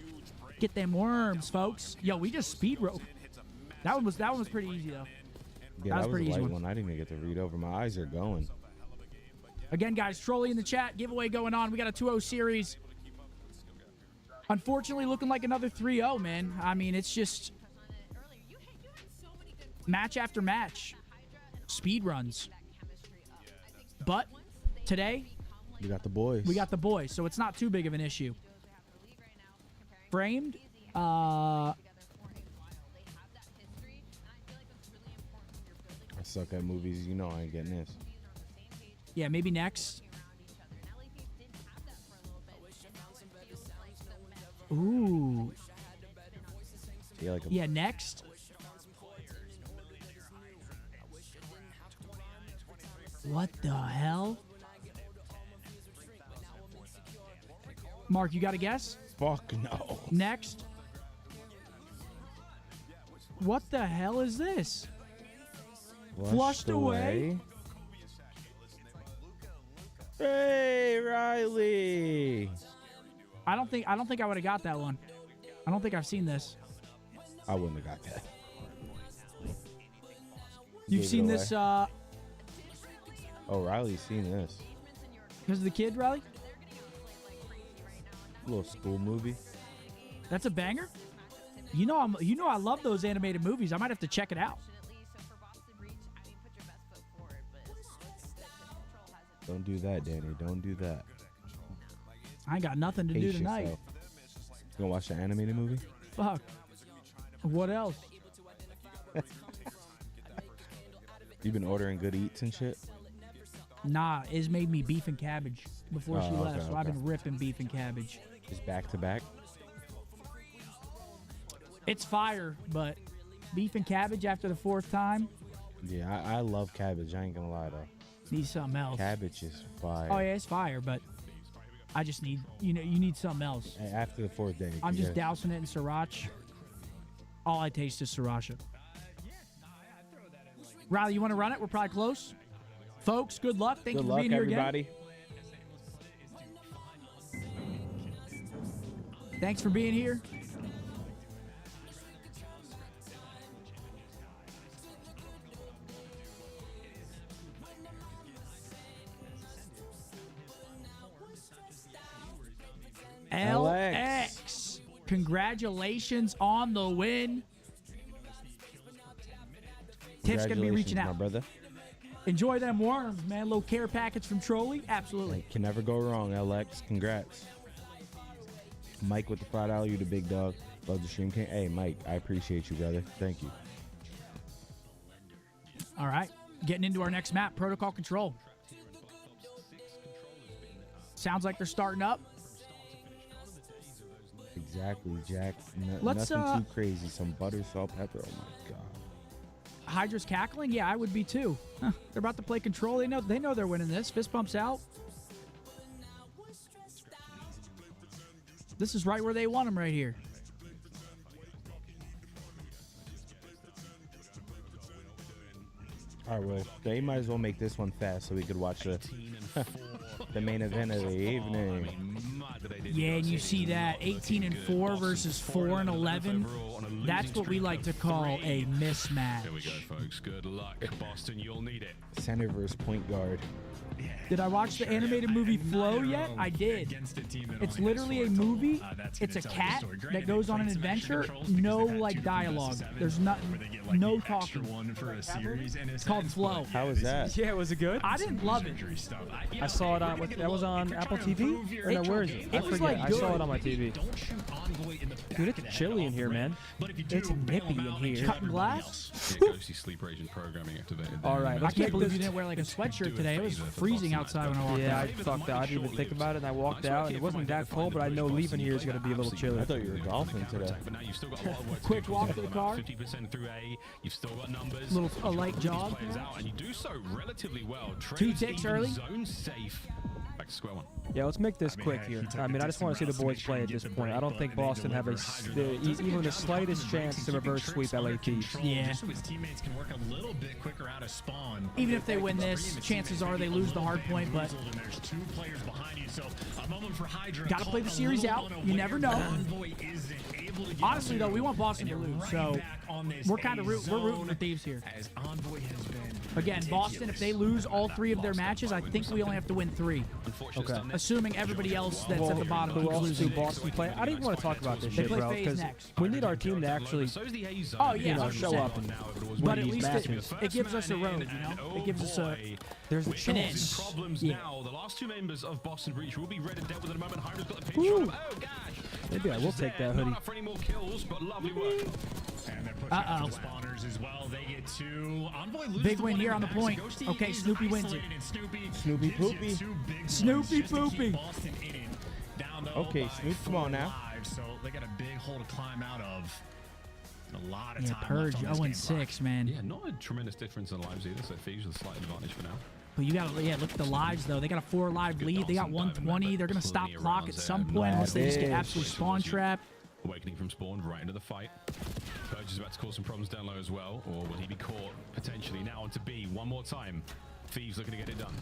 Get them worms, folks. Yo, we just speed rope. That one was pretty easy though. Yeah, that was pretty a easy light one. one. I didn't even get to read over. My eyes are going. Again, guys, Trolly in the chat. Giveaway going on. We got a 2-0 series. Unfortunately, looking like another 3-0, man. I mean, it's just match after match. speed runs. But today, We got the boys. we got the boys, so it's not too big of an issue. Framed, I suck at movies. You know I ain't getting this. yeah, maybe next. Ooh, Yeah, like a yeah, next. What the hell? Mark, you got a guess? Fuck no. Next. What the hell is this? Flushed away. Hey, Riley. I don't think I would have got that one. I don't think I've seen this. I wouldn't have got that. You've Gave it seen this away. Oh, Riley's seen this. because of the kid, Riley? Little school movie. That's a banger. You know I love those animated movies. I might have to check it out. Don't do that, Danny. Don't do that. I ain't got nothing to do Pace tonight. yourself. You gonna watch the animated movie? Fuck. What else? You been ordering good eats and shit? Nah, Iz made me beef and cabbage before she Oh, left, okay, so I've okay. been ripping beef and cabbage. Just back to back? It's fire, but beef and cabbage after the fourth time Yeah, I love cabbage. I ain't gonna lie though. needs something else. Cabbage is fire. Oh yeah, it's fire, but I just need you need something else. After the fourth day. I'm you just gotta- dousing it in sriracha. All I taste is sriracha. Riley, you want to run it? We're probably close. Folks, good luck. Thank Good you for luck, being here everybody. again. Thanks for being here. LX. Congratulations on the win. Tiff's going to be reaching Congratulations, out. my brother. Enjoy them worms, man. Little care package from Trolley. Absolutely. Can never go wrong, LX. Congrats. Mike with the $5, you the big dog. Love the stream. Hey, Mike, I appreciate you, brother. Thank you. All right. Getting into our next map, Protocol Control. Sounds like they're starting up. Exactly, Jack. Let's, nothing too crazy. Some butter, salt, pepper. Oh my god. Hydra's cackling? Yeah, I would be too. Huh, they're about to play Control. They know they're winning this. Fist pumps out. This is right where they want them right here. All right, well, they might as well make this one fast so we could watch the the main event of the evening. Yeah, and you see that 18-4 versus 4-11. That's what we like to call a mismatch. Here we go, folks. Good luck, Boston. You'll need it. Center versus point guard. Did I watch the animated movie Flow yet? I did. It's literally a movie. It's a cat that goes on an adventure. No like dialogue. There's nothing. No talking. It's called Flow. How was that? Yeah, was it good? I didn't love it. I saw it on. That was on Apple TV. Or no, where is it? I It was, forget. like, I saw good. it on my TV. Dude, it's chilly in here, man. It's nippy in here. Cutting glass. Ghosty sleep agent programming activated. All right, I let's can't make believe this. you didn't wear like a sweatshirt today. It was freezing outside when I walked Yeah, out. I fucked out. I didn't even think about it, and I walked out. And it wasn't that cold, but I know leaving here is going to be a little chilly. I thought you were golfing today. But now you've still got a lot of work to Quick do. walk You've to the got about car. 50% through A. You've still got numbers. A light jog. Players out, and you do so relatively well. Two Trades ticks even early. Zone safe. Back to square one. Yeah, let's make this quick here. I mean, I just want to see the boys play at this point. I don't think Boston have even the slightest chance to reverse sweep LA Thieves. Yeah. So his teammates can work a little bit quicker out of spawn. Even if they win this, chances are they lose the hard point. But And there's two players behind you, so a moment for Hydra. got to play the series out. You never know. Honestly, though, we want Boston to lose. So on this. We're kind of we're rooting for Thieves here. As Envoy has been Again, Boston, if they lose all 3 of their matches, I think we only have to win 3. Okay. Assuming everybody else that's at the bottom Who keeps else do losing. Boston play? I didn't want to talk about this They shit, play bro, FaZe because next. we need our team to actually, Oh, yeah, you know, 100%. show up and But win at these least matches. it gives us a road, you know? It gives us a... There's a Which chance. causes problems Yeah. now. The last 2 members of Boston Breach will be read and dealt with in a moment. Hydra's got the pinch Woo. on him. Oh, gosh. Maybe I will take that hoodie. Not up for any more kills, but lovely work. And they're pushing out the spawners as well. They get 2. Envoy loses Big the win one here in on the back, so point. Ghosty Okay, is Snoopy wins it. isolated. Snoopy Snoopy gives you Poopy. 2 big ones Snoopy just to keep Poopy. Boston in it. Down though Okay, by Snoop, come on 4 now. lives, so they got a big hole to climb out of. A lot of Yeah, time Purge left on this game 0-6, man. Yeah, not a tremendous difference in lives either, so Thieves with a slight advantage for now. But you got to, look at the lives, though. They got a 4 live lead. They got 120. They're going to stop clock at some point unless they just get absolutely spawn trapped. Awakening from spawn right into the fight. Purge is about to cause some problems down low as well, or will he be caught potentially? Now onto B one more time. Thieves looking to get it done.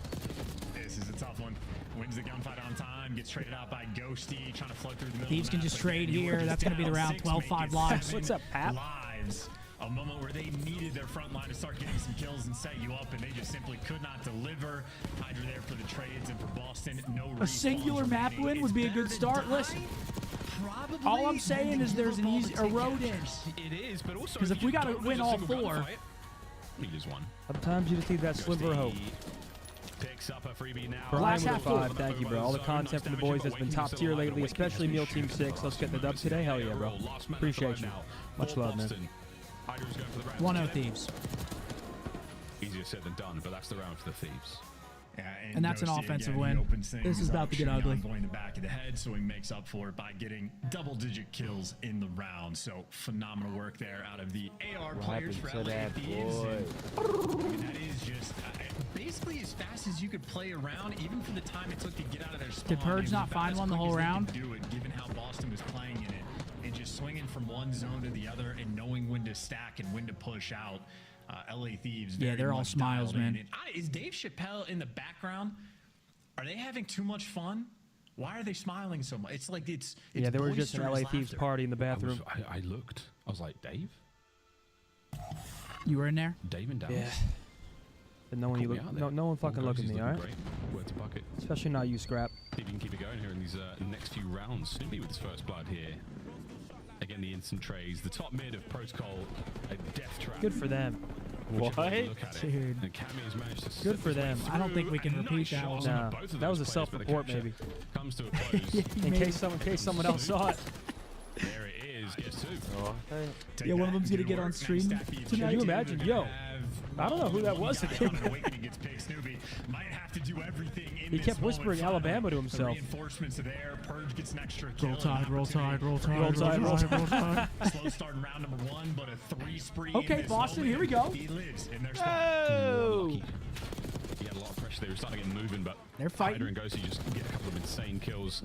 This is a tough one. Wins the gunfight on time, gets traded out by Ghosty, trying to flow through the middle. Thieves can just trade here. That's going to be the round. 12-5 lives. What's up, Pat? Lives. A moment where they needed their front line to start getting some kills and set you up, and they just simply could not deliver. Hydra there for the trades, and for Boston, no A singular map win would be a good start. Listen, all I'm saying is there's an easy road in. It is, but also Because if we got to win all 4, he just won. Sometimes you just need that sliver of hope. Picks up a freebie now. Brian with a half 5, thank you, bro. All the content from the boys has been top tier lately, especially Meal Team 6. Let's get the dub today. Hell yeah, bro. Appreciate you. Much love, man. 1-0 Thieves. Easier said than done, but that's the round for the Thieves. Yeah, And that's an Ghosty offensive again, win. he opens This things is about to get up, ugly. Envoy in the back of the head, so he makes up for it by getting double-digit kills in the round. So phenomenal work there out of the AR players for LA Thieves. I mean, that is just basically as fast as you could play around, even for the time it took to get out of their spawn. Did Purge It was not about find as one the quick whole as they round? could do it, given how Boston was playing in it, and just swinging from one zone to the other and knowing when to stack and when to push out. LA Thieves. Yeah, they're all much smiles, dialed in. man. And is Dave Chappelle in the background? Are they having too much fun? Why are they smiling so much? It's like it's Yeah, there was just an LA boisterous Thieves laughter. party in the bathroom. I looked. I was like, Dave? You were in there? Dave and Dallas? Yeah. But no one, you look, no one fucking look at me, all right? Word to bucket. Especially not you, Scrap. See if you can keep it going here in these next few rounds. Snoopy with his first blood here. Again, the instant trades. The top mid of Protocol, a death trap. Good for them. Whichever way you look at it. Dude. And Cammy has managed to set Good for his way them. I don't think we through, can and repeat nice that shots one. on Nah, both of that was those a players, but the self-report, capture maybe. Comes to a close. In case someone else saw it. There it is. Gets two. Yeah, one of them's going to get on stream Can tonight. you imagine? Yo, I don't know who that was again. Awakening gets picked. Snoopy might have to do everything in He this kept moment. whispering Finally, Alabama to the himself. Reinforcements are there. Purge gets an extra kill. Roll Tide, roll Tide, roll Tide, Roll Tide, roll Tide. roll Tide. Slow start in round number 1, but a 3 spree. Okay, in this Boston, moment. here we go. He lives in their spot. Oh! He had a lot of pressure there. He was starting to get moving, but They're fighting. Hydra and Ghosty just get a couple of insane kills.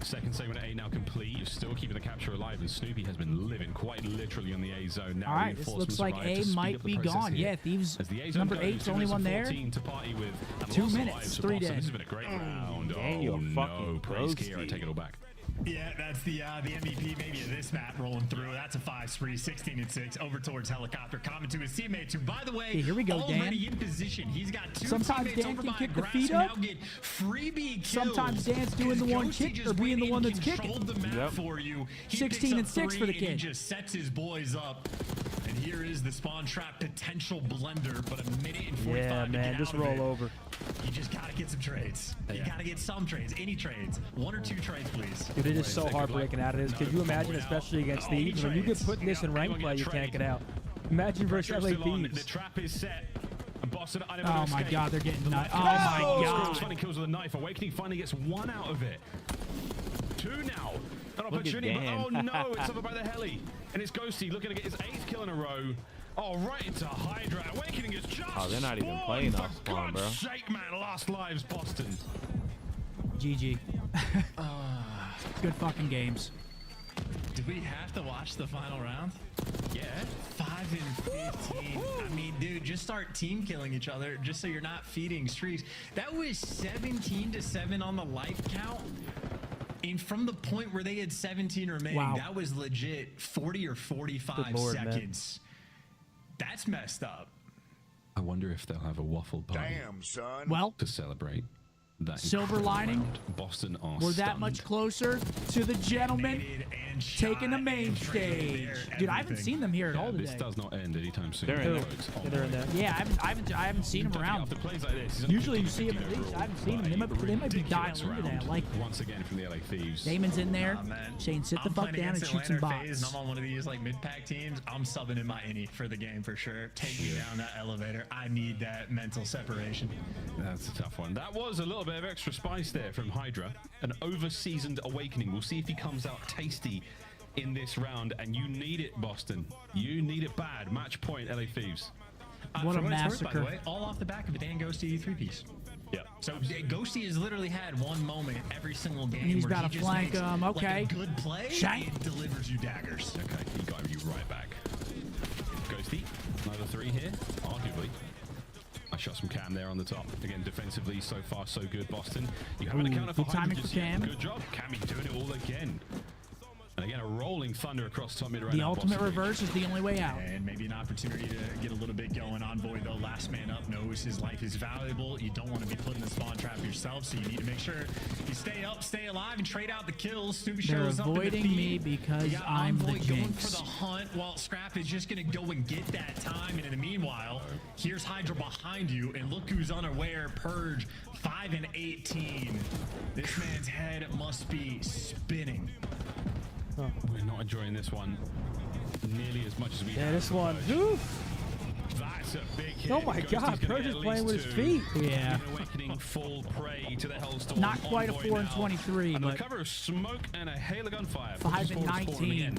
Second segment A now complete. You're still keeping the capture alive, and Snoopy has been living quite literally on the A zone. Now All right, this looks like A might be gone. Yeah, Thieves, As the A zone number goes, 8's the 2 only minutes one and there. 14 to party with, and 2 lots of minutes, lives for 3 Boston. dead. This has been a great round. Daniel Oh no, fucking praise Kier. I Ghosty. take it all back. Yeah, that's the MVP maybe of this map rolling through. That's a 5 spree, 16-6 over towards Helicopter. Comment to his teammates who, by the way, Hey, here we go, already Dan. in position. He's got 2 Sometimes teammates Dan over can by kick the grass feet who up. now get freebie kills. Sometimes Dan's doing the one Ghosty kick just or being the went one in, that's kicking. controlled the map Yep. for you. He 16 picks and up 6 for the 3, and kid. he just sets his boys up. And here is the spawn trap potential blender, but a minute and 45 Yeah, to man, get just out of roll it. over. You just gotta get some trades. You gotta get some trades, any trades. 1 or 2 trades, please. Dude, it is so hard breaking out of this. Could you imagine, especially against Thieves, when you get put in this in rank play, you can't get out. Imagine versus LA The Thieves. trap is set. And Boston are unable to Oh my escape. God, they're getting The nuts. knife Oh kills. my Scores God. 20 kills with a knife. Awakening finally gets 1 out of it. 2 now. An at opportunity, but Dan. oh no, it's over by the heli. And it's Ghosty looking to get his 8th kill in a row. Oh, right into Hydra. Awakening is just Oh, they're not even spawned. playing For off spawn, God's bro. sake, man. Last lives, Boston. GG. Good fucking games. Did we have to watch the final round? Yeah. 5 and 15. I mean, dude, just start team killing each other just so you're not feeding streaks. That was 17-7 on the life count. And from the point where they had 17 remaining, Wow. that was legit 40 or 45 Good Lord, man. seconds. That's messed up. I wonder if they'll have a waffle party. Damn, son. Well, to celebrate that silver lining. round. Boston are We're that stunned. much closer to the gentlemen taking the main stage. Dude, I haven't seen them here at all today. This does not end anytime soon. They're in there. Yeah, I haven't seen them around. After plays like this, Usually you see them at least. I haven't seen them. They might be dialed into that. Like, once again from the LA Thieves. Damon's in there. Shane, sit the I'm fuck playing down and against shoot some Atlanta FaZe, bots. and I'm on one of these like mid-pack teams. I'm subbing in my innie for the game for sure. Take me down that elevator. I need that mental separation. That's a tough one. That was a little bit of extra spice there from Hydra. An over-seasoned awakening. We'll see if he comes out tasty in this round, and you need it, Boston. You need it bad. Match point, LA Thieves. What for a what it's worth, by the massacre. way, all off the back of a Dan Ghosty 3-piece. Yeah. So Ghosty has literally had one moment every single game And he's where got he to just flank makes, him. Okay. like, a good play Shank. and delivers you daggers. Okay, he got you right back. Ghosty, another 3 here, arguably. I shot some Cam there on the top. Again, defensively, so far so good, Boston. You haven't accounted for good timing Hydra just for yet. Cam. Good job. Cammy doing it all again. And again, a rolling thunder across top mid right The now. ultimate Boston. reverse is the only way out. And maybe an opportunity to get a little bit going. Envoy, though, last man up, knows his life is valuable. You don't want to be put in the spawn trap yourself, so you need to make sure you stay up, stay alive, and trade out the kills. Stu They're shows up in the avoiding feed. me because You got I'm the Envoy going Jinx. for the hunt, while Scrap is just going to go and get that time. And in the meanwhile, here's Hydra behind you, and look who's unaware. Purge, 5 and 18. This man's head must be spinning. We're not enjoying this one nearly as much as we Yeah, have this for one. Purge. Oof. That's a big hit. Oh my Ghosty's God, gonna Purge get is at playing least with his 2. feet. Yeah. An awakening full prey to the Hellstorm. Not quite a Envoy 4 and now. 23, Under but the cover of smoke and a hail of gunfire. 5 pushes and forward, scoring 19. again.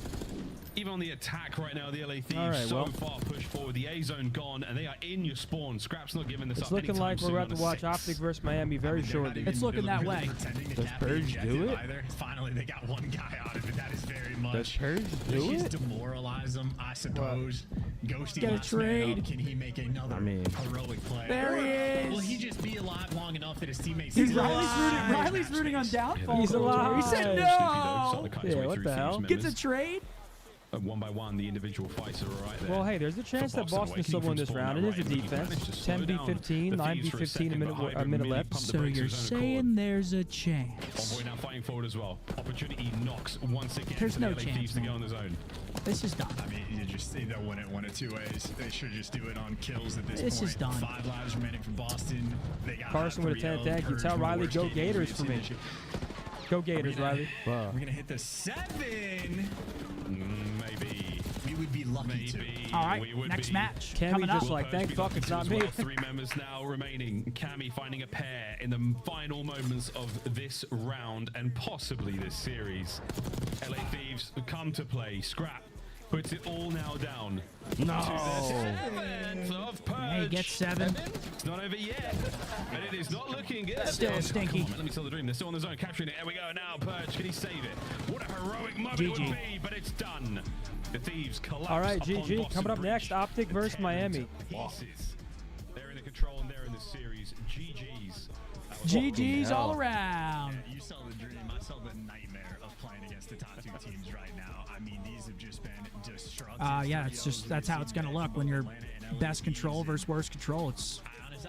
Even on the attack right now, the LA Thieves All right, so well. far pushed forward. The A zone gone, and they are in your spawn. Scrap's not giving this It's up looking anytime like we're soon about to on a watch 6. Optic versus Miami very shortly. It's looking that Really way. pretending to Does cap the Purge do objective it? either. Finally, they got one guy out of it. That is very much. Does Purge Let's do just it? demoralize them, I suppose. Ghosty Get a last man trade. up. Can he make another heroic play? There he is. Will he just be alive long enough that his teammates? Dude, see Riley's rooting on downfall. He's alive. He said no. Yeah, what the hell? Gets a trade. One by one, the individual fights are right there. Well, hey, there's a chance For that Boston still Awakening win this from round. It spawn is a right, and he managed to defense. slow 10v15, down the Thieves for a 9v15, second, but Hydra a minute really left. pumped the So brakes to you're his own saying accord. there's a chance. Envoy now fighting forward as well. Opportunity knocks once again There's for no the LA chance, Thieves to man. go on the zone. This is done. I mean, they'll win it one of 2 ways. They should just do it on kills at this This point. is done. 5 lives remaining for Boston. They got Carson with a 10 attack. You Purge, tell one of the Riley, worst go games Gators we've for seen me. this year. Go Gators, Riley. We're gonna hit the 7. Maybe. We would be lucky to. All right, We would next be. match. Cammy coming just up. like, thank fuck it's not me. 3 members now remaining. Cammy finding a pair in the final moments of this round and possibly this series. LA Thieves come to play. Scrap puts it all now down. No. To the 7th of Purge. Hey, get 7. It's not over yet, but it is not looking good. Still stinky. Come on, man, let me sell the dream. They're still on the zone, capturing it. There we go. Now Purge, can he save it? What a heroic moment it would GG. be, but it's done. The Thieves collapse. All right, upon GG. Boston Coming up Breach. next, Optic versus 10 Miami. pieces. They're in the control and they're in the series. GG's. GG's all around. Yeah, you sell the dream. I sell the nightmare of playing against the top 2 teams right now. I mean, these have just been destructive. Yeah, it's just that's how it's gonna look when you're best control versus worst control. It's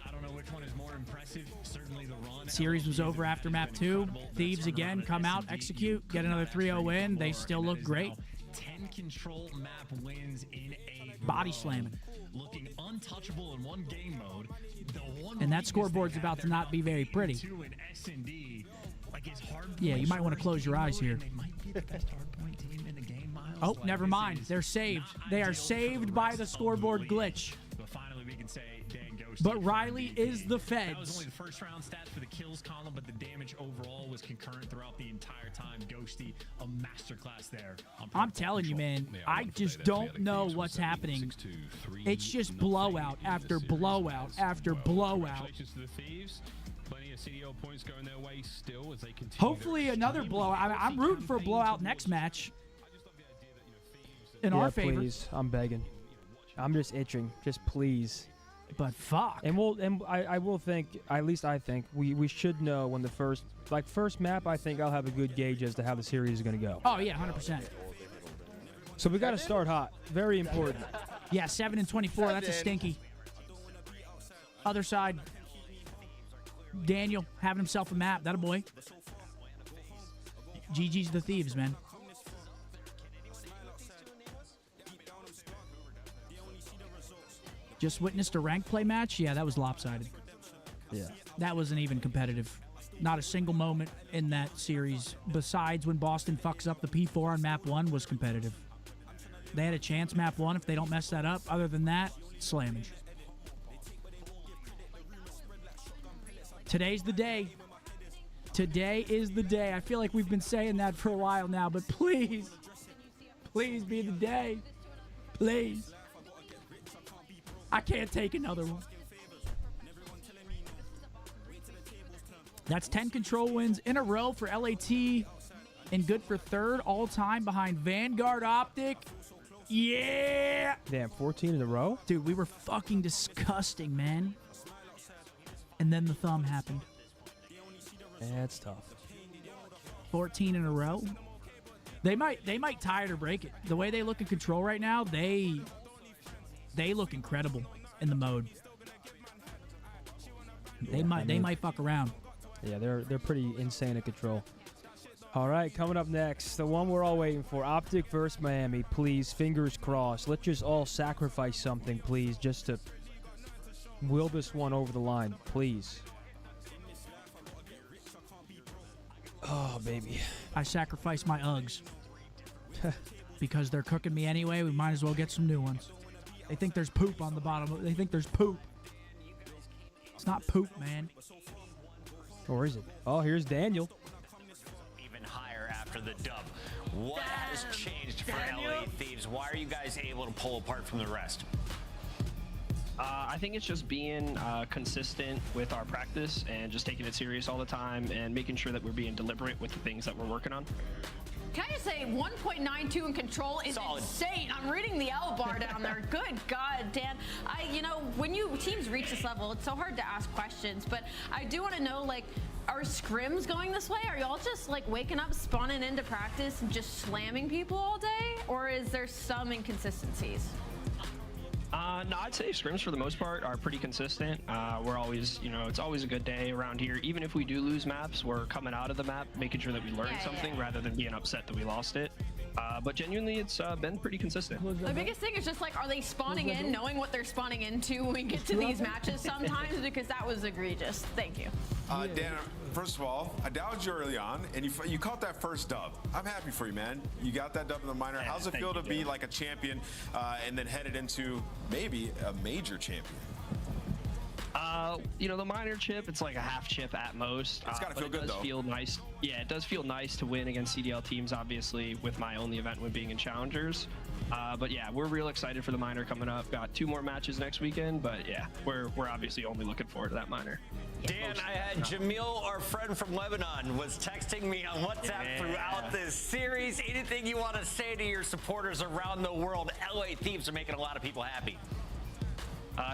I don't know which one is more impressive. Certainly the run. series was over after map 2. Thieves again come out, execute, get another 3-0 win. They still look great. 10 control map wins in a Body row. slamming. Looking untouchable in one game mode. The one And that weakness scoreboard's they about have, to not be very pretty. they're top 2 in S&D. Like, it's hard Yeah, you points might want to first close your game eyes mode, here. and they might be the best hardpoint team in the game, Miles. Oh, Like, never this mind. is They're saved. not They are ideal for the saved by rest the of scoreboard league. glitch. But finally, we can say Dan Ghosty But for Riley MVP. is the That was feds. only the first round stats for the kills column, but the damage overall was concurrent throughout the entire time. Ghosty, a masterclass there. I'm telling you, man, I just don't know what's happening. It's just blowout after blowout after blowout. Congratulations to the Thieves. Plenty of CDL points going their way still as they continue. Hopefully another blowout. I'm rooting for a blowout next match. In Yeah, our favor. please. I'm begging. I'm just itching. Just please. But fuck. And I will think, at least I think, we should know when the first map, I think I'll have a good gauge as to how the series is going to go. Oh, yeah, 100%. So we got to start hot. Very important. Yeah, 7 and 24. That's a stinky. Other side. Daniel having himself a map. That a boy. GG's the Thieves, man. Just witnessed a rank play match? Yeah, that was lopsided. Yeah. That wasn't even competitive. Not a single moment in that series, besides when Boston fucks up the P4 on map 1, was competitive. They had a chance map 1 if they don't mess that up. Other than that, slammage. Today's the day. Today is the day. I feel like we've been saying that for a while now, but please, please be the day. Please. I can't take another one. That's 10 control wins in a row for LAT and good for third all-time behind Vanguard Optic. Yeah! Damn, 14 in a row? Dude, we were fucking disgusting, man. And then the thumb happened. That's tough. 14 in a row. They might tie it or break it. The way they look in control right now, they look incredible in the mode. They might fuck around. Yeah, they're pretty insane at control. All right, coming up next, the one we're all waiting for, Optic versus Miami. Please, fingers crossed. Let's just all sacrifice something, please, just to will this one over the line, please. Oh, baby. I sacrifice my Uggs. Because they're cooking me anyway, we might as well get some new ones. They think there's poop on the bottom. They think there's poop. It's not poop, man. Or is it? Oh, here's Daniel. Even higher after the dub. What has changed for LA Thieves? Why are you guys able to pull apart from the rest? I think it's just being consistent with our practice and just taking it serious all the time and making sure that we're being deliberate with the things that we're working on. Can I just say 1.92 in control is insane. I'm reading the L bar down there. Good God, Dan. When teams reach this level, it's so hard to ask questions, but I do want to know, like, are scrims going this way? Are y'all just like waking up, spawning into practice and just slamming people all day? Or is there some inconsistencies? No, I'd say scrims for the most part are pretty consistent. We're always, it's always a good day around here. Even if we do lose maps, we're coming out of the map, making sure that we learn something rather than being upset that we lost it. But genuinely, it's been pretty consistent. The biggest thing is just like, are they spawning in, knowing what they're spawning into when we get to these matches sometimes? Because that was egregious. Thank you. Dan, first of all, I doubted you early on, and you caught that first dub. I'm happy for you, man. You got that dub in the minor. How's it feel to be like a champion and then headed into maybe a major champion? The minor chip, it's like a half chip at most. It's gotta feel good, though. Feel nice. Yeah, it does feel nice to win against CDL teams, obviously, with my only event when being in Challengers. But yeah, we're real excited for the minor coming up. Got 2 more matches next weekend, but yeah, we're obviously only looking forward to that minor. Dan, I had Jamil, our friend from Lebanon, was texting me on WhatsApp throughout this series. Anything you want to say to your supporters around the world? LA Thieves are making a lot of people happy.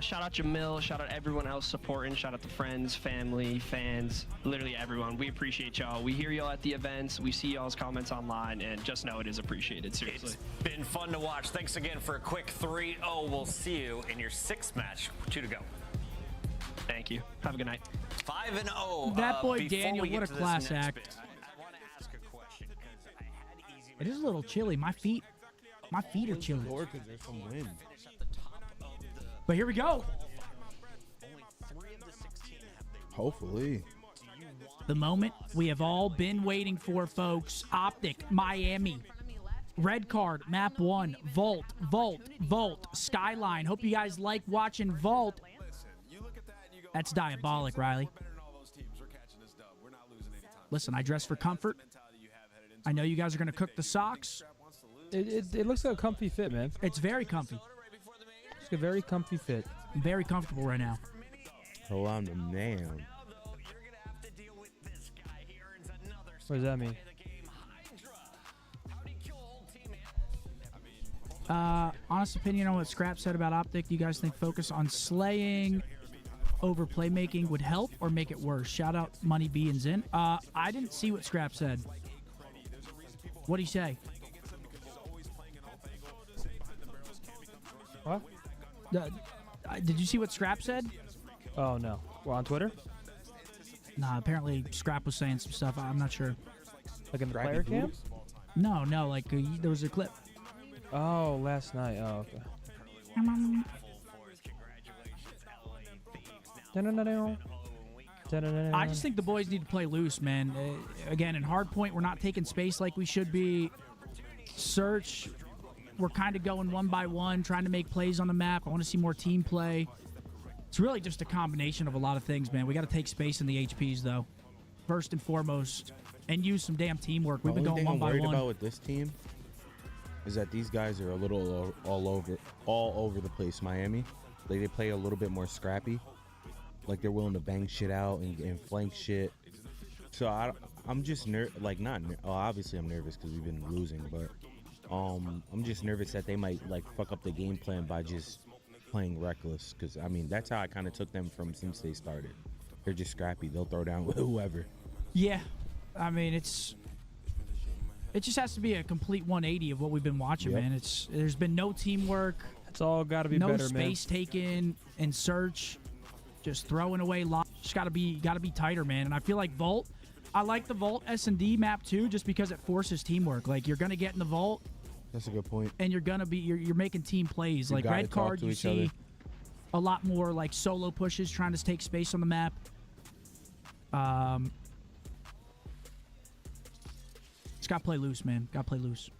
Shout out Jamil, shout out everyone else supporting, shout out to friends, family, fans, literally everyone. We appreciate y'all. We hear y'all at the events, we see y'all's comments online, and just know it is appreciated, seriously. It's been fun to watch. Thanks again for a quick 3-0. We'll see you in your 6th match. 2 to go. Thank you. Have a good night. 5-0. That boy Daniel, what a class act. I want to ask a question because I had easy. It is a little chilly. My feet are chilly. There's some wind. But here we go. Hopefully. The moment we have all been waiting for, folks. Optic, Miami. Red card, map 1. Vault, Vault, Vault. Skyline. Hope you guys like watching Vault. That's diabolic, Riley. Listen, I dress for comfort. I know you guys are going to cook the socks. It looks like a comfy fit, man. It's very comfy. It's a very comfy fit. I'm very comfortable right now. Oh, I'm the man. What does that mean? Honest opinion on what Scrap said about Optic. Do you guys think focus on slaying over playmaking would help or make it worse? Shout out Money B and Zin. I didn't see what Scrap said. What'd he say? What? Did you see what Scrap said? Oh, no. Well, on Twitter? Nah, apparently Scrap was saying some stuff. I'm not sure. Like in the player camp? No, like there was a clip. Oh, last night. Oh, okay. I just think the boys need to play loose, man. Again, in hardpoint, we're not taking space like we should be. Search, we're kind of going one by one, trying to make plays on the map. I want to see more team play. It's really just a combination of a lot of things, man. We got to take space in the HPs, though, first and foremost, and use some damn teamwork. We've been going one by one. The only thing I'm worried about with this team is that these guys are a little all over the place. Miami, like they play a little bit more scrappy. Like they're willing to bang shit out and flank shit. So I'm just obviously I'm nervous because we've been losing, but I'm just nervous that they might like fuck up the game plan by just playing reckless. Because I mean that's how I kind of took them from since they started. They're just scrappy. They'll throw down with whoever. Yeah, I mean it just has to be a complete 180 of what we've been watching, man. There's been no teamwork. It's all got to be better, man. No space taken and search. Just throwing away lots. Just gotta be tighter, man. And I feel like Vault. I like the Vault S&D map too, just because it forces teamwork. Like you're gonna get in the Vault. That's a good point. And you're making team plays. Like Red Card, you see a lot more like solo pushes, trying to take space on the map. Just gotta play loose, man. Gotta play loose.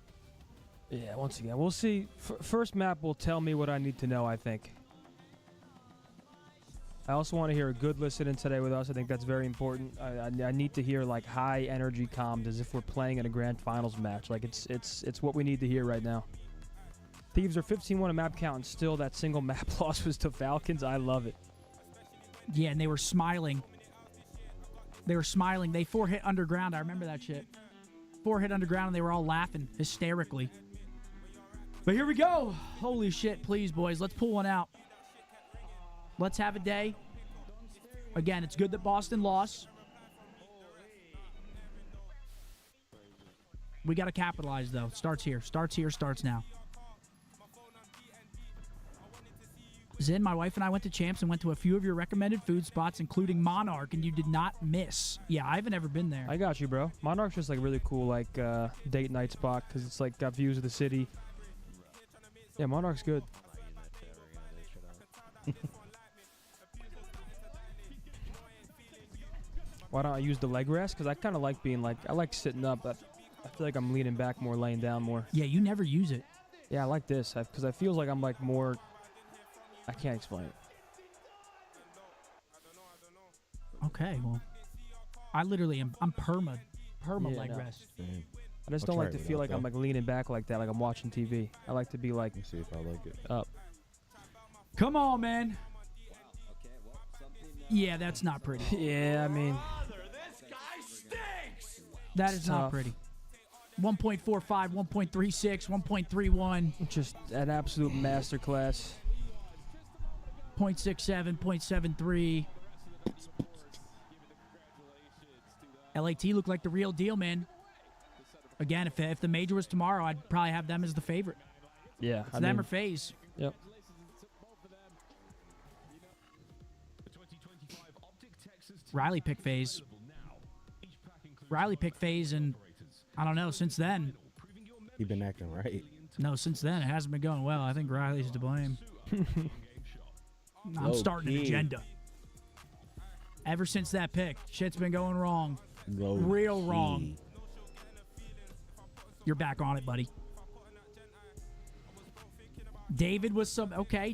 Yeah, once again, we'll see. First map will tell me what I need to know, I think. I also want to hear a good listening today with us. I think that's very important. I need to hear like high energy comms as if we're playing in a grand finals match. Like it's what we need to hear right now. Thieves are 15-1 in map count, and still that single map loss was to Falcons. I love it. Yeah, and they were smiling. They 4-hit underground. I remember that shit. 4-hit underground, and they were all laughing hysterically. But here we go. Holy shit, please, boys. Let's pull one out. Let's have a day. Again, it's good that Boston lost. We got to capitalize, though. Starts here. Starts now. Zin, my wife and I went to Champs and went to a few of your recommended food spots, including Monarch, and you did not miss. Yeah, I haven't ever been there. I got you, bro. Monarch's just like a really cool like date night spot because it's like got views of the city. Yeah, Monarch's good. Why don't I use the leg rest? Because I kind of like being like, I like sitting up, but I feel like I'm leaning back more, laying down more. Yeah, you never use it. Yeah, I like this because I feel like I'm like more, I can't explain it. Okay, well, I literally am, I'm perma leg rest. Man. I just don't like to feel like I'm like leaning back like that, like I'm watching TV. I like to be like, let me see if I like it. Up. Come on, man. Yeah, that's not pretty. Yeah, I mean, that is not pretty. 1.45, 1.36, 1.31. Just an absolute masterclass. 0.67, 0.73. LAT looked like the real deal, man. Again, if the major was tomorrow, I'd probably have them as the favorite. Yeah. It's them or FaZe. Yep. Riley picked FaZe. And I don't know, since then. He been acting right. No, since then, it hasn't been going well. I think Riley's to blame. I'm starting an agenda. Ever since that pick, shit's been going wrong. Real wrong. You're back on it, buddy. David was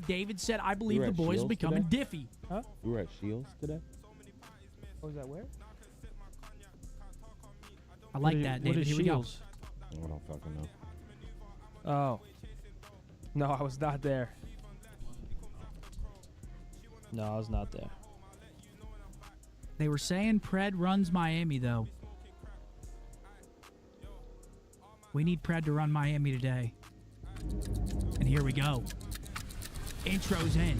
David said, I believe the boys will be coming diffy. Huh? We were at Shields today. Oh, is that where? I like that, David. Here we go. I don't fucking know. Oh. No, I was not there. No, I was not there. They were saying Pred runs Miami, though. We need Pred to run Miami today. And here we go. Intro's in.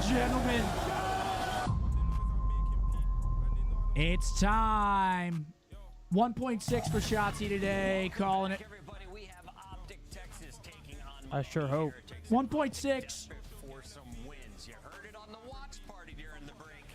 gentlemen, it's time. 1.6 for Shotzi today, calling it. I sure hope. 1.6. For some wins. You heard it on the watch party during the break.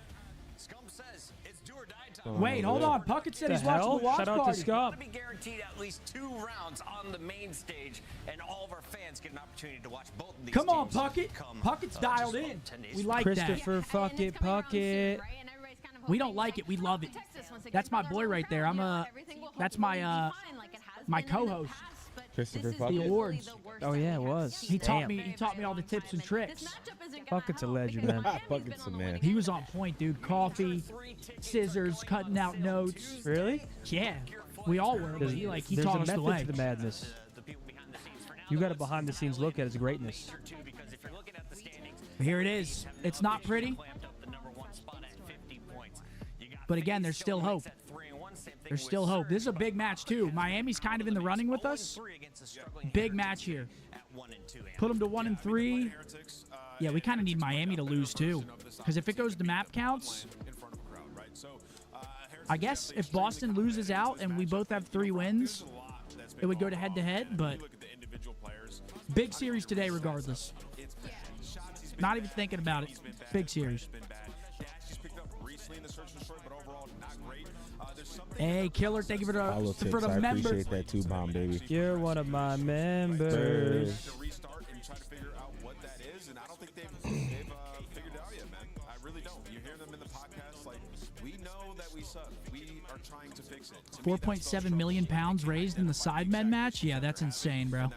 Scump says it's do or die time. Wait, hold on. Puckett said he's watching the watch Shout out party. to Scump. Be guaranteed at least 2 rounds on the main stage, and all of our fans get an opportunity to watch both of these Come on, teams Puckett. come, Puckett's dialed in. 10 days We like that. Christopher Puckett. We don't like it. We love it. That's my boy right there. That's my my co-host. Christopher The Puckett. awards. Oh yeah, it was. He taught me all the tips and tricks. Puckett's a legend, man. Puckett's a man. He was on point, dude. Coffee, scissors, cutting out notes. Really? Yeah, we all were. But he There's taught a us the method way. to the madness. You got a behind-the-scenes look at his greatness. Here it is. It's not pretty, but again, there's still hope. There's still hope. This is a big match too. Miami's kind of in the running with us. Big match here. Put them to 1 and 3. Yeah, we kind of need Miami to lose too, because if it goes to map counts, I guess if Boston loses out and we both have 3 wins, it would go to head-to-head. But big series today, regardless. Not even thinking about it. Big series. Hey, Killer, thank you for the I members. appreciate that too, Bomb baby. You're one of my members. To restart and try to figure out what that is, and I don't think they've figured it out yet, man. I really don't. You hear them in the podcast, like, we know that we suck. We are trying to fix it. 4.7 million pounds raised in the Sidemen match. Yeah, that's insane, bro.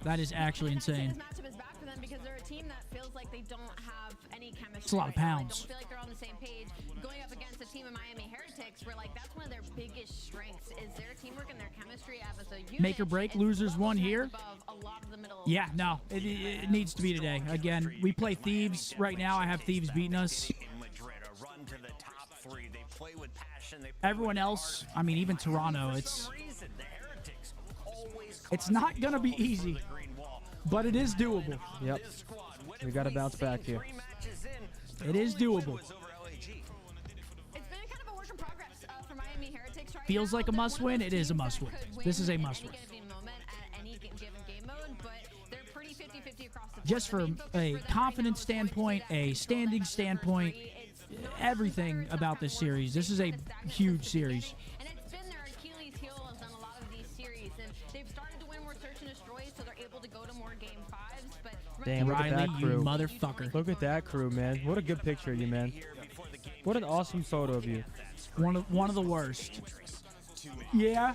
That is actually insane. This matchup is bad for them because they're a team that feels like they don't have any chemistry. It's a lot of pounds. They don't feel like they're on the same page. Going up against a team of Miami Heretics, where like that's one of their biggest strengths is their teamwork and their chemistry as a unit. Make or break, losers one here. Above a lot of the middle. Yeah, no, it needs to be today. Again, we play Thieves right now. I have Thieves beating us. Everyone else, I mean, even Toronto, it's not gonna be easy, but it is doable. Yep. We got to bounce back here. It is doable. Feels like a must-win. It is a must-win. This is a must-win. Just from a confidence standpoint, a standing standpoint, everything about this series. This is a huge series. And it's been their Achilles heel on a lot of these series, and they've started to win more search and destroy, so they're able to go to more game 5s. But Damn, look Riley, at that crew. you motherfucker. Look at that crew, man. What a good picture of you, man. What an awesome photo of you. One of the worst. Yeah.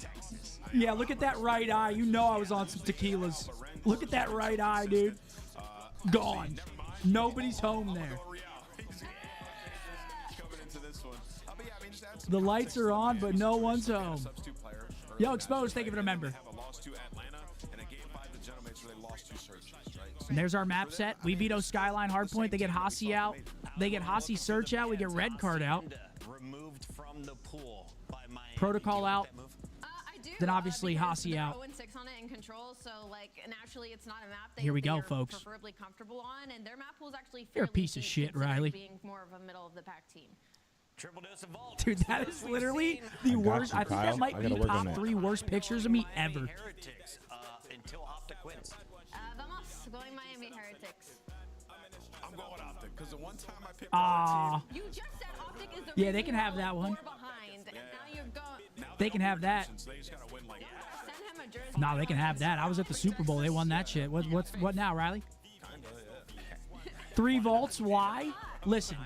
Yeah, look at that right eye. You know I was on some tequilas. Look at that right eye, dude. Gone. Nobody's home there. The lights are on, but no one's home. Yo, Exposed, thank you for the member. And there's our map set. We veto Skyline Hardpoint. They get Hasi out. They get Hasi Search out. We get Red Card out. Protocol out. Then obviously Hasi out. 0-6 on it in control, so like naturally it's not a map that Here we go, they're folks. preferably comfortable on, and their map pool is actually You're a fairly piece of deep shit, considering Riley. being more of a middle of the pack team. Dude, that is literally the worst. I think that might be top 3 worst pictures of me ever. Vamos, going Miami Heretics. I'm going Optic because the one time I picked You just said Optic is the Yeah, they can have that one. behind, and now you're going. They can have that. Send him a jersey. Nah, they can have that. I was at the Super Bowl. They won that shit. What now, Riley? 3 vaults? Why? Listen,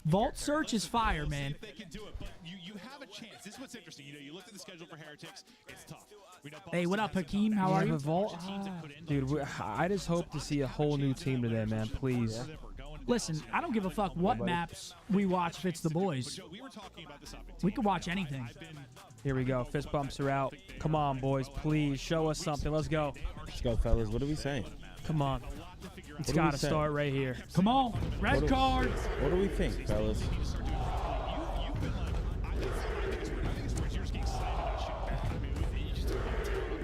Vault Search is fire, man. They can do it, but you have a chance. This is what's interesting. You know, you looked at the schedule for Heretics. It's tough. Hey, what up, Hakeem? How are you? Vault? Dude, I just hope to see a whole new team today, man. Please. Listen, I don't give a fuck what maps we watch if it's the boys. We could watch anything. Here we go. Fist bumps are out. Come on, boys. Please show us something. Let's go. Let's go, fellas. What are we saying? Come on. It's got to start right here. Come on. Red card. What do we think, fellas?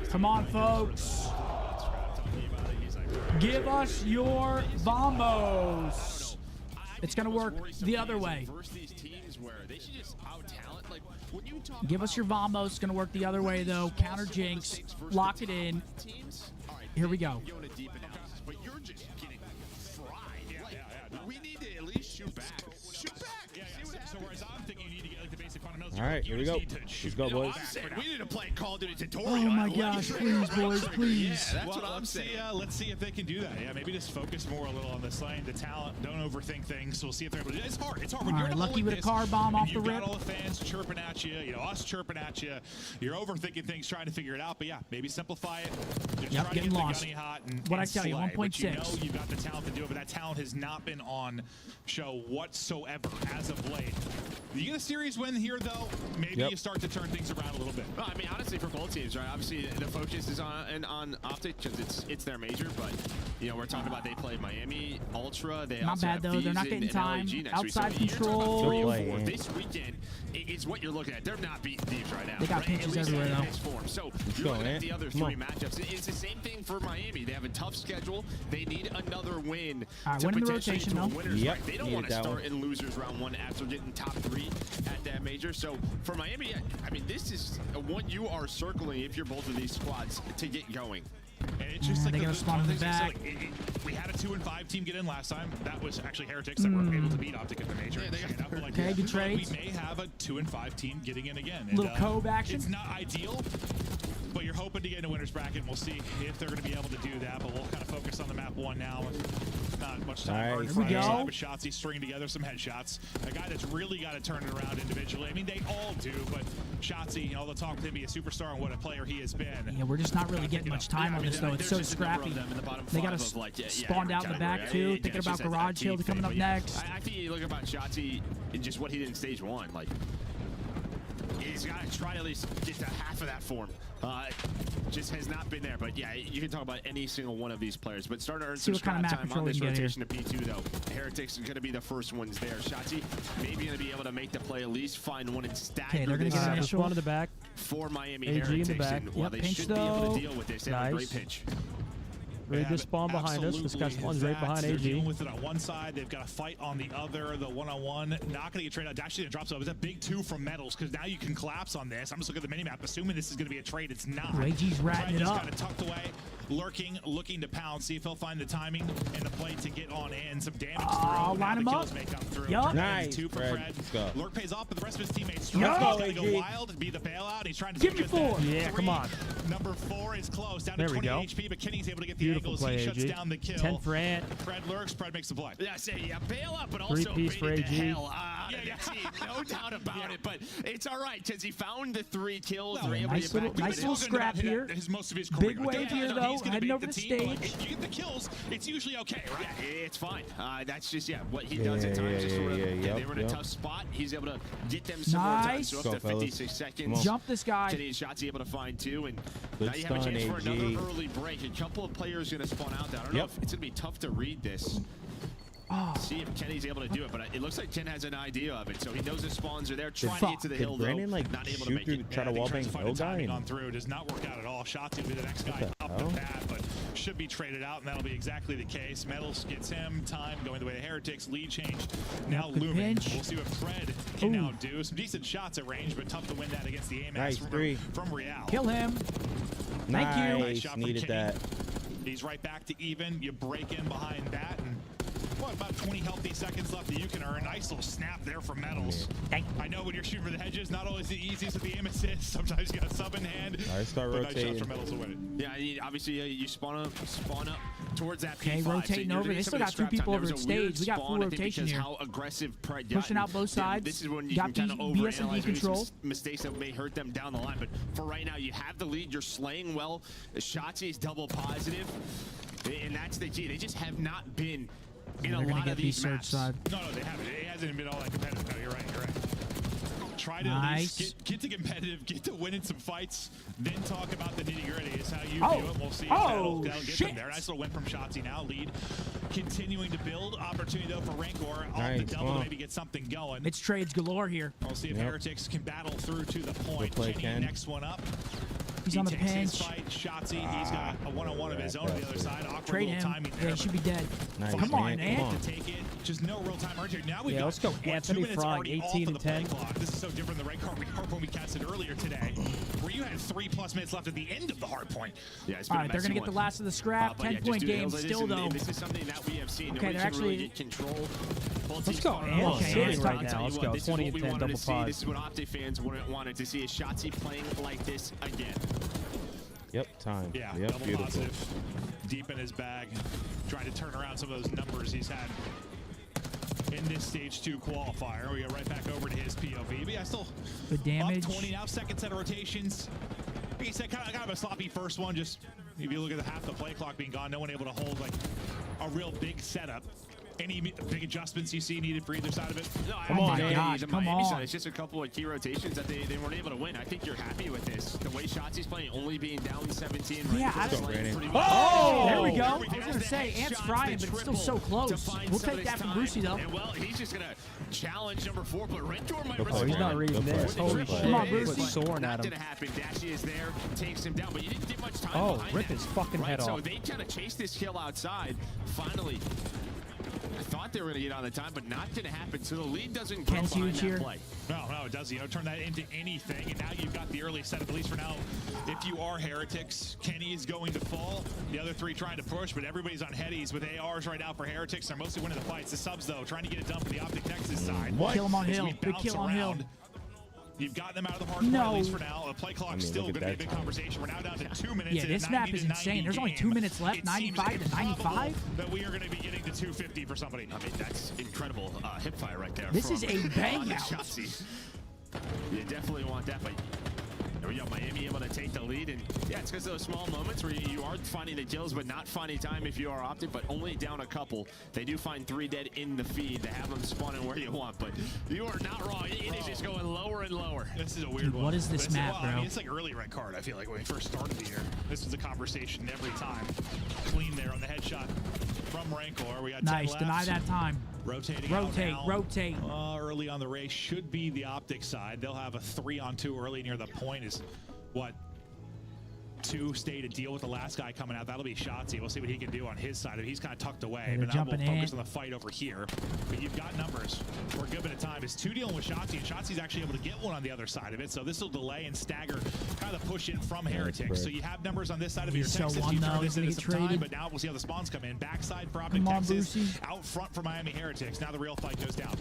Come on, folks. Give us your vamos. It's going to work the other way. Give us your Vamos. It's going to work the other way, though. Counter Jinx. Lock it in. Here we go. We need to at least shoot back. Shoot back. So whereas I'm thinking you need to get like the basic fundamentals. All right, here we go. Let's go, boys. I'm saying we need to play Call of Duty tutorial. Oh my gosh, please, boys, please. Yeah, that's what I'm saying. Let's see if they can do that. Yeah, maybe just focus more a little on this lane, the talent. Don't overthink things. We'll see if they're able to do it. It's hard. It's hard when All you're right, in a Lucky hole with like a car bomb this, off the you've rip. got all the fans chirping at you, us chirping at you. You're overthinking things, trying to figure it out. But yeah, maybe simplify it. Just try to getting get lost. the gunny hot and, What'd I and tell you, slay. But 1.6. you know you've got the talent to do it, but that talent has not been on show whatsoever as of late. You get a series win here, though, maybe you start to turn things around a little bit. Well, I mean, honestly, for both teams, right? Obviously, the focus is on Optic because it's their major, but you know, we're talking about they play Miami Ultra. They Not also bad have though. They're Thieves not and getting time. LAG next week. Outside So you're talking about control. 3 or 4. This weekend is what you're looking at. They're not beating Thieves right now. They got right? pinches At least everywhere, in though. this form. So Let's you're go, looking man. at the other Come 3 on. matchups. It's the same thing for Miami. They have a tough schedule. They need another win All right, to winning the potentially rotation, to a though. winner's Yep, break. They don't needed want to that start one. in losers round 1 after getting top 3 at that major. So for Miami, I mean, this is one you are circling if you're both of these squads to get going. And it's just like they the, gotta spawn in the things I said, back. we had a 2-5 team get in last time. That was actually Heretics that were able to beat Optic at the major. Okay, good trades. We may have a 2-5 team getting in again. Little Cove action. It's not ideal, but you're hoping to get in a winner's bracket. We'll see if they're going to be able to do that. But we'll kind of focus on the map 1 now. Not much time. Nice. Here we go. But Shotzzy stringing together some headshots. A guy that's really got to turn it around individually. I mean, they all do, but Shotzzy, all the talk to him be a superstar and what a player he has been. Yeah, we're just not really getting much time on this, though. It's so scrappy. They got us spawned out in the back, too. Thinking about Garage Hill coming up next. I think you look about Shotzzy and just what he did in stage 1. Like, he's got to try to at least get to half of that form. Just has not been there. But yeah, you can talk about any single one of these players. But starting to earn some scrap time on this rotation to P2, though. Heretics are going to be the first ones there. Shotzzy maybe going to be able to make the play, at least find one and stagger. Okay, they're going to get initial. One in the back. For Miami AG Heretics. in the back. And, well, they should be able to deal with this. They have a great pitch. Ready to spawn behind us. This guy's one's right behind They're AG. dealing with it on one side. They've got to fight on the other. The one-on-one, not going to get traded out. Dash didn't drop, so it was a big 2 from Metals because now you can collapse on this. I'm just looking at the minimap, assuming this is going to be a trade. It's not. AG's ratting it up. Kind of tucked away, lurking, looking to pound. See if he'll find the timing and the play to get on in. Some damage through. Line him up. May come through. Yup. Nice, 2 for Fred. Fred. Lurk pays off, but the rest of his teammates. Yup. He's going to go wild and be the bailout. He's trying to Give me 4. Yeah, come on. Number 4 is close. Down There to we 20 go. HP, but Kenny's able to get the Beautiful angles. play, He shuts AG. down the kill. 10 for Ant. Fred lurks, Fred makes the play. Yeah, I say, yeah, bail out, but also Three-piece for baited the AG. hell out of the team. No doubt about it, but it's all right because he found the 3 kills. Well, They're able to nice get little, back to nice it. little scrap here. Most of his career. Big wave here, though. He's gonna Heading bait over the team. stage. If you get the kills, it's usually okay, right? Yeah, it's fine. That's just, what he does at times. Just sort of, they were in a tough spot. He's able to get them some more time. Nice. So Go, up to fellas. 56 seconds. Jump this guy. Kenny and Shotzzy able to find 2, and Good now you have a stun, chance for AG. another early break. A couple of players going to spawn out there. I don't know if it's going to be tough to read this. See if Kenny's able to do it, but it looks like Ken has an idea of it, so he knows the spawns are there. Trying to get to the hill, Brandon, though. like, Not able to shoot make through, it. try to wallbang Find the guy? timing on through. Does not work out at all. Shotzzy will be the next guy up the pad, but should be traded out, and that'll be exactly the case. Metals gets him. Time going the way of Heretics. Lead change now Good looming. pinch. We'll see what Fred can now do. Some decent shots at range, but tough to win that against the AMAX Nice, 3. from Real. Kill him. Nice. Thank you. Nice shot from Needed Kenny. that. He's right back to even. You break in behind that, and about 20 healthy seconds left that you can earn. Nice little snap there from Metals. I know when you're shooting for the hedges, not always the easiest with the aim assist. Sometimes you got a sub in hand. All right, start but rotating. Nice shots from Metals to win it. Yeah, obviously you spawn up towards that Okay, P5. rotating over. They still got 2 people over at stage. We got full rotation here. How aggressive Pride Pushing out both sides. This is when you Got can kind of BS and overanalyze control. some mistakes that may hurt them down the line. But for right now, you have the lead. You're slaying well. Shotzzy's double positive, and that's the key. They just have not been in a lot of these maps. No, they haven't. It hasn't been all that competitive. No, you're right. You're right. Try to at least get to competitive, get to winning some fights, then talk about the nitty-gritty is how you view it. We'll see if that'll get them there. Nice little win from Shotzzy now. Lead continuing to build. Opportunity, though, for Rancor off the double to maybe get something going. It's trades galore here. We'll see if Heretics can battle through to the point. Play, Kenny, Ken. next one up. He's on the takes his pinch. fight. Shotzi, he's got a one-on-one of his own on the other side. Awkward Trade little him. timing Yeah, there. he should be dead. Nice, Come on, man. man. Come on. To take it. Just no real time urgency. Now we've Yeah, got let's go. 2 Anthony minutes Frog, already 18 off of and the play 10. clock. This is so different than the hard point we casted earlier today, where you had 3+ minutes left at the end of the hard point. Yeah, it's All been right, a they're going to messy get the one. last of the scrap. But yeah, 10-point just do game the still, and though. This is something that we have seen. Okay, Nobody they're can really actually... get control. Both Let's teams go. going And on shooting offense. right I'll now. tell you Let's what, go. this is 20 what and we 10 wanted to double see. pause. This is what Optic fans wanted to see. Is Shotzi playing like this again? Yep, time. Yeah, yep, double beautiful. positive, deep in his bag, trying to turn around some of those numbers he's had in this stage 2 qualifier. We go right back over to his POV. But yeah, still Good damage. up 20 now, second set of rotations. He said kind of a sloppy first one. Just if you look at the half the play clock being gone, no one able to hold like a real big setup. Any big adjustments you see needed for either side of it? No, Come on, I gosh, the come Miami on. side, it's just a couple of key rotations that they weren't able to win. I think you're happy with this. The way Shotzi's playing, only being down 17. Yeah, right, I don't- playing pretty Oh! well. There we go. There I was going to say, Ant's Shots frying, to but it's still so triple close. to find We'll some of take this that from time. Brucey, though. And well, he's just going to challenge number 4, but Rentor might Go respond. for it. He's not reading Go for this. it. Holy Go for it. shit. Come on, He Brucey. was soaring Not at him. going to happen. Dashy is there, takes him down, but you didn't get much time Oh, behind rip that. his fucking Right, head so off. they kind of chased this kill outside. Finally, I thought they were going to get on the time, but not going to happen. So the lead doesn't grow Ken's behind huge that here. play. No, it doesn't. You know, turn that into anything, and now you've got the early setup, at least for now. If you are Heretics, Kenny is going to fall. The other 3 trying to push, but everybody's on headies with ARs right now for Heretics. They're mostly winning the fights. The subs, though, trying to get it done for the Optic Nexus side. Kill him on As hill. we Big bounce kill on hill. around, you've gotten them out of the hard point, No. at least for now. The play clock's still look going at to be a that big conversation. We're now down to 2 minutes. Yeah, in a this map 90 is to 90 insane. There's only 2 game. minutes left, It seems 95 to 95. improbable that we are going to be getting to 250 for somebody. I mean, that's incredible hip fire right there. This is from a bang out. Shotzi. You definitely want that, but there we go. Miami able to take the lead, and yeah, it's because of those small moments where you are finding the kills, but not finding time if you are Optic, but only down a couple. They do find 3 dead in the feed. They have them spawning where you want, but you are not wrong. It is just going lower and lower. This is a weird Dude, one. what is this But it's- map, well, I bro? mean, it's like early red card, I feel like, when we first started the year. This was a conversation every time. Clean there on the headshot from Rancor. We got 10 Nice. left. Deny that time. Rotating Rotate, out now. rotate. Early on the race should be the Optic side. They'll have a 3-on-2 early near the point is what? 2 stay to deal with the last guy coming out. That'll be Shotzi. We'll see what he can do on his side. He's kind of tucked away, they're but now we'll jumping focus in. on the fight over here. But you've got numbers for a good bit of time. It's 2 dealing with Shotzi, and Shotzi's actually able to get one on the other side of it. So this will delay and stagger kind of push in from Heretics. So you have numbers on this side of your He's so Texas. one, You though. turn this He's gonna into get some time, traded. but now we'll see how the spawns come in. Backside for Optic Come on, Texas. Brucey. Out front for Miami Heretics. Now the real fight goes down.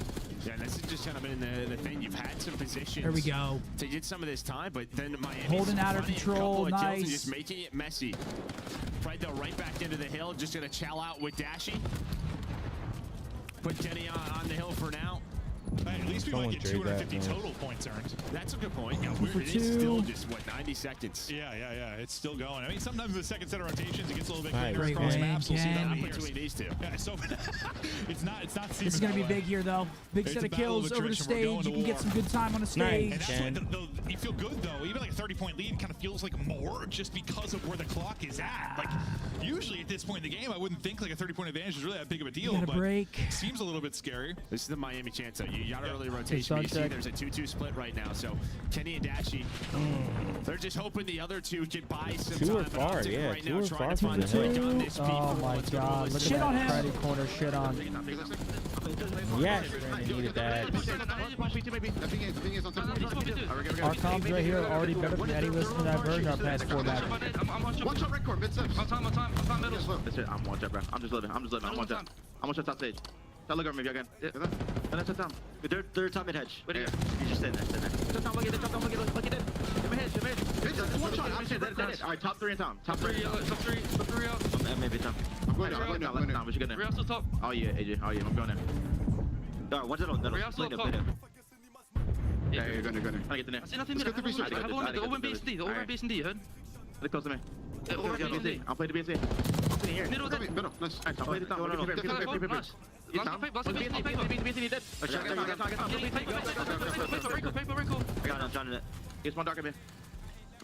Yeah, and this has just kind of been the thing. You've had some positions There we go. to get some of this time, but then Miami's Holding out of finding a control, couple of kills and nice. just making it messy. Right though, right back into the hill, just gonna chow out with Dashy. Put Kenny on the hill for now. Hey, at least we Someone might get trade that, 250 man. total points earned. That's a good point. Yeah, for it is still 2. just, what, 90 seconds? Yeah. It's still going. I mean, sometimes the second set of rotations, it gets a little bit Nice. cleaner Great across win, maps. We'll see Ken. that Not here. between these two. Yeah, so it's not This is going to be big here, though. Big It's set a of battle of kills over the attrition. We're going stage. to You can get war. some good time on the stage. And that's what you feel good though. Even like a 30-point lead kind of feels like more just because of where the clock is at. Like usually at this point in the game, I wouldn't think like a 30-point advantage is really that big of a deal. Got a But break. seems a little bit scary. This is the Miami chance, though. You got early rotation. You see sunset. there's a 2-2 split right now, so Kenny and Dashy, they're just hoping the other 2 can buy some 2 time. are but far, Optic yeah, right 2 now are trying far to from find the a break hill. on this Oh people. my Let's go god, let's look go. at Shit on that him. Freddy corner shit on. Yes, Brandon needed that. Our comms right here are already better than any listen to that version our past 4 matches. One shot red core, mid steps. On time, middle. That's it, I'm one shot, bro. I'm just living, I'm one shot. I'm one shot top stage. Look at me again. Yeah, and that's it down. Third time mid hedge. Wait, you just stand there, Top down, look at it, look at it. In my head. One shot, I'm it. Alright, top 3 in town. Top 3 out. Maybe top. I'm going down, we should get there. Real still top. Oh yeah, AJ, I'm going there. Alright, what's it on? Real still top. Yeah, you're going there. I get in there. I see nothing there. I have only the open base D, you heard? Look close to me. I'll play the base D. Here. Middle, nice. I'll play the top. Nice. I got it, I'm trying to. Here's one dark up here.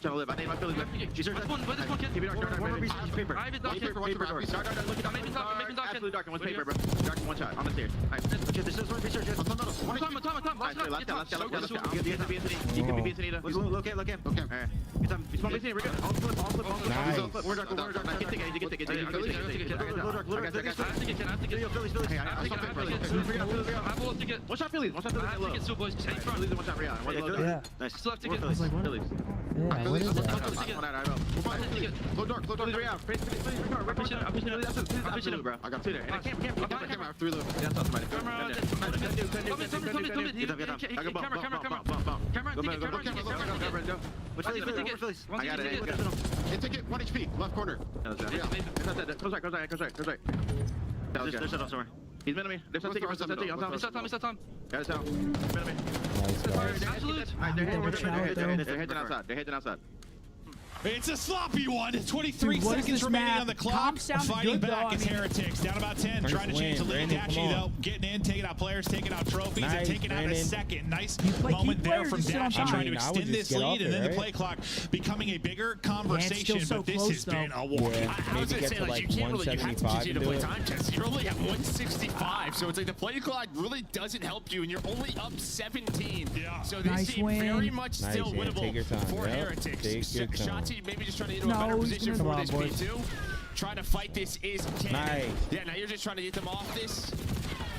Trying to live. I need my feelings. She's this one kid. Keep it dark. One piece of paper. I have it dark. Paper. Watch door. Dark. Look at maybe dark. Absolutely dark. One paper, bro. Dark. One shot on the stairs. This is one piece of shit. Tom. Last guy. Let's go. You can be Anthony. You can be Anthony. Look at. Okay. Alright. It's one piece. We're good. All flip. We're dark. I can take it. Take it. I will take it. One shot Phillies. One shot Phillies. I think it's boys. Stay front. One shot Real. Yeah. Nice. Still have to get Phillies. Yeah, what is that? Go dark. Real. I'm pushing it, bro. I got it. And I can't through the. That's not somebody. Camera. I got it. And take it. 1 HP. Left corner. Yeah. Goes right. There's shut off somewhere. He's mid on me. There's something. It's Tom. Got it down. Nice, guys. Absolute. They're heading outside. It's a sloppy one. 23 seconds remaining on the clock. Fighting back is Heretics. Down about 10. Trying to change the lead. Dashy, though, getting in, taking out players, taking out trophies, and taking out a second. Nice moment there from Dashy trying to extend this lead, and then the play clock becoming a bigger conversation. But this has been a war. I was going to say, like, you can't really, you have to continue to play time test. You're only at 165, so it's like the play clock really doesn't help you, and you're only up 17. Yeah. So this team very much still winnable for Heretics. Shotzi maybe just trying to get into a better position for this P2. Trying to fight this is Cannon. Yeah, now you're just trying to get them off this.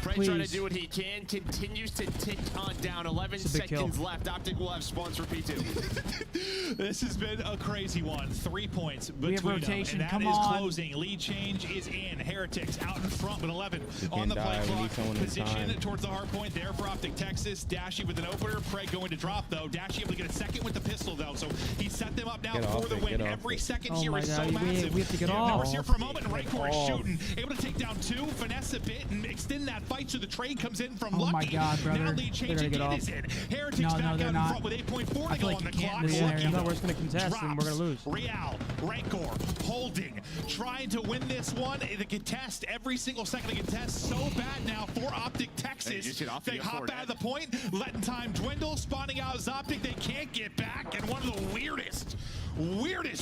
Prey trying to do what he can. Continues to tick on down. 11 seconds left. Optic will have spawns for P2. This has been a crazy one. 3 points between them. And that is closing. Lead change is in. Heretics out in front with 11 on the play clock. Position towards the hard point there for Optic Texas. Dashy with an opener. Prey going to drop, though. Dashy able to get a second with the pistol, though. So he set them up now for the win. Every second here is so massive. We have to get off. Here for a moment. Rancor is shooting. Able to take down 2. Finesse a bit and extend that fight so the trade comes in from Lucky. Oh my God, brother. Now lead change again is in. Heretics back out in front with 8.4 to go on the clock. No, we're just going to contest and we're going to lose. Real, Rancor, holding, trying to win this one. The contest, every single second of contest, so bad now for Optic Texas. They hop out of the point, letting time dwindle, spawning out as Optic. They can't get back, and one of the weirdest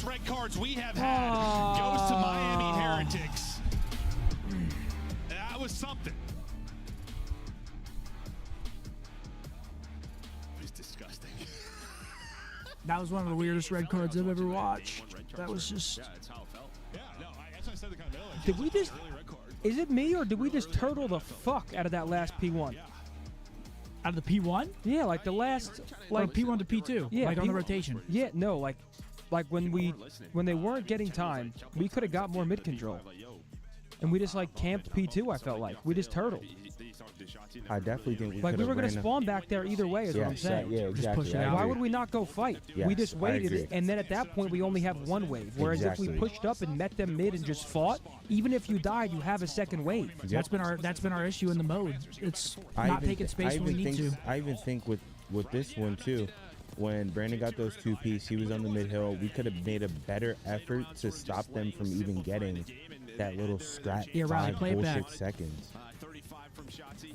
red cards we have had goes to Miami Heretics. That was something. It was disgusting. That was one of the weirdest red cards I've ever watched. That was just. Yeah, that's how it felt. Yeah, no, that's why I said the kind of middle. Did we just? Is it me or did we just turtle the fuck out of that last P1? Out of the P1? Yeah, like the last, like P1 to P2. Yeah, like on the rotation. Yeah, no, like when they weren't getting time, we could have got more mid control, and we just like camped P2. I felt like we just turtled. I definitely think we were going to spawn back there either way, is what I'm saying. Yeah, exactly. Why would we not go fight? Yes, we just waited, and then at that point, we only have one wave. Whereas if we pushed up and met them mid and just fought, even if you died, you have a second wave. That's been our issue in the mode. It's not taking space when we need to. I even think with this one too, when Brandon got those 2-piece, he was on the mid hill. We could have made a better effort to stop them from even getting that little scrap 5 bullshit seconds. 35 from Shotzi.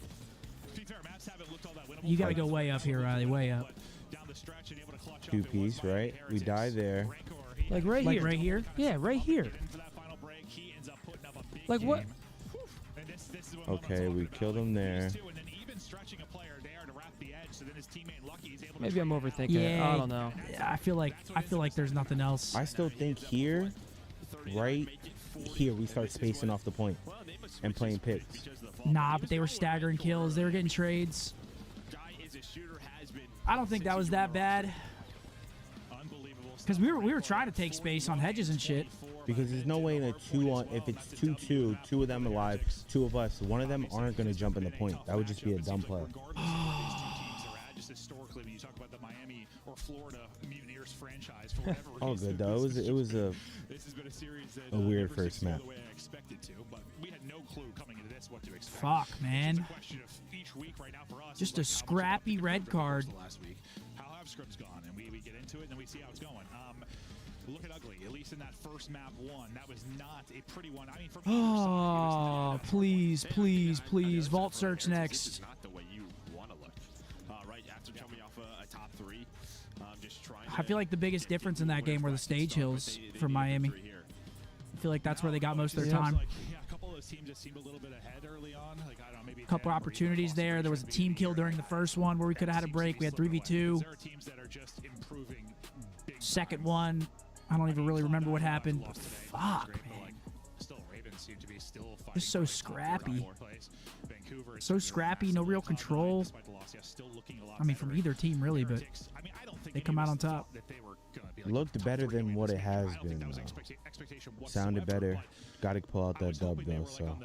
To be fair, maps haven't looked all that winnable. You got to go way up here, Riley. Way up. Down the stretch and able to clutch 2-piece, right? We die there. Like right here. Like right here? Yeah, right here. Like what? Okay, we killed him there. Maybe I'm overthinking it. I don't know. I feel like there's nothing else. I still think here, right here, we start spacing off the point and playing picks. Nah, but they were staggering kills. They were getting trades. I don't think that was that bad. Because we were trying to take space on hedges and shit. Because there's no way in a 2-on, if it's 2-2, 2 of them alive, 2 of us, one of them aren't going to jump in the point. That would just be a dumb play. Historically, when you talk about the Miami or Florida Mutineers franchise, for whatever reason, Oh, good though. It was a weird first map. The way I expected to, but we had no clue coming into this what to expect. Fuck, man. Each week right now for us, just a scrappy red card. Last week, how have scrims gone, and we get into it, and then we see how it's going. Look at ugly. At least in that first map one, that was not a pretty one. I mean, for oh, please, please, please, vault search next. Not the way you want to look. Right after coming off a top 3. Just trying. I feel like the biggest difference in that game were the stage hills from Miami. I feel like that's where they got most of their time. A couple of those teams just seemed a little bit ahead early on. Like, I don't know, maybe A couple opportunities there. There was a team kill during the first one where we could have had a break. We had 3v2. There are teams that are just improving. Second one, I don't even really remember what happened. But fuck, man. Still, Ravens seem to be still fighting. Just so scrappy. So scrappy, no real control. I mean, from either team, really, but they come out on top. Looked better than what it has been, though. Sounded better. Got to pull out that dub, though, so.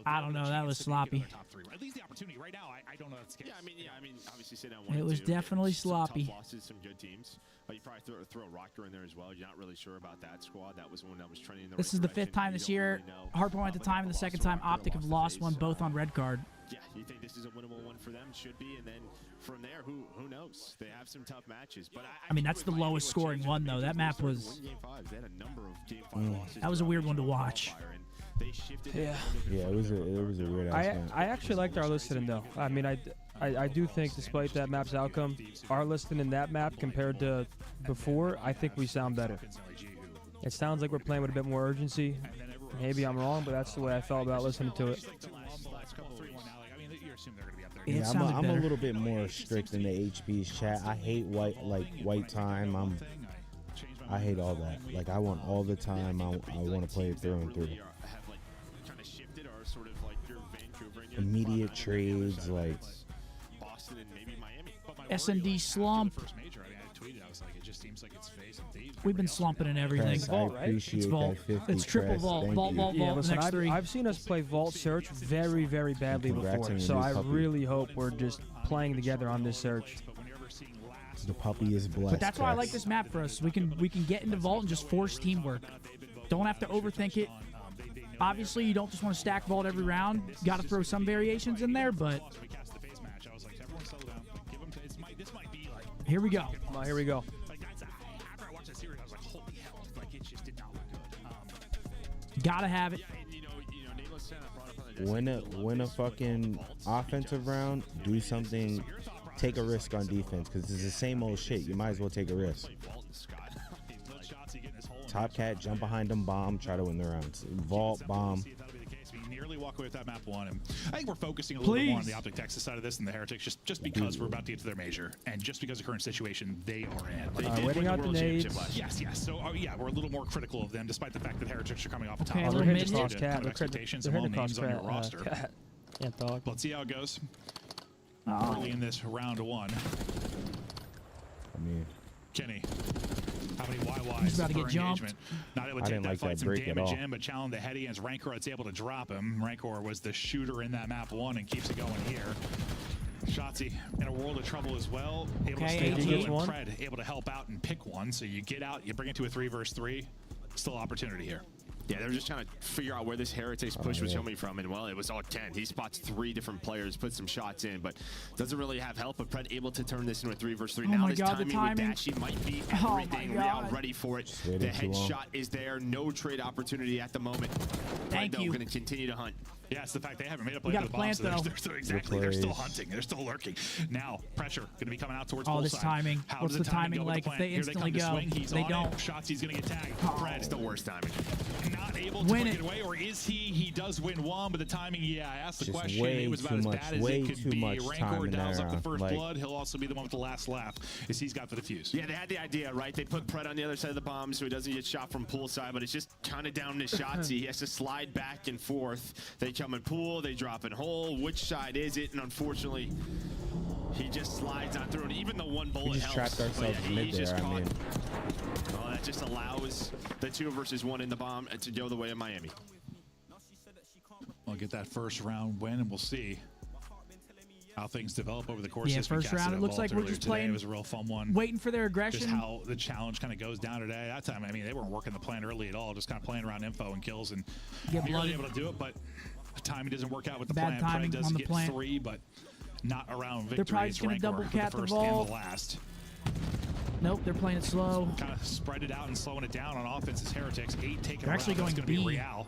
I don't know. That was sloppy. At least the opportunity right now, I don't know that's the case. Yeah, I mean, obviously sit down 1 It was definitely sloppy. Tough losses, some good teams. You probably throw a Rocker in there as well. You're not really sure about that squad. That was one that was trending in the This right is the 5th time this year. Hardpoint went to time, and the second time Optic have lost one, both on red card. Yeah, you think this is a winnable one for them? Should be, and then from there, who knows? They have some tough matches, but I mean, that's the lowest scoring one, though. That map was. That was a weird one to watch. Yeah. Yeah, it was a weird ass game. I actually liked our listening though. I mean, I do think despite that map's outcome, our listening in that map compared to before, I think we sound better. It sounds like we're playing with a bit more urgency. Maybe I'm wrong, but that's the way I felt about listening to it. Yeah, I'm a little bit more strict in the HB's chat. I hate white time. I hate all that. Like, I want all the time. I want to play it through and through. Immediate trades, like Boston and maybe Miami. SMD slump. We've been slumping in everything. Chris, I appreciate It's vault. that 50, It's triple Chris. vault. Thank Vault, you. vault, Yeah, vault. listen, Next 3. I've seen us play Vault Search very, very badly Congrats before, on your so new I puppy. really hope we're just playing together on this search. The puppy is blessed. But that's why I like Chris. this map for us. We can get into vault and just force teamwork. Don't have to overthink it. Obviously, you don't just want to stack vault every round. Got to throw some variations in there, but here we go. Here we go. Gotta have it. Win a fucking offensive round. Do something. Take a risk on defense because it's the same old shit. You might as well take a risk. Top cat, jump behind them, bomb, try to win the rounds. Vault, bomb. Nearly walk away with that map 1, and I think we're focusing a little bit more on the Optic Texas side of this than the Heretics, just because we're about to get to their major, and just because of the current situation they are in. Like, waiting out the nades. Yes. So yeah, we're a little more critical of them, despite the fact that Heretics are coming off the top. Okay, They're they're hitting just across due to cat. kind of expectations They're of all hitting names on your across roster. cat. Can't talk. Let's see how it goes. Early in this round 1. I mean, Kenny, how many YYs He's about to per get jumped. engagement? Not able I to take didn't that like fight, that some break at damage all. in, but challenge the heady against Rancor. It's able to drop him. Rancor was the shooter in that map 1 and keeps it going here. Shotzzy in a world of trouble as well. Able to stay AG and Pred able to help out and pick one. So you get out, you bring it to a 3 versus 3. Still opportunity here. Yeah, they're just trying to figure out where this Heretics push was coming from, and well, it was all Kent. He spots 3 different players, puts some shots in, but doesn't really have help. But Pred able to turn this into a 3 versus 3. Oh now my this God, the timing with Dashy might be Oh everything. my Real God. ready for it. Waited The too long. headshot is there. No trade opportunity at the moment. Thank Pred, though, you. going to continue to hunt. Yeah, it's the fact they haven't made a We play got for a the bombs. plant, So though. they're still, exactly, they're still hunting. They're still lurking. Now, pressure going to be coming out towards Oh, this bullseye. timing. How What's does the timing timing go with like the if plant? they Here instantly come to go? swing. He's They on don't. It. Shotzi's going to get tagged. Pred It's the worst timing. not able to Win put it. it away, or is he? He does win 1, but the timing, yeah, I asked the Just question. way It was about too as much- bad as way it could too be. much Rancor time in dials that up the round. first Like- blood. He'll also be the one with the last laugh, as he's got for the fuse. Yeah, they had the idea, right? They put Pred on the other side of the bomb so he doesn't get shot from poolside, but it's just kind of down to Shotzzy. He has to slide back and forth. They come in pool, they drop in hole. Which side is it? And unfortunately, he just slides on through. And even the one bullet We just helps. trapped but ourselves yeah, mid he's just there. I caught. mean, Well, that just allows the 2 versus 1 in the bomb to go the way of Miami. We'll get that first round win, and we'll see how things develop over the course Yeah, of this. first round, it looks like we're just playing. It was a real fun one. Waiting for their aggression. Just how the challenge kind of goes down today. That time, I mean, they weren't working the plan early at all, just kind of playing around info and kills and Get nearly blooded. able to do it, but the timing doesn't work out with the Bad plan. timing Pred does on the get plant. 3, but not around victory. They're probably It's just gonna Rancor double with cat the the first ball. and the last. Nope, they're playing it slow. Kind of spread it out and slowing it down on offense as Heretics. 8 taken They're actually around. That's going going to be B. Real.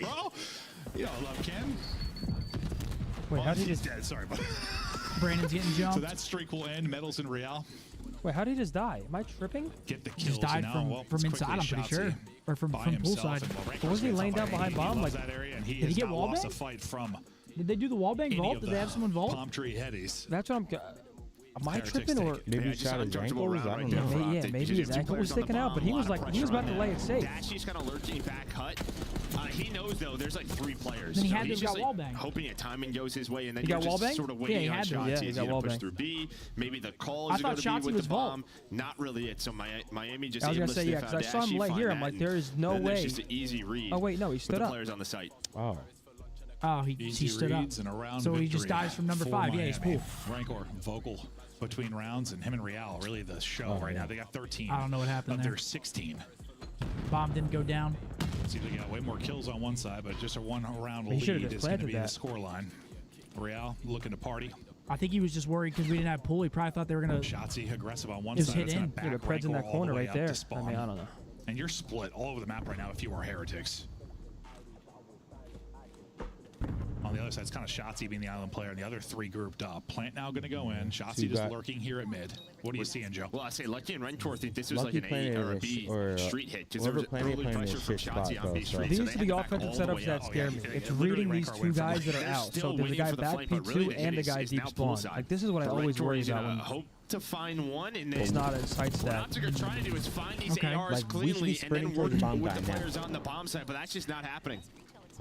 bro. You know, I love Ken. Wait, how did he he's just... dead. Sorry, but Brandon's getting jumped. so that streak will end. Medals in Real. Wait, how did he just die? Am I tripping? Get the He kills. just died and now, from it's inside, quickly I'm pretty sure. Shotzi. or from himself. poolside. Wasn't he laying down behind bomb? Like, that area, and he did he has get not wall lost a banged? fight from Did they do the wall bang vault? Did they have someone vault? Palm Tree Headies. That's what I'm. Am I Heretics tripping or maybe he shot his ankles? I don't know. Yeah, maybe his ankle was sticking out, but he was like, he was about to lay it safe. Dashy's kind of lurking back cut. He knows though there's like 3 players. Then he so had to he's have just got wall bang. hoping that timing goes his way, and then He you're got wall just bang? sort of Yeah, waiting he on had to. shots. Yeah, he He's got gonna wall push bang. through B. Maybe the call I is going thought to Shotzi be with was the vault. bomb. Not really it. So Miami just I was gonna say, yeah, aimlessly because I saw him found lay Dashy, here. find I'm like, that, there is no and then way. there's just an easy read. Oh wait, no, he with stood the up. players on the site. Oh. Oh, he stood up. And around So he just victory dies from number for 5. Yeah, he's Miami. cool. Rancor vocal between rounds, and him and Real really the show right now. They got 13. I don't know what happened of there. their 16. Bomb didn't go down. See, they got way more kills on one side, but just a 1 round He should've lead just is going to planted be that. the score line. Real looking to party. I think he was just worried because we didn't have pool. He probably thought they were gonna. Shotzi aggressive on one It was side. hit It's gonna in. back Yeah, but Pred's in Rancor that all the corner way right up there. to I spawn. mean, I don't know. And you're split all over the map right now if you are Heretics. On the other side, it's kind of Shotzi being the island player, and the other 3 grouped up. Plant now going to go in. Shotzi just lurking here at mid. What are you seeing, Joe? Well, I say Lucky and Rancor think this was Lucky like an A or a B street hit because there was early pressure from Shotzi on B street. These are the offensive setups that scare me. It's reading these 2 guys that are out. So there's a guy back P2 and a guy deep spawn. Like, this is what I always worry about when Hope to find one, and then it's not a side what stat. Optic are trying to do is find these ARs Like, we should be cleanly and sprinting then towards work the bomb with guy the now. players on the bomb side, but that's just not happening.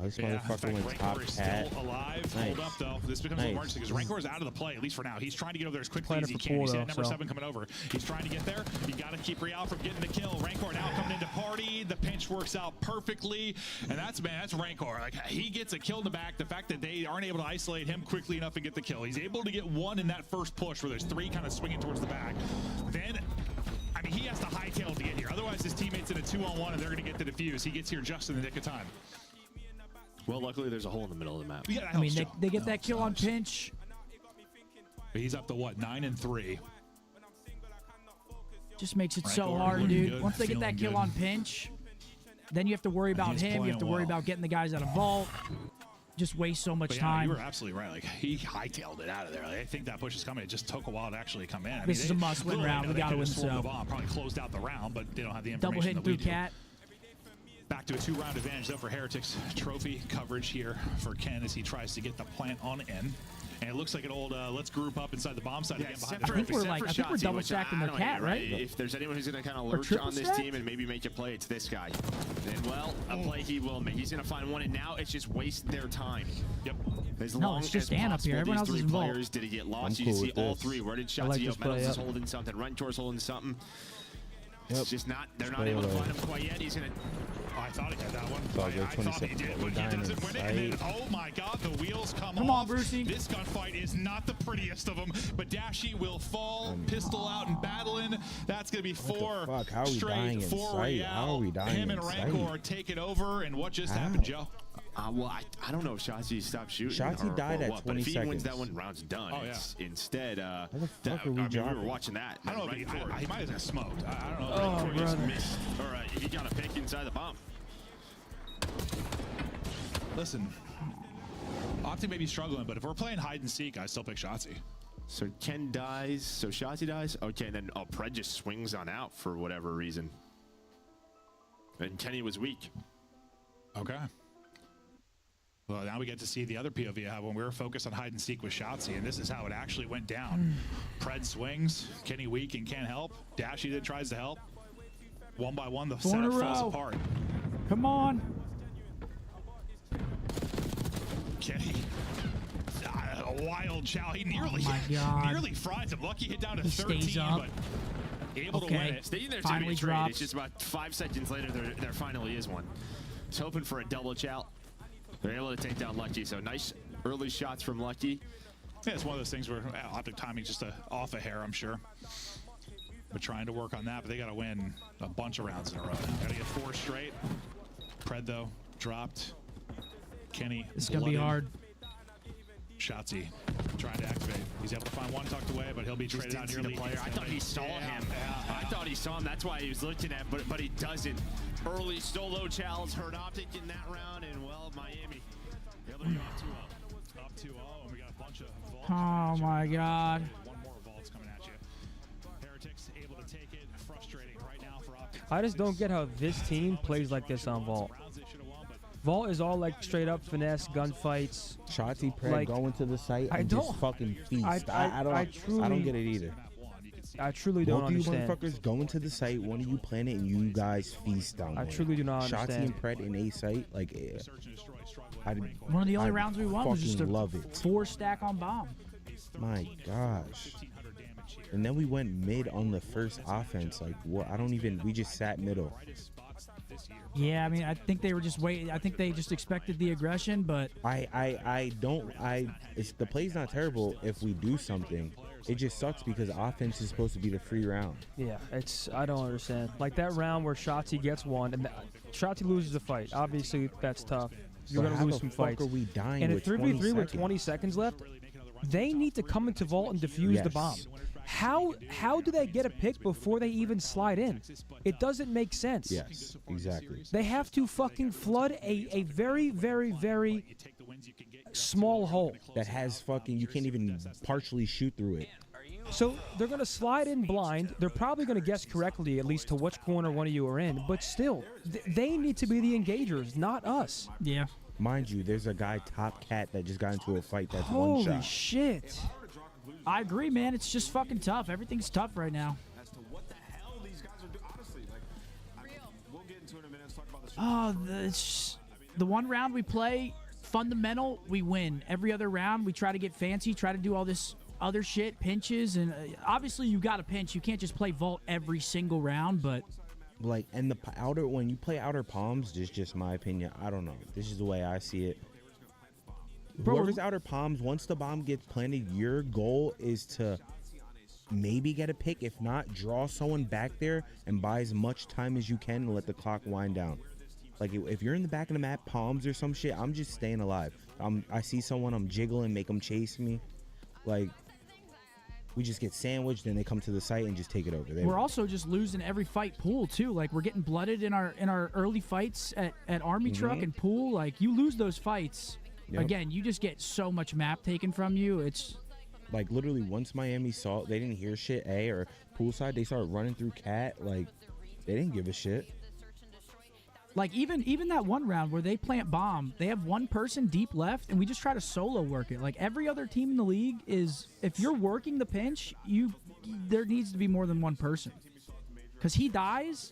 Oh, this Yeah, in motherfucker fact, went top Rancor is cat. still alive. Nice. Hold up, though. This becomes an emergency because Rancor is out of the play, at least for now. He's trying to get over there as quickly as he can. He's at number 7 coming over. He's trying to get there. You got to keep Real from getting the kill. Rancor now coming into party. The pinch works out perfectly. And that's Rancor. Like, he gets a kill in the back. The fact that they aren't able to isolate him quickly enough and get the kill. He's able to get 1 in that first push where there's 3 kind of swinging towards the back. Then, I mean, he has to hightail to get here. Otherwise, his teammates in a 2-on-1 and they're going to get the defuse. He gets here just in the nick of time. Well, luckily there's a hole in the middle of the map. Yeah, that I mean, helps, they Joe. get that kill on pinch. He's up to what, 9 and 3. Just makes it so Rancor hard, looking dude. good, Once they get that kill feeling on pinch, then you have to worry about He's him. You have to playing worry well. about getting the guys out of vault. Just waste so much But yeah, time. you were absolutely right. Like, he hightailed it out of there. Like, I think that push is coming. It just took a while to actually come in. I This mean, is a must-win little round. know We they gotta could've win swarmed so. the bomb, probably closed out the round, but they don't have the Double information hitting that we through do. cat. Back to a 2-round advantage, though, for Heretics. Trophy coverage here for Ken as he tries to get the plant on in. And it looks like an old let's group up inside the bomb side again behind the I think trophy. we're I think we're double stacking their cat, right? If there's anyone who's going to kind of Or lurch triple on this stack? team and maybe make a play, it's this guy. And, well, a play he will make. He's going to find one, and now it's just waste their time. Yep. As No, long it's just as Dan up here. possible, Everyone these else is 3 involved. players, did he get lost? I'm You cool can see with all this. 3. Where did I like Shotzi this up? Metals play, is yep. holding something. Rentor's holding something. Yep. It's just not, they're not Play able to away. find him quite yet. He's going to... Oh, I thought he had that one. So I good, thought he 26 did, but he diamond doesn't win it. And then, sight. oh my God, the wheels come Come off. on, Brucey. This gunfight is not the prettiest of them, but Dashy will fall, pistol out and battling. That's going to be 4 fuck? How are we dying straight in for sight? Real. How are we dying Him and in Rancor sight? are taking over, and what just How? happened, Joe? Well, I don't know if Shotzi stopped shooting. Shotzi died at what, 20 but if he wins that seconds. one, round's done. Oh, yeah. It's instead, How the fuck that, are we I mean, we were dropping? watching that. I don't know if he might have got smoked. I don't know. Oh, Rancor just brother. missed. All right, he got a pick inside the bomb. Listen, Optic may be struggling, but if we're playing hide and seek, I still pick Shotzi. So Ken dies. So Shotzi dies. Okay, and then Pred just swings on out for whatever reason. And Kenny was weak. Okay. Well, now we get to see the other POV I have when we were focused on hide and seek with Shotzi, and this is how it actually went down. Pred swings, Kenny weak and can't help. Dashy then tries to help. 1 by 1, the Four in a setup falls row. apart. Come on. Kenny, a wild chow. He nearly, Oh my God. nearly fries him. Lucky hit down to He 13, stays up. but able to Okay. win it. Staying there to Finally be a trade. drops. It's just about 5 seconds later, there finally is one. He's hoping for a double chow. They're able to take down Lucky. So nice early shots from Lucky. Yeah, it's one of those things where Optic timing just off a hair, I'm sure. But trying to work on that, but they got to win a bunch of rounds in a row. Got to get 4 straight. Pred, though, dropped. Kenny, It's going to be hard. Shotzi trying to activate. He's able to find one tucked away, but he'll be Just traded out didn't see nearly. the player. I thought he saw him. I thought he saw him. That's why he was looking at him, but he doesn't. Early solo challenge hurt Optic in that round, and well, Miami able to go up 2-0. Up 2-0, and we got a bunch of vaults. Oh my God. One more vaults coming at you. Heretics able to take it. Frustrating right now for Optic I just don't get how this team plays like this on Vault. Vault is all like straight up finesse, gunfights. Shotzi Pred like, going to the site I and don't- just fucking feast. I don't get it either. I truly don't Both of you understand. motherfuckers going to the site, one of you plan it, and you guys feast down there. I truly do not Shotzi understand. and Pred in a site, like, One of the only rounds we won was just a love it. 4-stack on bomb. My gosh. And then we went mid on the first offense. Like, what? We just sat middle. Yeah, I mean, I think they were just waiting. I think they just expected the aggression, but The play's not terrible if we do something. It just sucks because offense is supposed to be the free round. Yeah, I don't understand. Like that round where Shotzi gets one and Shotzi loses a fight. Obviously, that's tough. You're So going to how lose the some fuck fights. are we dying and a with 3v3 20 with 20 seconds left, they need to come into Vault and defuse the bomb. How do they get a pick before they even slide in? It doesn't make sense. Yes, exactly. They have to fucking flood a very, very, very small hole. That has you can't even partially shoot through it. So they're going to slide in blind. They're probably going to guess correctly, at least to which corner one of you are in. But still, they need to be the engagers, not us. Yeah. Mind you, there's a guy, Top Cat, that just got into a fight that's Holy one shot. shit. I agree, man. It's just fucking tough. Everything's tough right now. Oh, the one round we play fundamental, we win. Every other round, we try to get fancy, try to do all this other shit, pinches, and obviously you got to pinch. You can't just play Vault every single round, but Like, and when you play outer palms, this is just my opinion. I don't know. This is the way I see it. Bro, Whoever's outer palms, once the bomb gets planted, your goal is to maybe get a pick. If not, draw someone back there and buy as much time as you can and let the clock wind down. Like, if you're in the back of the map, palms or some shit, I'm just staying alive. I see someone, I'm jiggling, make them chase me. Like, we just get sandwiched, then they come to the site and just take it over. we're also just losing every fight pool too. Like, we're getting blooded in our early fights at Army Truck and pool. Like, you lose those fights. Yep. Again, you just get so much map taken from you. It's like literally once Miami saw they didn't hear shit or poolside, they started running through cat. Like, they didn't give a shit. like even that one round where they plant bomb, they have one person deep left, and we just try to solo work it. Like, every other team in the league is, if you're working the pinch, there needs to be more than one person, because he dies,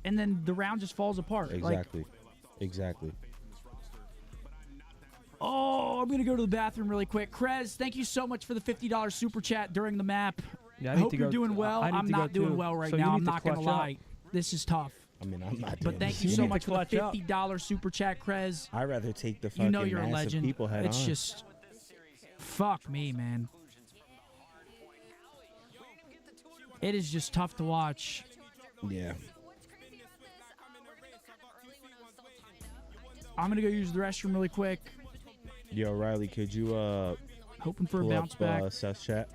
and then the round just falls apart. Exactly. Exactly. Oh, I'm going to go to the bathroom really quick. Krez, thank you so much for the $50 super chat during the map. Yeah, I hope you're doing well. I'm not doing well right now. I'm not going to lie. This is tough. I mean, I'm not. But thank you so much for the $50 super chat, Krez. I'd rather take the fucking You know you're a massive legend. people head It's on. just, fuck me, man. It is just tough to watch. Yeah. I'm going to go use the restroom really quick. Yo, Riley, could you hoping for a pull bounce up, back? Seth's chat,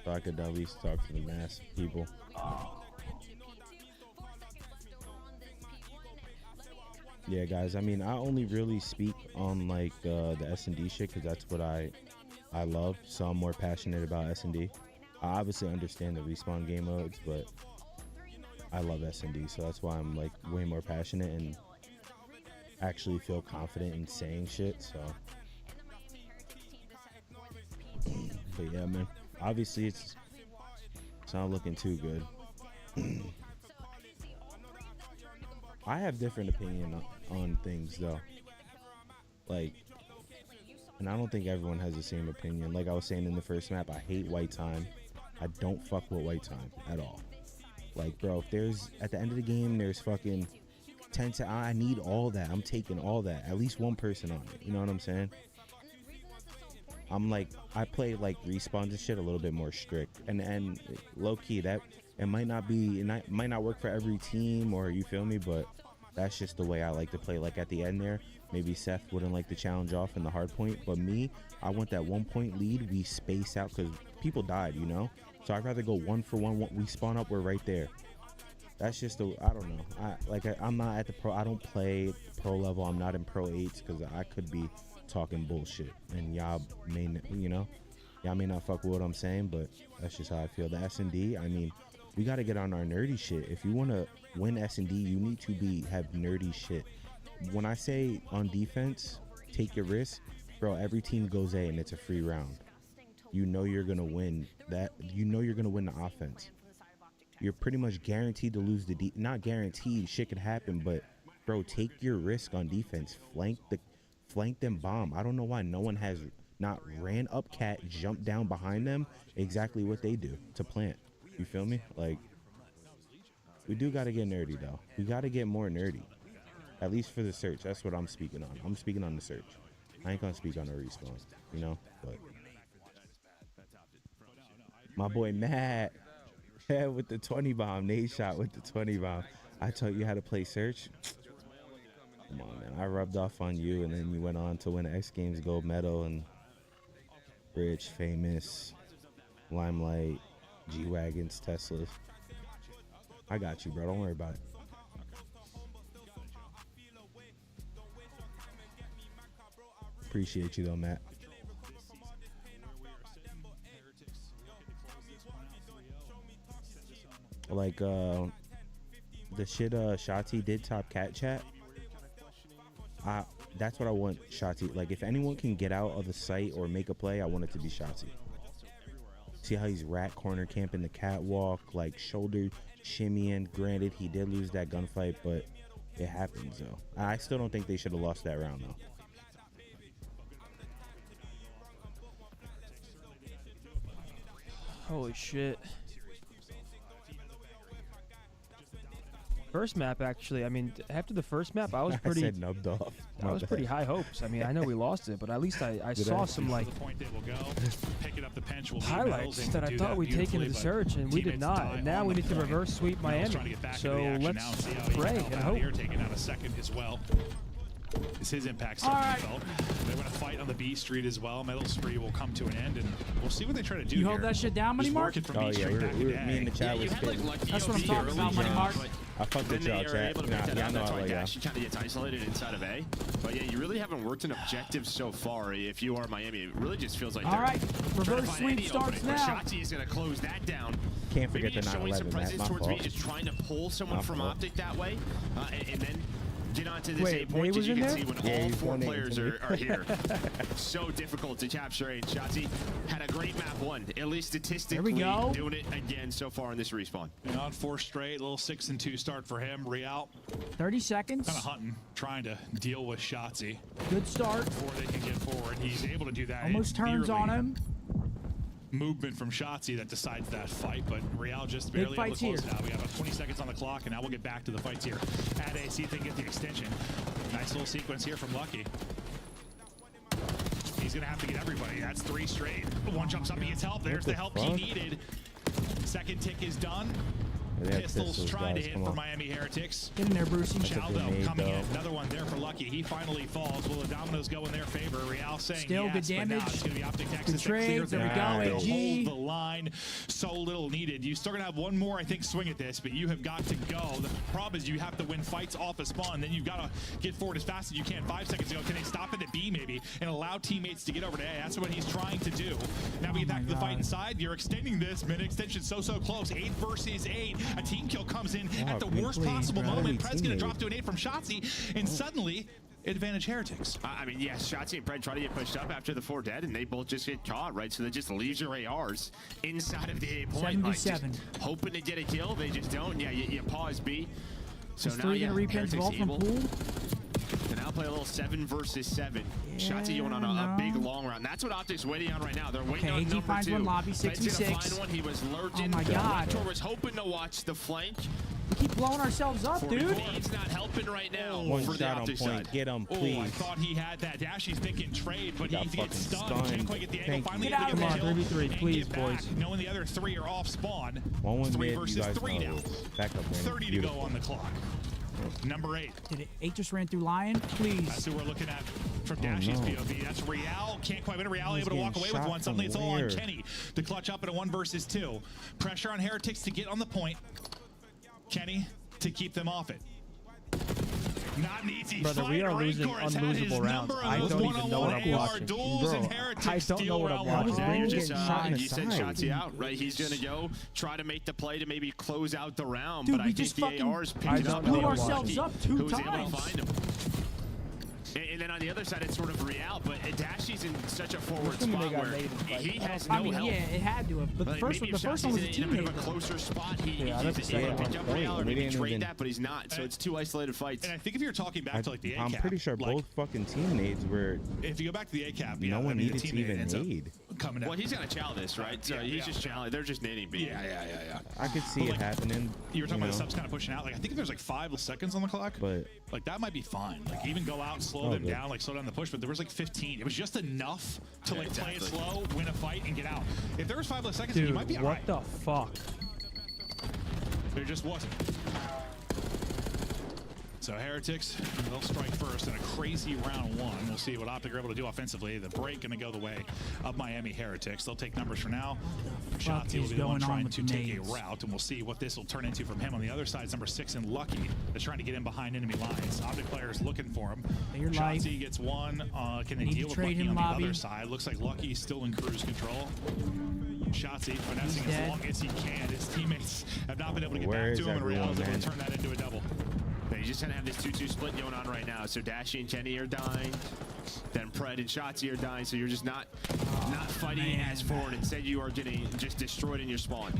so I could at least talk to the mass people. Yeah, guys. I mean, I only really speak on like the S&D shit because that's what I love. So I'm more passionate about S&D. I obviously understand the respawn game modes, but I love S&D, so that's why I'm like way more passionate and actually feel confident in saying shit. So, but yeah, man. Obviously, it's not looking too good. I have different opinion on things though. Like, and I don't think everyone has the same opinion. Like I was saying in the first map, I hate white time. I don't fuck with white time at all. Like, bro, if there's at the end of the game, there's fucking 10 to I need all that. I'm taking all that. At least one person on it. You know what I'm saying? I'm like, I play like respawns and shit a little bit more strict. And low key, that it might not be, it might not work for every team, or you feel me, but that's just the way I like to play. Like at the end there, maybe Seth wouldn't like the challenge off in the hard point, but me, I want that 1 point lead. We space out because people died, you know? So I'd rather go 1 for 1. We spawn up, we're right there. That's just I don't know. I'm not at the pro. I don't play pro level. I'm not in pro 8s because I could be talking bullshit, and y'all may, you know, y'all may not fuck with what I'm saying, but that's just how I feel. The S&D, I mean, We got to get on our nerdy shit. If you want to win S&D, you need to have nerdy shit. When I say on defense, take your risk, bro, every team goes A and it's a free round. You know you're going to win that. You know you're going to win the offense. You're pretty much guaranteed to lose the not guaranteed, shit could happen, but bro, take your risk on defense. Flank them bomb. I don't know why no one has not ran up cat, jumped down behind them, exactly what they do to plant. You feel me? Like, we do got to get nerdy though. We got to get more nerdy. At least for the search. That's what I'm speaking on. I'm speaking on the search. I ain't gonna speak on the respawn, you know, but my boy Matt with the 20 bomb, Nate shot with the 20 bomb. I taught you how to play search. Come on, man. I rubbed off on you, and then you went on to win X Games gold medal and Rich, Famous, Limelight, G-Wagons, Teslas. I got you, bro. Don't worry about it. Appreciate you, though, Matt. Like, the shit Shotzi did top cat chat. That's what I want Shotzi. Like, if anyone can get out of the site or make a play, I want it to be Shotzi. See how he's rat corner camping the catwalk, like shoulder shimmying. Granted, he did lose that gunfight, but it happens, though. I still don't think they should have lost that round, though. Holy shit. First map, actually, I mean, after the first map, I was pretty. I said nubbed off. I was pretty high hopes. I mean, I know we lost it, but at least I saw some like highlights that I thought we'd take into the search, and we did not. And now we need to reverse sweep Miami. So let's pray and hope. Taking out a second as well. Is his impact All right. felt? They want to fight on the B street as well. Metal spree will come to an end, and we'll see what they try to do. You here. hold that shit down, Money Mark? From Oh B yeah, Street me and the chat was spitting. That's what I'm talking about, Money Mark. I fucked with y'all, chat. Nah, I know I like y'all. She kind of gets isolated inside of A. But yeah, you really haven't worked an objective so far. If you are Miami, it really just feels like all right, reverse sweep starts now. Shotzi is going to close that down. Can't forget Maybe the 9/11. showing some presence My towards fault. me, just trying to pull someone My from fault. Optic that way, and then get onto this Wait, 8 points, May as you was can in see there? when Yeah, all he's 4 donating players to me. are here. So difficult to capture, and Shotzi had a great map 1, at least statistically go. doing it again so far in this respawn. And on 4 straight, little 6-2 start for him. Real 30 seconds. kind of hunting, trying to deal with Shotzi Good start. before they can get forward. He's able to do that. Almost turns on him. Movement from Shotzi that decides that fight, but Real just barely able to fights close here. it out. We have about 20 seconds on the clock, and now we'll get back to the fights here at A. See if they can get the extension. Nice little sequence here from Lucky. He's gonna have to get everybody. That's 3 straight. One jumps up, he gets help. There's the help he needed. Second tick is done. They have Pistols trying to guys. hit Come for on. Miami Heretics. Get in there, Brucey. Chaldo grenade, coming in. though. Another one there for Lucky. He finally falls. Will the dominoes go in their favor? Real saying Still yes, good but now damage. it's going to be Optic Good Texas that trades. clears There we them go, out. They'll AG. hold the line. So little needed. You're still going to have one more, I think, swing at this, but you have got to go. The problem is you have to win fights off a spawn. Then you've got to get forward as fast as you can. 5 seconds ago, can they stop it at B maybe and allow teammates to get over to A? That's what he's trying to do. Now we get back to the fight inside. You're extending this. Minute extension so close. 8 versus 8. A team kill comes in at the worst possible moment. Pred's going to drop to an 8 from Shotzi, and suddenly advantage Heretics. I mean, yes, Shotzi and Pred try to get pushed up after the 4 dead, and they both just get caught, right? So that just leaves your ARs inside of the 8 point. Like, just hoping to get a kill, they just don't. Yeah, you pause B. So Is now 3 gonna repin vault from pool? to now play a little 7 versus 7. Shotzi going on a big long round. That's what Optic's waiting on right now. They're waiting on AG number finds 2. one lobby, Ped's 6v6. gonna find one. He was lurking. Oh my God. Tor was hoping to watch the flank. We keep blowing ourselves up, dude. He's not helping right now. One for the shot on Optic point. side. Get him, Oh, please. I thought he had that dash. He's thinking trade, but Got he gets fucking stunned. Can't stunned. quite get the angle. Thank Finally you. able to Come get on, the kill 3v3, and please, get back, boys. knowing the other 3 are off spawn. 1-1 3 mid, you versus guys 3 know now. this. Back up, man. 30 to go on the clock. Number 8. Did it? 8 just ran through Lion. Please. That's who we're looking at from Dashy's POV. That's Real. Can't quite win. Real able to walk away with one. Suddenly it's all on Kenny to clutch up in a 1 versus 2. Pressure on Heretics to get on the point. Kenny to keep them off it. Not an easy Brother, fight. we are losing Rancor has had his unlosable rounds. number of I those don't even know what I'm one-on-one watching. duels, and Bro, Heretics I don't know what I'm steal watching. round one. You're Just, getting shot in the you said side. Shotzi out, right? He's going to go try to make the play to maybe close out the round, Dude, but we I think just the fucking ARs picked up. blew ourselves up 2 who was able to times. find him. And then on the other side, it's sort of Real, but Dashy's in such a forward spot where he has no I mean, help. yeah, it had to have. But the first one was a in a bit of a teammate. closer spot. He's say able to pick up Real or we maybe didn't trade even- that, but he's not. So it's 2 isolated fights. And I think if you're talking back to like the I'm ACAP, pretty sure like, both fucking teammates were. if you go back to the ACAP, yeah, No one I mean, needed the to teammate even ends up aid. coming out. Well, he's going to chow this, right? So he's just challenging. They're just nading B. Yeah. I could see But, it like, happening. You were talking about the know, subs kind of pushing out. Like I think if there's like 5 seconds on the clock, but like that might be fine. Like even go out and slow them down, like slow down the push. But there was like 15. It was just enough to like play it slow, win a fight, and get out. If there was 5 less seconds, Dude, you might be what alright. the fuck? There just wasn't. So Heretics, they'll strike first in a crazy round 1. We'll see what Optic are able to do offensively. The break going to go the way of Miami Heretics. They'll take numbers for now. Shotzi will be the one trying to take a route, and we'll see what this will turn into from him. On the other side is number 6 and Lucky that's trying to get in behind enemy lines. Optic players looking for him. Shotzi gets one. Can they deal with Lucky on the other side? Looks like Lucky's still in cruise control. Shotzi finessing as long as he can. His teammates have not been able to get back to him, and Real is able to turn that into a double. You just kind of have this 2-2 split going on right now. So Dashy and Kenny are dying. Then Pred and Shotzi are dying. So you're just not fighting as forward. Instead, you are getting just destroyed in your spawn.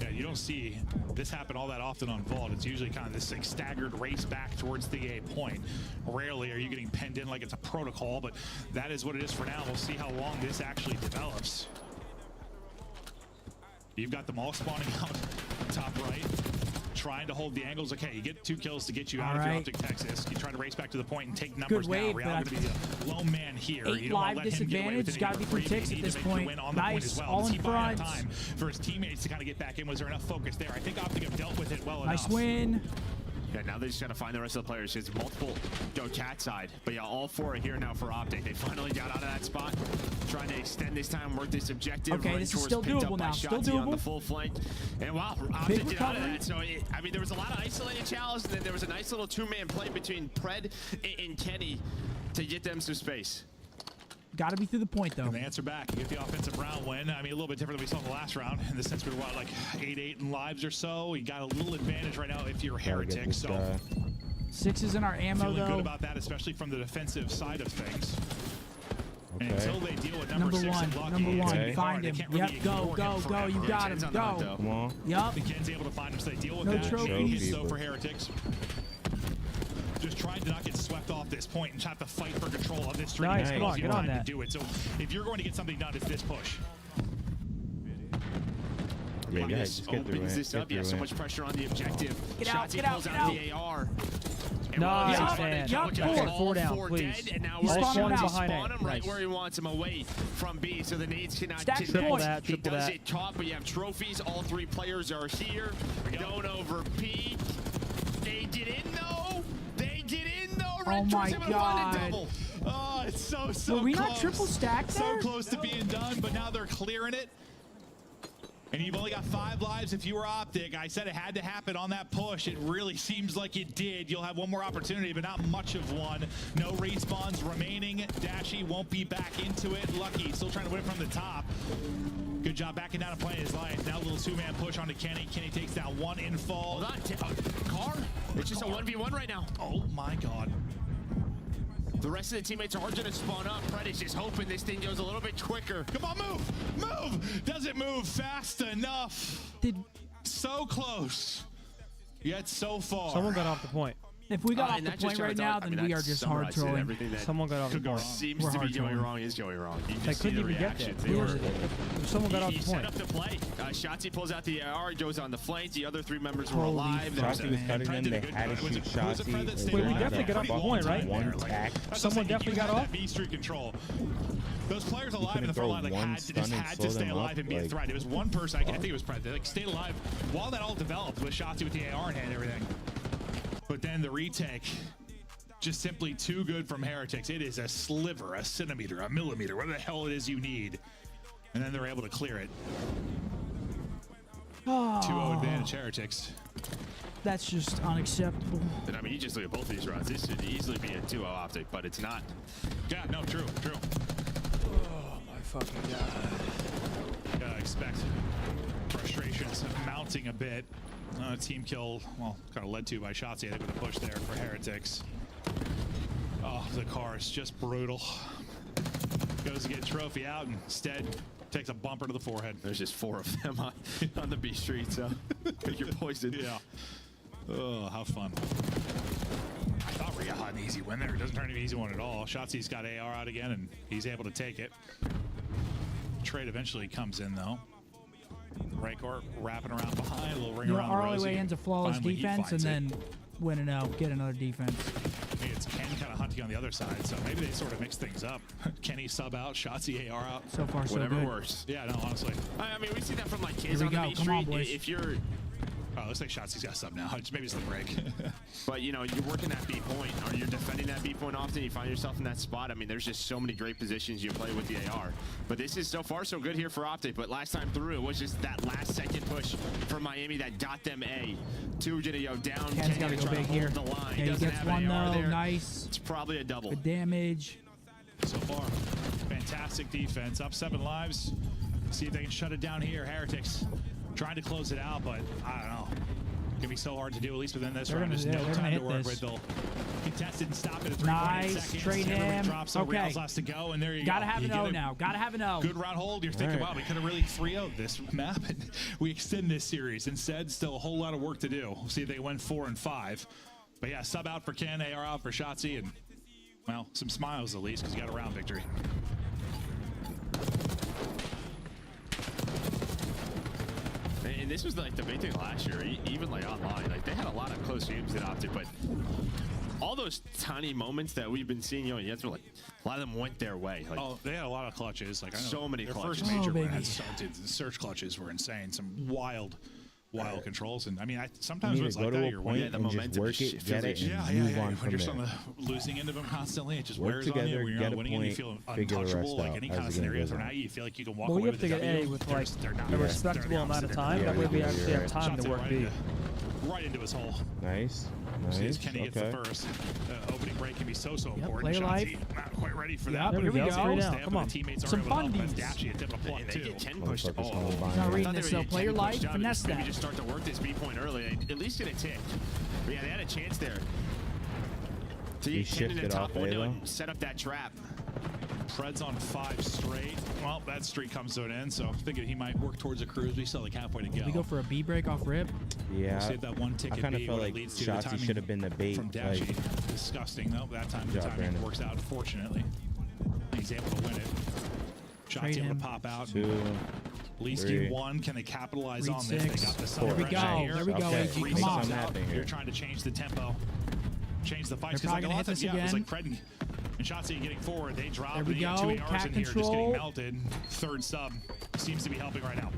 Yeah, you don't see this happen all that often on Vault. It's usually kind of this like staggered race back towards the A point. Rarely are you getting penned in like it's a protocol, but that is what it is for now. We'll see how long this actually develops. You've got them all spawning out top right, trying to hold the angles. Okay, you get 2 kills to get you out of your Optic Texas. You try to race back to the point and take numbers now. Real going to be the lone man here. 8 You don't want live to let him get away with disadvantage. it. Got to be 3 ticks at this point. Nice, all in front. Time for his teammates to kind of get back in. Was there enough focus there? I think Optic have dealt with it well enough. Nice win. Yeah, now they just got to find the rest of the players. It's multiple go cat side. But yeah, all 4 are here now for Optic. They finally got out of that spot. Trying to extend this time, work this objective. Okay, this is still doable now. Still doable. On the full flank. And wow, Optic get out of that. So, I mean, there was a lot of isolated challenges. And then there was a nice little 2-man play between Pred and Kenny to get them some space. Got to be through the point, though. And they answer back. You get the offensive round win. I mean, a little bit different than we saw in the last round. In the sense we were, what, like 8-8 in lives or so. You got a little advantage right now if you're Heretic. So 6 is in our ammo, feeling though. good about that, especially from the defensive side of things. Okay. And until they deal with number 6 and Lucky, Number 1, it's find hard. him. They can't really Yep, go. You got him. Go. Come on. Yep. The Ken's able to find him, so they deal with No that. trophies. It's so for Heretics. Just trying to not get swept off this point and have to fight for control of this 3. Nice, come on, get on that. To do it. So if you're going to get something done, it's this push. Yeah, just get through opens it. this up. Yeah, so much pressure on the objective. Get out, Shotzi get out, pulls get out out. the AR. Nice, man. Yup, 4 down, please. Dead, and now All we're spawn to behind spawn A. him right Nice. where he wants him, away from B, so the nades cannot Stack connect. triple that, He triple does that. it top, but you have trophies. All 3 players are here. Don't overpeak. They get in though. They get in though. Oh Red my Drew's able to find a God. double. Oh, it's so Were we close. not triple stacked there? So close to being done, but now they're clearing it. And you've only got 5 lives if you were Optic. I said it had to happen on that push. It really seems like it did. You'll have one more opportunity, but not much of one. No respawns remaining. Dashy won't be back into it. Lucky still trying to win from the top. Good job backing down and playing his life. Now a little 2-man push onto Kenny. Kenny takes that 1 in fall. Hold on, Car. It's just a 1v1 right now. Oh my God. The rest of the teammates are going to spawn up. Pred is just hoping this thing goes a little bit quicker. Come on, move! Move! Doesn't move fast enough. So close, yet so far. Someone got off the point. If we got off and the that just point right turns now, out- I then mean, we that are just hard summarizes trolling. everything that Someone got off the point. seems We're to be hard going trolling. wrong is going wrong. You They just see couldn't the even get there. reactions. They were, If someone got off he the set point. up the play. Shotzi pulls out the AR, goes on the flank. The other 3 members were Holy alive. There was Shotzi was cutting them. They had to shoot Shotzi. Wait, we definitely got off the point, right? One tack. Someone definitely got off? B Street control. Those players alive in couldn't the front throw line like one had to stun and stay slow them alive up, and be a like- threat. It was one person, I think it was Pred, that like stayed alive while that all developed with Shotzi with the AR in hand and everything. But then the retake, just simply too good from Heretics. It is a sliver, a centimeter, a millimeter, whatever the hell it is you need. And then they're able to clear it. 2-0 advantage Heretics. That's just unacceptable. And I mean, you just look at both of these rounds. This should easily be a 2-0 optic, but it's not. Yeah, no, true. Oh my fucking god. Gotta expect frustrations mounting a bit. Team kill, well, kind of led to by Shotzzy. I think with a push there for Heretics. Oh, the car is just brutal. Goes to get a trophy out and instead takes a bumper to the forehead. There's just 4 of them on the B street, so pick your poison. Yeah. Oh, how fun. I thought Rhea had an easy win there. It doesn't turn into an easy one at all. Shotzi's got AR out again, and he's able to take it. Trade eventually comes in, though. Rancor wrapping around behind, a little ring around Our the only Rosie. way into flawless Finally, he defense and finds then win and out, get another defense. I think it's Ken kind of hunting on the other side, so maybe they sort of mix things up. Kenny sub out, Shotzi AR out. So far, so Whatever good. works. Yeah, no, honestly. I mean, we see that from like kids Here we on the go. B Come on, street. boys. If you're, Oh, looks like Shotzi's got sub now. Maybe it's the break. but you know, you're working that B point, or you're defending that B point often. You find yourself in that spot. I mean, there's just so many great positions you play with the AR. But this is so far so good here for Optic. But last time through, it was just that last second push from Miami that got them A. 2 gonna go down. Ken's got to go big here. The line. Yeah, he doesn't gets have one an AR though. there. Nice. It's probably a double. Good damage. So far, fantastic defense. Up 7 lives. See if they can shut it down here. Heretics trying to close it out, but I don't know. Gonna be so hard to do, at least within this round. There's no time to work with. They'll contest it and stop it at 3.8 Nice. seconds. Trade him. Drops, so Okay. Reals has to go, and there you Gotta go. have You an O get a now. Gotta have an O. Good round hold. You're thinking, wow, we could have really 3-0'd this map, and we extend this series. Instead, still a whole lot of work to do. We'll see if they win 4 and 5. But yeah, sub out for Ken, AR out for Shotzi, and well, some smiles at least, because you got a round victory. And this was like the big thing last year, even like online. Like they had a lot of close games at Optic, but all those tiny moments that we've been seeing, you know, you like a lot of them went their way. Like, Oh, they had a lot of clutches. Like I know So many their clutches. first major Oh, run baby. had started. The search clutches were insane. Some wild controls. And I mean, sometimes when it's like that, you're winning. the momentum work is it, get it, and Yeah, move yeah. on When from you're there. on the losing end of them constantly, it just Work wears on together, you. When you're get not a winning, and you point, feel figure the untouchable. rest Like out any as kind of the game scenario goes thrown on. at you, you feel like you can walk Well, away we have with to the get W. A with like They're not. a They're respectable the amount of opposite. time. They're That way we not. actually have time Shots to it work right B. right into his hole. Nice. See as Nice. Kenny gets the Okay. first. Opening break can be so important. player Shots life. not quite ready for Yep, that. there we go. Straight down. Stay up Come and on. the teammates are Some able to help. fundies. That's Dashy a tip of a pluck they too. get 10 pushed. Motherfuckers Oh, going by. Not I reading thought this, they so were play your getting life, pushed out. finesse Maybe that. just start to work this B point early. At least get a tick. But yeah, they had a chance there. To He get Ken in the shifted top off A, window though. and set up that trap. Preds on 5 straight. Well, that streak comes to an end, so thinking he might work towards a cruise. We still like halfway to go. We go for a B break off rip. Yeah. We'll see if that one I ticket kind of B felt what like it leads to. The Shotzi timing should have been the bait. from Dashy. Like, Disgusting though. That time the Good job, timing Brandon. works out fortunately. He's able to win it. Trade Shotzi able him. to pop out. 2. At least Three. game 1. Can they capitalize Read on this? 6. They got the Four. sun There we go. right here. There we go, Okay. AG. Three Come Make on. subs something out. happen here. You're trying to change the tempo. Change the fight. They're probably gonna hit this It was again. like Pred and Shotzi getting forward. They drop. There we and you got go. 2 ARs Cat in here just control. getting melted. Third sub seems to be helping right now.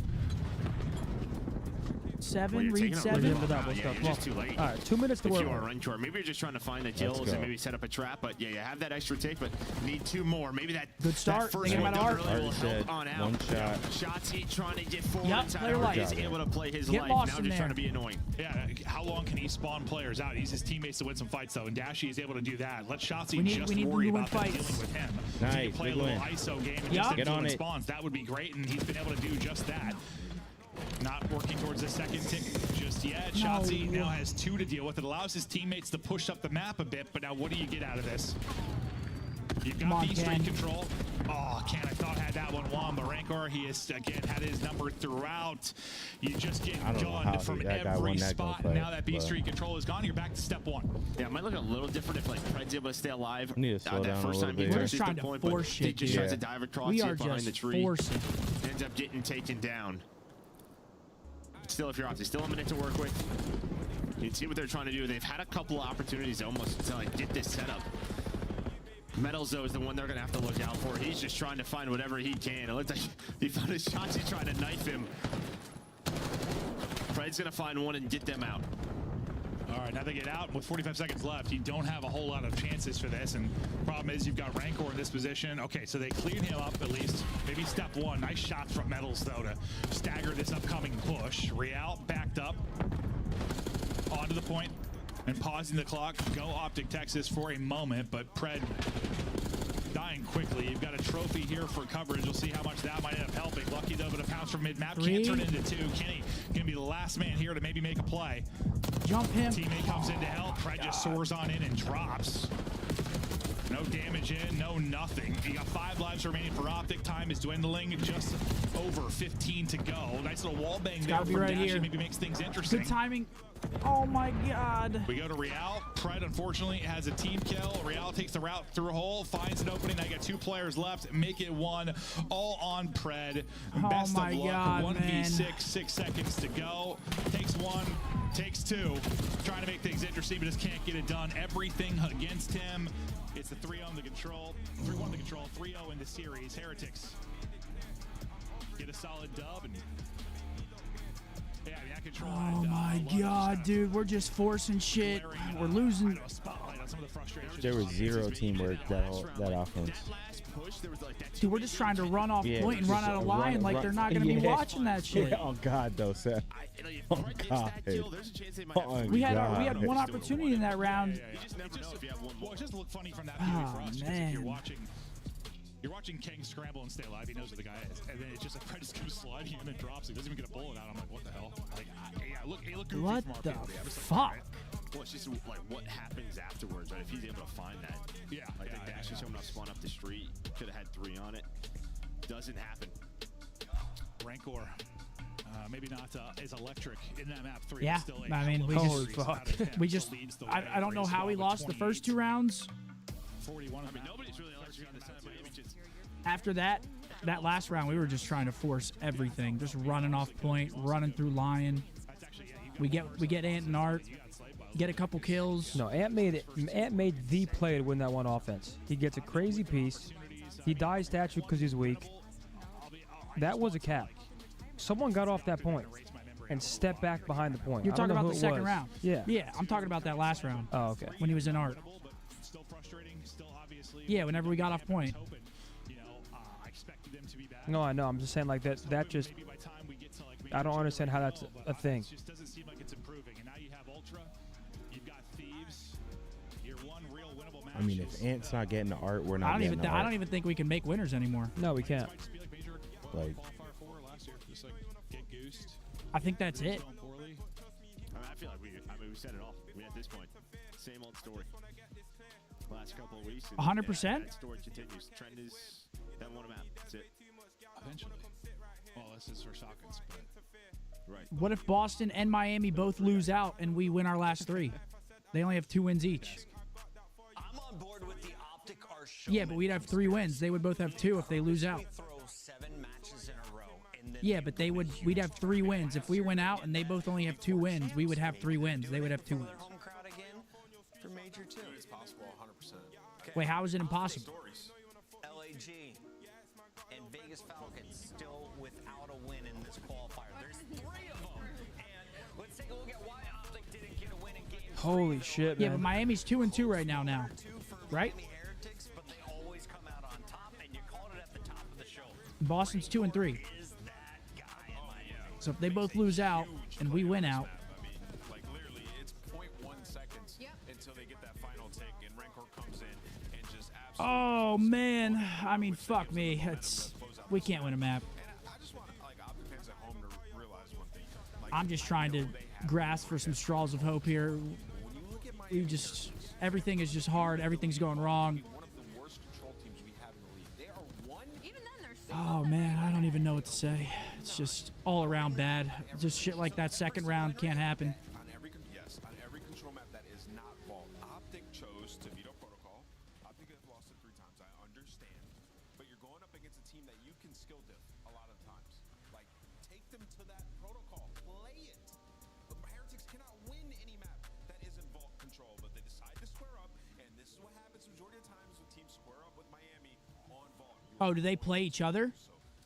7, you're read taking a 7. really We're long double round. Yeah, stuff. you're Well, just too late. All right, 2 minutes to If work you are with. run short, maybe you're just trying to find the kills go. and maybe set up a trap. But yeah, you have that extra tick, but need 2 more. Maybe that Good start. That first Thinking one about done art. early will Already help said, on out. one shot. Shotzi trying to get forward Yep, inside. player Art life. is able to play his Get life. lost Now in just there. trying to be annoying. Yeah, how long can he spawn players out? He uses his teammates to win some fights, though, and Dashy is able to do that. Let Shotzi We need just them to worry win about them fights. dealing with him. So you Nice, play a big little win. ISO game and Yeah. just Get on influence it. spawns. That would be great, and he's been able to do just that. Not working towards the second tick just yet. No. Shotzi now has 2 to deal with. It allows his teammates to push up the map a bit, but now what do you get out of this? You've Come got on, B street Ken. control. Oh, Ken, I thought had that one won, but Rancor, he has again had his number throughout. You just get I don't know how gunned from that guy every won that spot. gunfight, Now that B but- street control is gone, you're back to step 1. Yeah, it might look a little different if like Pred's able to stay alive. Need to slow that down a first little time he bit. We're touches just the trying to point, force but he shit, just dude. tries to dive across We it are behind the just tree. forcing. Ends up getting taken down. Still, if you're Optic, still a minute to work with. You can see what they're trying to do. They've had a couple of opportunities almost to like get this set up. Metals, though, is the one they're going to have to look out for. He's just trying to find whatever he can. It looks like he found his shots. He's trying to knife him. Fred's going to find one and get them out. All right, now they get out with 45 seconds left. You don't have a whole lot of chances for this, and problem is you've got Rancor in this position. Okay, so they cleared him up at least. Maybe step 1. Nice shots from Metals, though, to stagger this upcoming push. Real backed up onto the point and pausing the clock. Go Optic Texas for a moment, but Pred dying quickly. You've got a trophy here for coverage. We'll see how much that might end up helping. Lucky though, but a pounce from mid-map can't turn into 2. Kenny gonna be the last man here to maybe make a play. Jump him. Teammate comes in to help. Pred just soars on in and drops. No damage in, no nothing. You got 5 lives remaining for Optic. Time is dwindling, just over 15 to go. Nice little wall bang there Gotta be from right Dashi. here. Maybe makes things interesting. Good timing. Oh my God. We go to Real. Pred, unfortunately, has a team kill. Real takes the route through a hole, finds an opening. Now you got 2 players left. Make it 1. All on Pred. Best my of luck. God, 1v6, 6 seconds to go. Takes 1, takes 2. Trying to make things interesting, but just can't get it done. Everything against him. It's the 3-0 in the control. 3-1 the control. 3-0 in the series. Heretics get a solid dub. And yeah, that control. Oh my God, dude. We're just forcing shit. We're losing. There was 0 teamwork that offense. Dude, we're just trying to run off point and run out of line like they're not going to be Yeah. watching that shit. Yeah, oh God, though, Seth. Oh God. Oh, We had God. one opportunity in that round. Well, it just looked funny from that view for us. 'Cause if you're watching King scramble and stay alive, he knows where the guy is. And then it's just like Pred just comes sliding in and drops. He doesn't even get a bullet out. I'm like, what the hell? Like, yeah, look goofy What from our the POV. I'm just like, fuck? all right. Well, it's just like what happens afterwards, right? If he's able to find that. Yeah. Like the dash is coming up, spawn up the street. Could have had 3 on it. Doesn't happen. Rancor. Maybe not as electric in that map 3. Yeah, Still I mean, we just, we just, I don't know how we lost the first 2 rounds. 41. I mean, nobody's really electric on this side. Miami just After that last round, we were just trying to force everything, just running off point, running through Lion. We get Ant and Art, get a couple kills. No, Ant made the play to win that one offense. He gets a crazy piece. He dies statue because he's weak. That was a cap. Someone got off that point and stepped back behind the point. You're I don't talking know about who the it second was. round. Yeah. Yeah, I'm talking about that last round. Oh, okay. When he was in Art. Still frustrating, still obviously. Yeah, whenever we got off point. I expected them to be back. No, I know. I'm just saying like that just. I don't understand how that's a thing. It just doesn't seem like it's improving. And now you have Ultra, you've got Thieves. Your one real winnable match. I mean, if Ant's not getting the art, we're not I don't getting the art. even think we can make winners anymore. No, we can't. Like, I think that's it. I mean, I feel like we said it all. At this point, same old story. Last couple of weeks. 100%. That story continues. Trend is that one map. That's it. Eventually. Well, this is for Sockets, but right. What if Boston and Miami both lose out and we win our last 3? They only have 2 wins each. I'm on board with the Optic Art show. Yeah, but we'd have 3 wins. They would both have 2 if they lose out. Throw 7 matches in a row, and then Yeah, but we'd have 3 wins. If we win out and they both only have 2 wins, we would have 3 wins. They would have 2 wins. home crowd again for Major 2. It's possible, 100%. Wait, how is it impossible? LAG and Vegas Falcons still without a win in this qualifier. There's 3 of them. And let's take a look at why Optic didn't get a win in game 3. Holy shit, Yeah, man. but Miami's 2-2 right now. Right? Heretics, but they always come out on top, and you called it at the top of the show. Boston's 2-3. So if they both lose out and we win out, Like literally, it's 0.1 seconds until they get that final take, and Rancor comes in and just absolutely. oh man, I mean, fuck me. We can't win a map. And I just want like Optic fans at home to realize one thing. Like, I'm just trying to grasp for some straws of hope here. Everything is just hard. Everything's going wrong. one of the worst control teams we have in the league. They are one. Even then, they're so Oh man, I don't even know what to say. It's just all around bad. Just shit like that second round can't happen. On every control map that is not Vault, Optic chose to veto protocol. Optic has lost it 3 times. I understand, but you're going up against a team that you can skill diff a lot of times. Like, take them to that protocol, play it. The Heretics cannot win any map that isn't Vault control, but they decide to square up, and this is what happens majority of times when teams square up with Miami on Vault. Oh, do they play each other?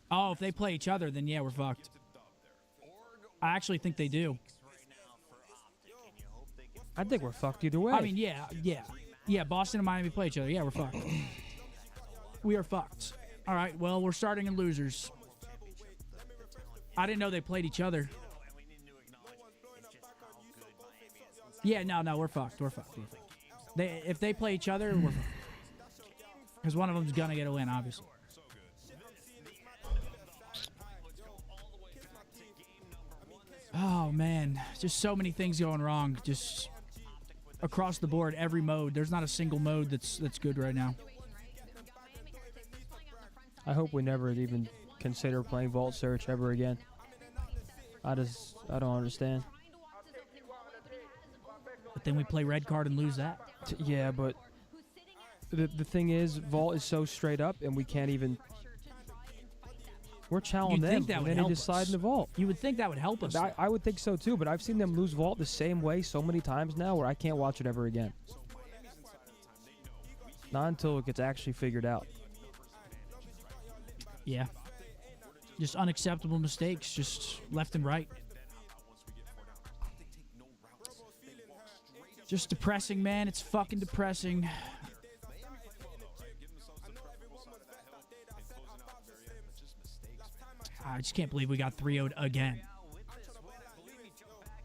Oh, if they play each other, then yeah, we're fucked. I actually think they do. I think we're fucked either way. I mean, yeah. Boston and Miami play each other. Yeah, we're fucked. We are fucked. All right. Well, we're starting in losers. I didn't know they played each other. Yeah, no, we're fucked. We're fucked. If they play each other, we're fucked. Because one of them's gonna get a win, obviously. Oh man, just so many things going wrong. Just across the board, every mode. There's not a single mode that's good right now. I hope we never even consider playing Vault Search ever again. I don't understand. But then we play red card and lose that. Yeah, but the thing is, Vault is so straight up, and we can't even. We're challenging them, and then they decide in the Vault. You would think that would help us. I would think so too, but I've seen them lose Vault the same way so many times now, where I can't watch it ever again. Not until it gets actually figured out. Yeah. Just unacceptable mistakes, just left and right. Just depressing, man. It's fucking depressing. I just can't believe we got 3-0'd again.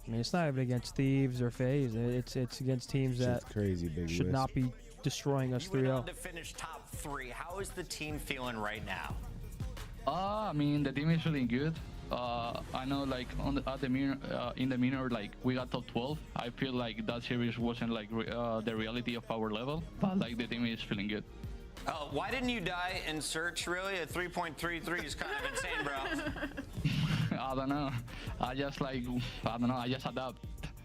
I mean, it's not even against Thieves or FaZe. It's against teams that crazy, big should not be destroying us 3-0. To finish top 3, how is the team feeling right now? I mean, the team is feeling good. I know, like in the minor, like we got top 12. I feel like that series wasn't like the reality of our level, but like the team is feeling good. Why didn't you die in search? Really, a 3.33 is kind of insane, bro. I don't know. I just adapt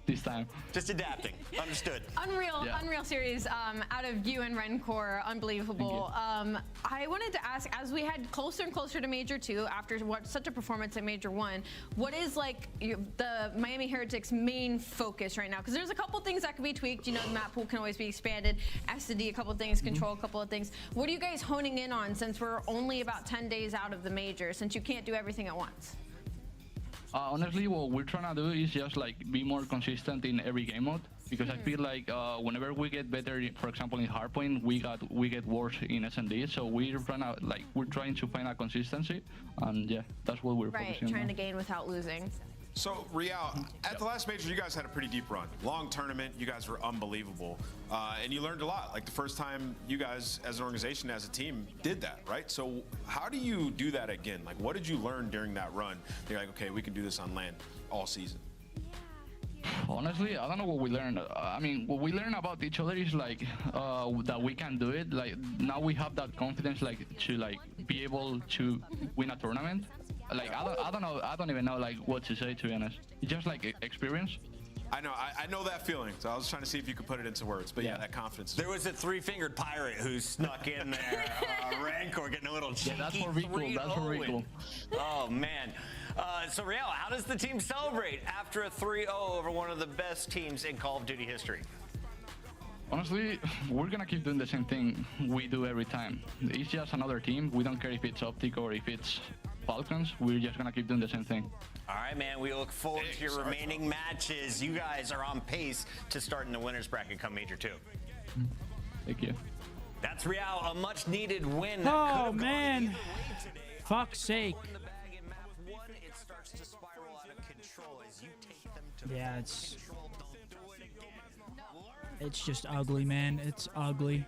this time. Just adapting. Understood. Unreal series out of you and Rencor. Unbelievable. I wanted to ask, as we head closer and closer to Major 2, after such a performance at Major 1, what is like the Miami Heretics' main focus right now? Because there's a couple things that can be tweaked. You know, the map pool can always be expanded. S&D, a couple things. Control, a couple of things. What are you guys honing in on since we're only about 10 days out of the Major, since you can't do everything at once? Honestly, what we're trying to do is just like be more consistent in every game mode, because I feel like whenever we get better, for example in hardpoint, we get worse in S&D. So we're trying to find a consistency, and yeah, that's what we're focusing on. Trying to gain without losing. So, Real, at the last Major, you guys had a pretty deep run. Long tournament, you guys were unbelievable. And you learned a lot. Like the first time you guys, as an organization, as a team, did that, right? So how do you do that again? Like, what did you learn during that run? You're like, okay, we can do this on land all season. Honestly, I don't know what we learned. I mean, what we learned about each other is like that we can do it. Like now we have that confidence, like to like be able to win a tournament. Like I don't know. I don't even know like what to say, to be honest. It's just like experience. I know that feeling. So I was trying to see if you could put it into words. But yeah, that confidence. There was a 3-fingered pirate who snuck in there. Rancor getting a little cheeky. Yeah, that's for recall. That's for recall. Oh man. So Real, how does the team celebrate after a 3-0 over one of the best teams in Call of Duty history? Honestly, we're gonna keep doing the same thing we do every time. It's just another team. We don't care if it's Optic or if it's Falcons. We're just gonna keep doing the same thing. All right, man. We look forward to your remaining matches. You guys are on pace to start in the winners bracket come Major 2. Thank you. That's Real, a much-needed win. Oh man! Fuck's sake. Yeah, it's just ugly, man. It's ugly.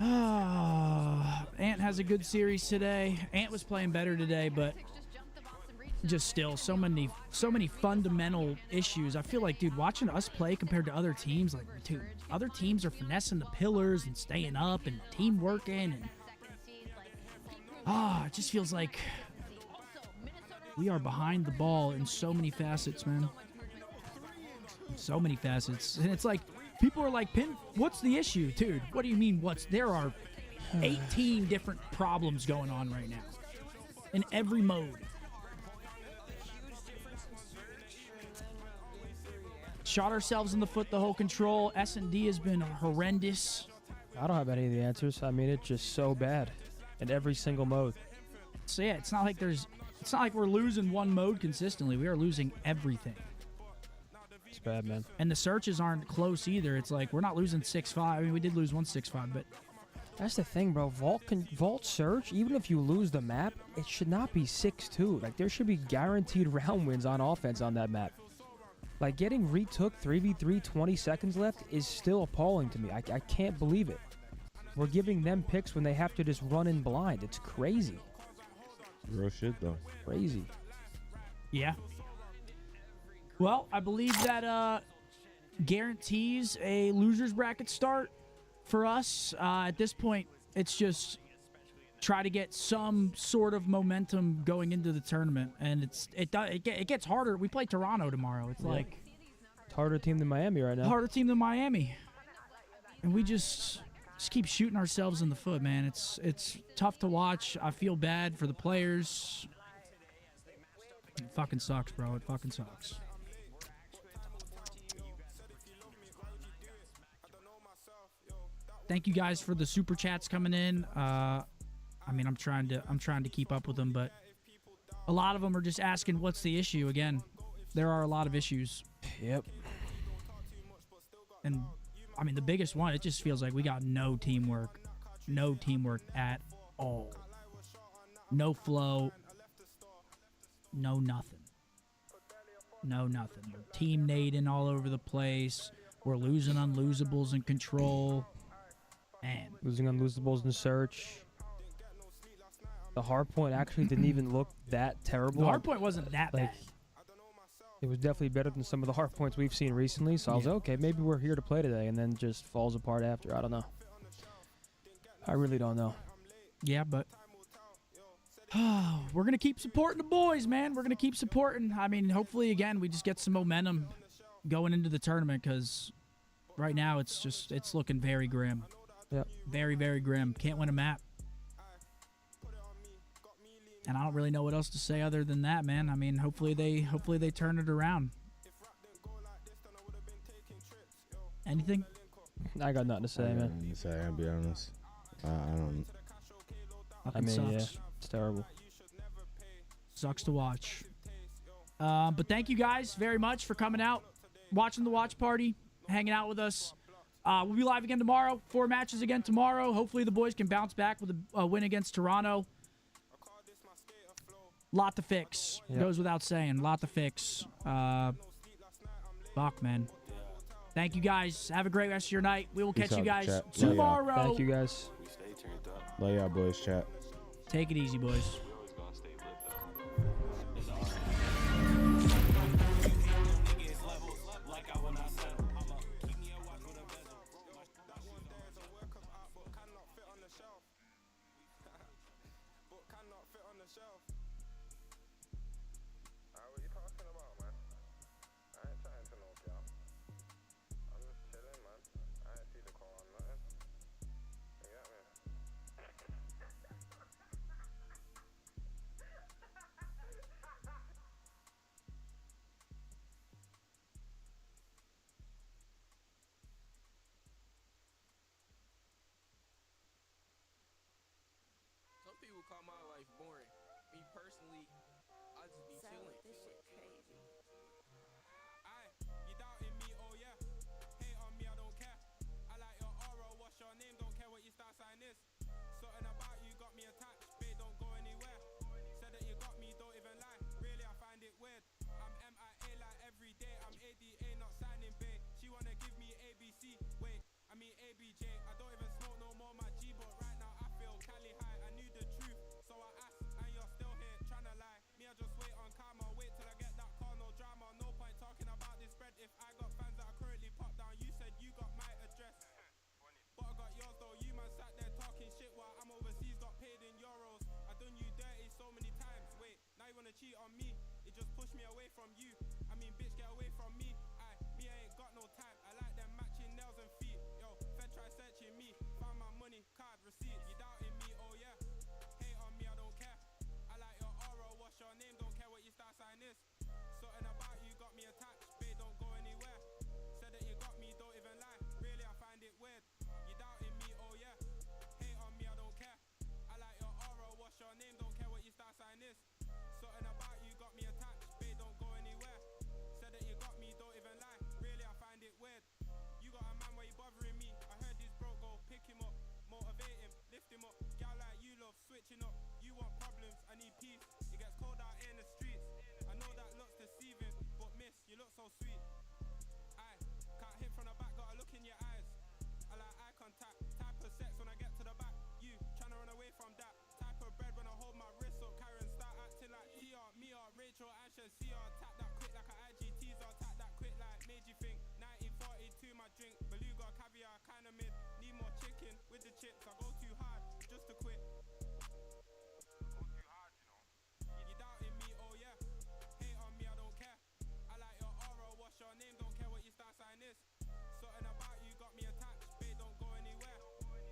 Ant has a good series today. Ant was playing better today, but just still so many fundamental issues. I feel like, dude, watching us play compared to other teams, like, dude, other teams are finessing the pillars and staying up and team working, and it just feels like we are behind the ball in so many facets, man. So many facets. And it's like, people are like, Pin, what's the issue? Dude, what do you mean there are 18 different problems going on right now. In every mode. Shot ourselves in the foot the whole control. S&D has been horrendous. I don't have any of the answers. I mean, it's just so bad in every single mode. So yeah, it's not like we're losing one mode consistently. We are losing everything. It's bad, man. And the searches aren't close either. It's like we're not losing 6-5. I mean, we did lose 1-6-5, but that's the thing, bro. Vault search, even if you lose the map, it should not be 6-2. Like, there should be guaranteed round wins on offense on that map. Like, getting retook 3v3 20 seconds left is still appalling to me. I can't believe it. We're giving them picks when they have to just run in blind. It's crazy. Real shit, though. Crazy. Yeah. Well, I believe that guarantees a loser's bracket start for us. At this point, it's just try to get some sort of momentum going into the tournament, and it gets harder. We play Toronto tomorrow. It's like it's harder team than Miami right now. Harder team than Miami, and we just keep shooting ourselves in the foot, man. It's tough to watch. I feel bad for the players. It fucking sucks, bro. It fucking sucks. Thank you guys for the super chats coming in. I mean, I'm trying to keep up with them, but a lot of them are just asking what's the issue. Again, there are a lot of issues. Yep. And I mean, the biggest one, it just feels like we got no teamwork at all. No flow. No nothing. No nothing. We're team nading all over the place. We're losing unlosables in control. Man. Losing unlosables in search. The hardpoint actually didn't even look that terrible. The hardpoint wasn't that bad. It was definitely better than some of the hardpoints we've seen recently. So I was like, okay, maybe we're here to play today, and then just falls apart after. I don't know. I really don't know. Yeah, but we're gonna keep supporting the boys, man. We're gonna keep supporting. I mean, hopefully, again, we just get some momentum going into the tournament, because right now it's looking very grim. Yep. Very, very grim. Can't win a map. And I don't really know what else to say other than that, man. I mean, hopefully they turn it around. Anything? I got nothing to say, man. Nothing to say, I'll be honest. I don't. I mean, sucks. yeah, it's terrible. Sucks to watch. But thank you guys very much for coming out, watching the watch party, hanging out with us. We'll be live again tomorrow. 4 matches again tomorrow. Hopefully the boys can bounce back with a win against Toronto. Lot to fix. Yep. Goes without saying. Lot to fix. Fuck, man. Thank you guys. Have a great rest of your night. We will Peace catch you out, guys chat. tomorrow. Thank you guys. Love y'all, boys, chat. Take it easy, boys. Some people call my life boring. Me personally, I just be chilling. This shit crazy. You doubting me, oh yeah. Hate on me, I don't care. I like your aura, what's your name? Don't care what your star sign is. Something about you got me attached, babe, don't go anywhere. Said that you got me, don't even lie. Really, I find it weird. I'm MIA like every day. I'm ADA, not signing, babe. She wanna give me ABC. Wait, I mean ABJ. I don't even smoke no more, my G, but right now I feel Cali high. I knew the truth, so I asked, and you're still here trying to lie. Me, I just wait on karma. Wait till I get that car, no drama. No point talking about this bread if I got fans that are currently popped down. You said you got my address, but I got yours though. You man sat there talking shit while I'm overseas, got paid in euros. I done you dirty so many times. Wait, now you wanna cheat on me? It just pushed me away from you. I mean, bitch, get away from me. I ain't got no time. I like them matching nails and feet. Yo, Fed try searching me. Found my money, card, receipt. drink beluga, caviar, kinda mid. Need more chicken with the chips. I go too hard just to quit. You doubting me, oh yeah. Hate on me, I don't care. I like your aura, what's your name? Don't care what your star sign is. Something about you got me attached, babe, don't go anywhere.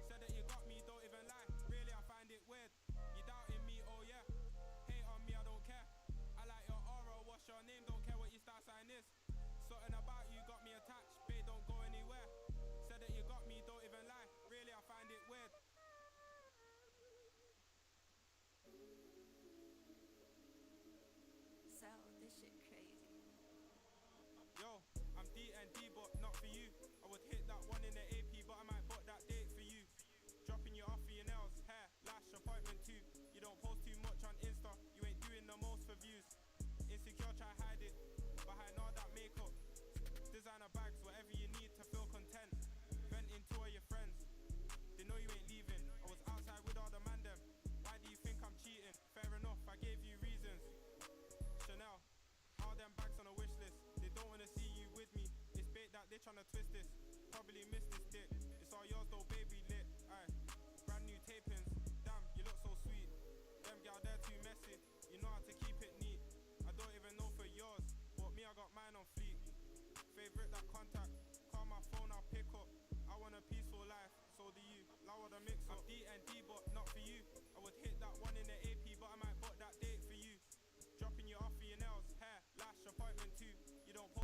Said that you got me, don't even lie. Really, I find it weird. You doubting me, oh yeah. Hate on me, I don't care. I like your aura, what's your name? Don't care what your star sign is. Something about you got me attached, babe, don't go anywhere. Said that you got me, don't even lie. Really, I find it weird. So, this shit crazy. Yo, I'm D&D, but not for you. I would hit that one in the AP, but I might book that date for you. Dropping you off for your nails, hair, lash, appointment too. You don't post too much on Insta, you ain't doing the most for views. Insecure, try hide it behind all that makeup. Designer bags, whatever you need to feel content. Venting to all your friends, they know you ain't leaving. I was outside with all the man them. Why do you think I'm cheating? Fair enough, I gave you reasons. Chanel, all them bags on a wish list. They don't wanna see you with me. It's bait that they tryna twist this. Probably missed this dick. It's all yours though, baby lit. Aye, brand new tapings. Damn, you look so sweet. Them gal, they're too messy. You know how to keep it neat. I don't even know for yours, but me, I got mine on fleek. Favorite that contact. Call my phone, I'll pick up. I want a peaceful life, so do you. Lower the mix up. I'm D&D, but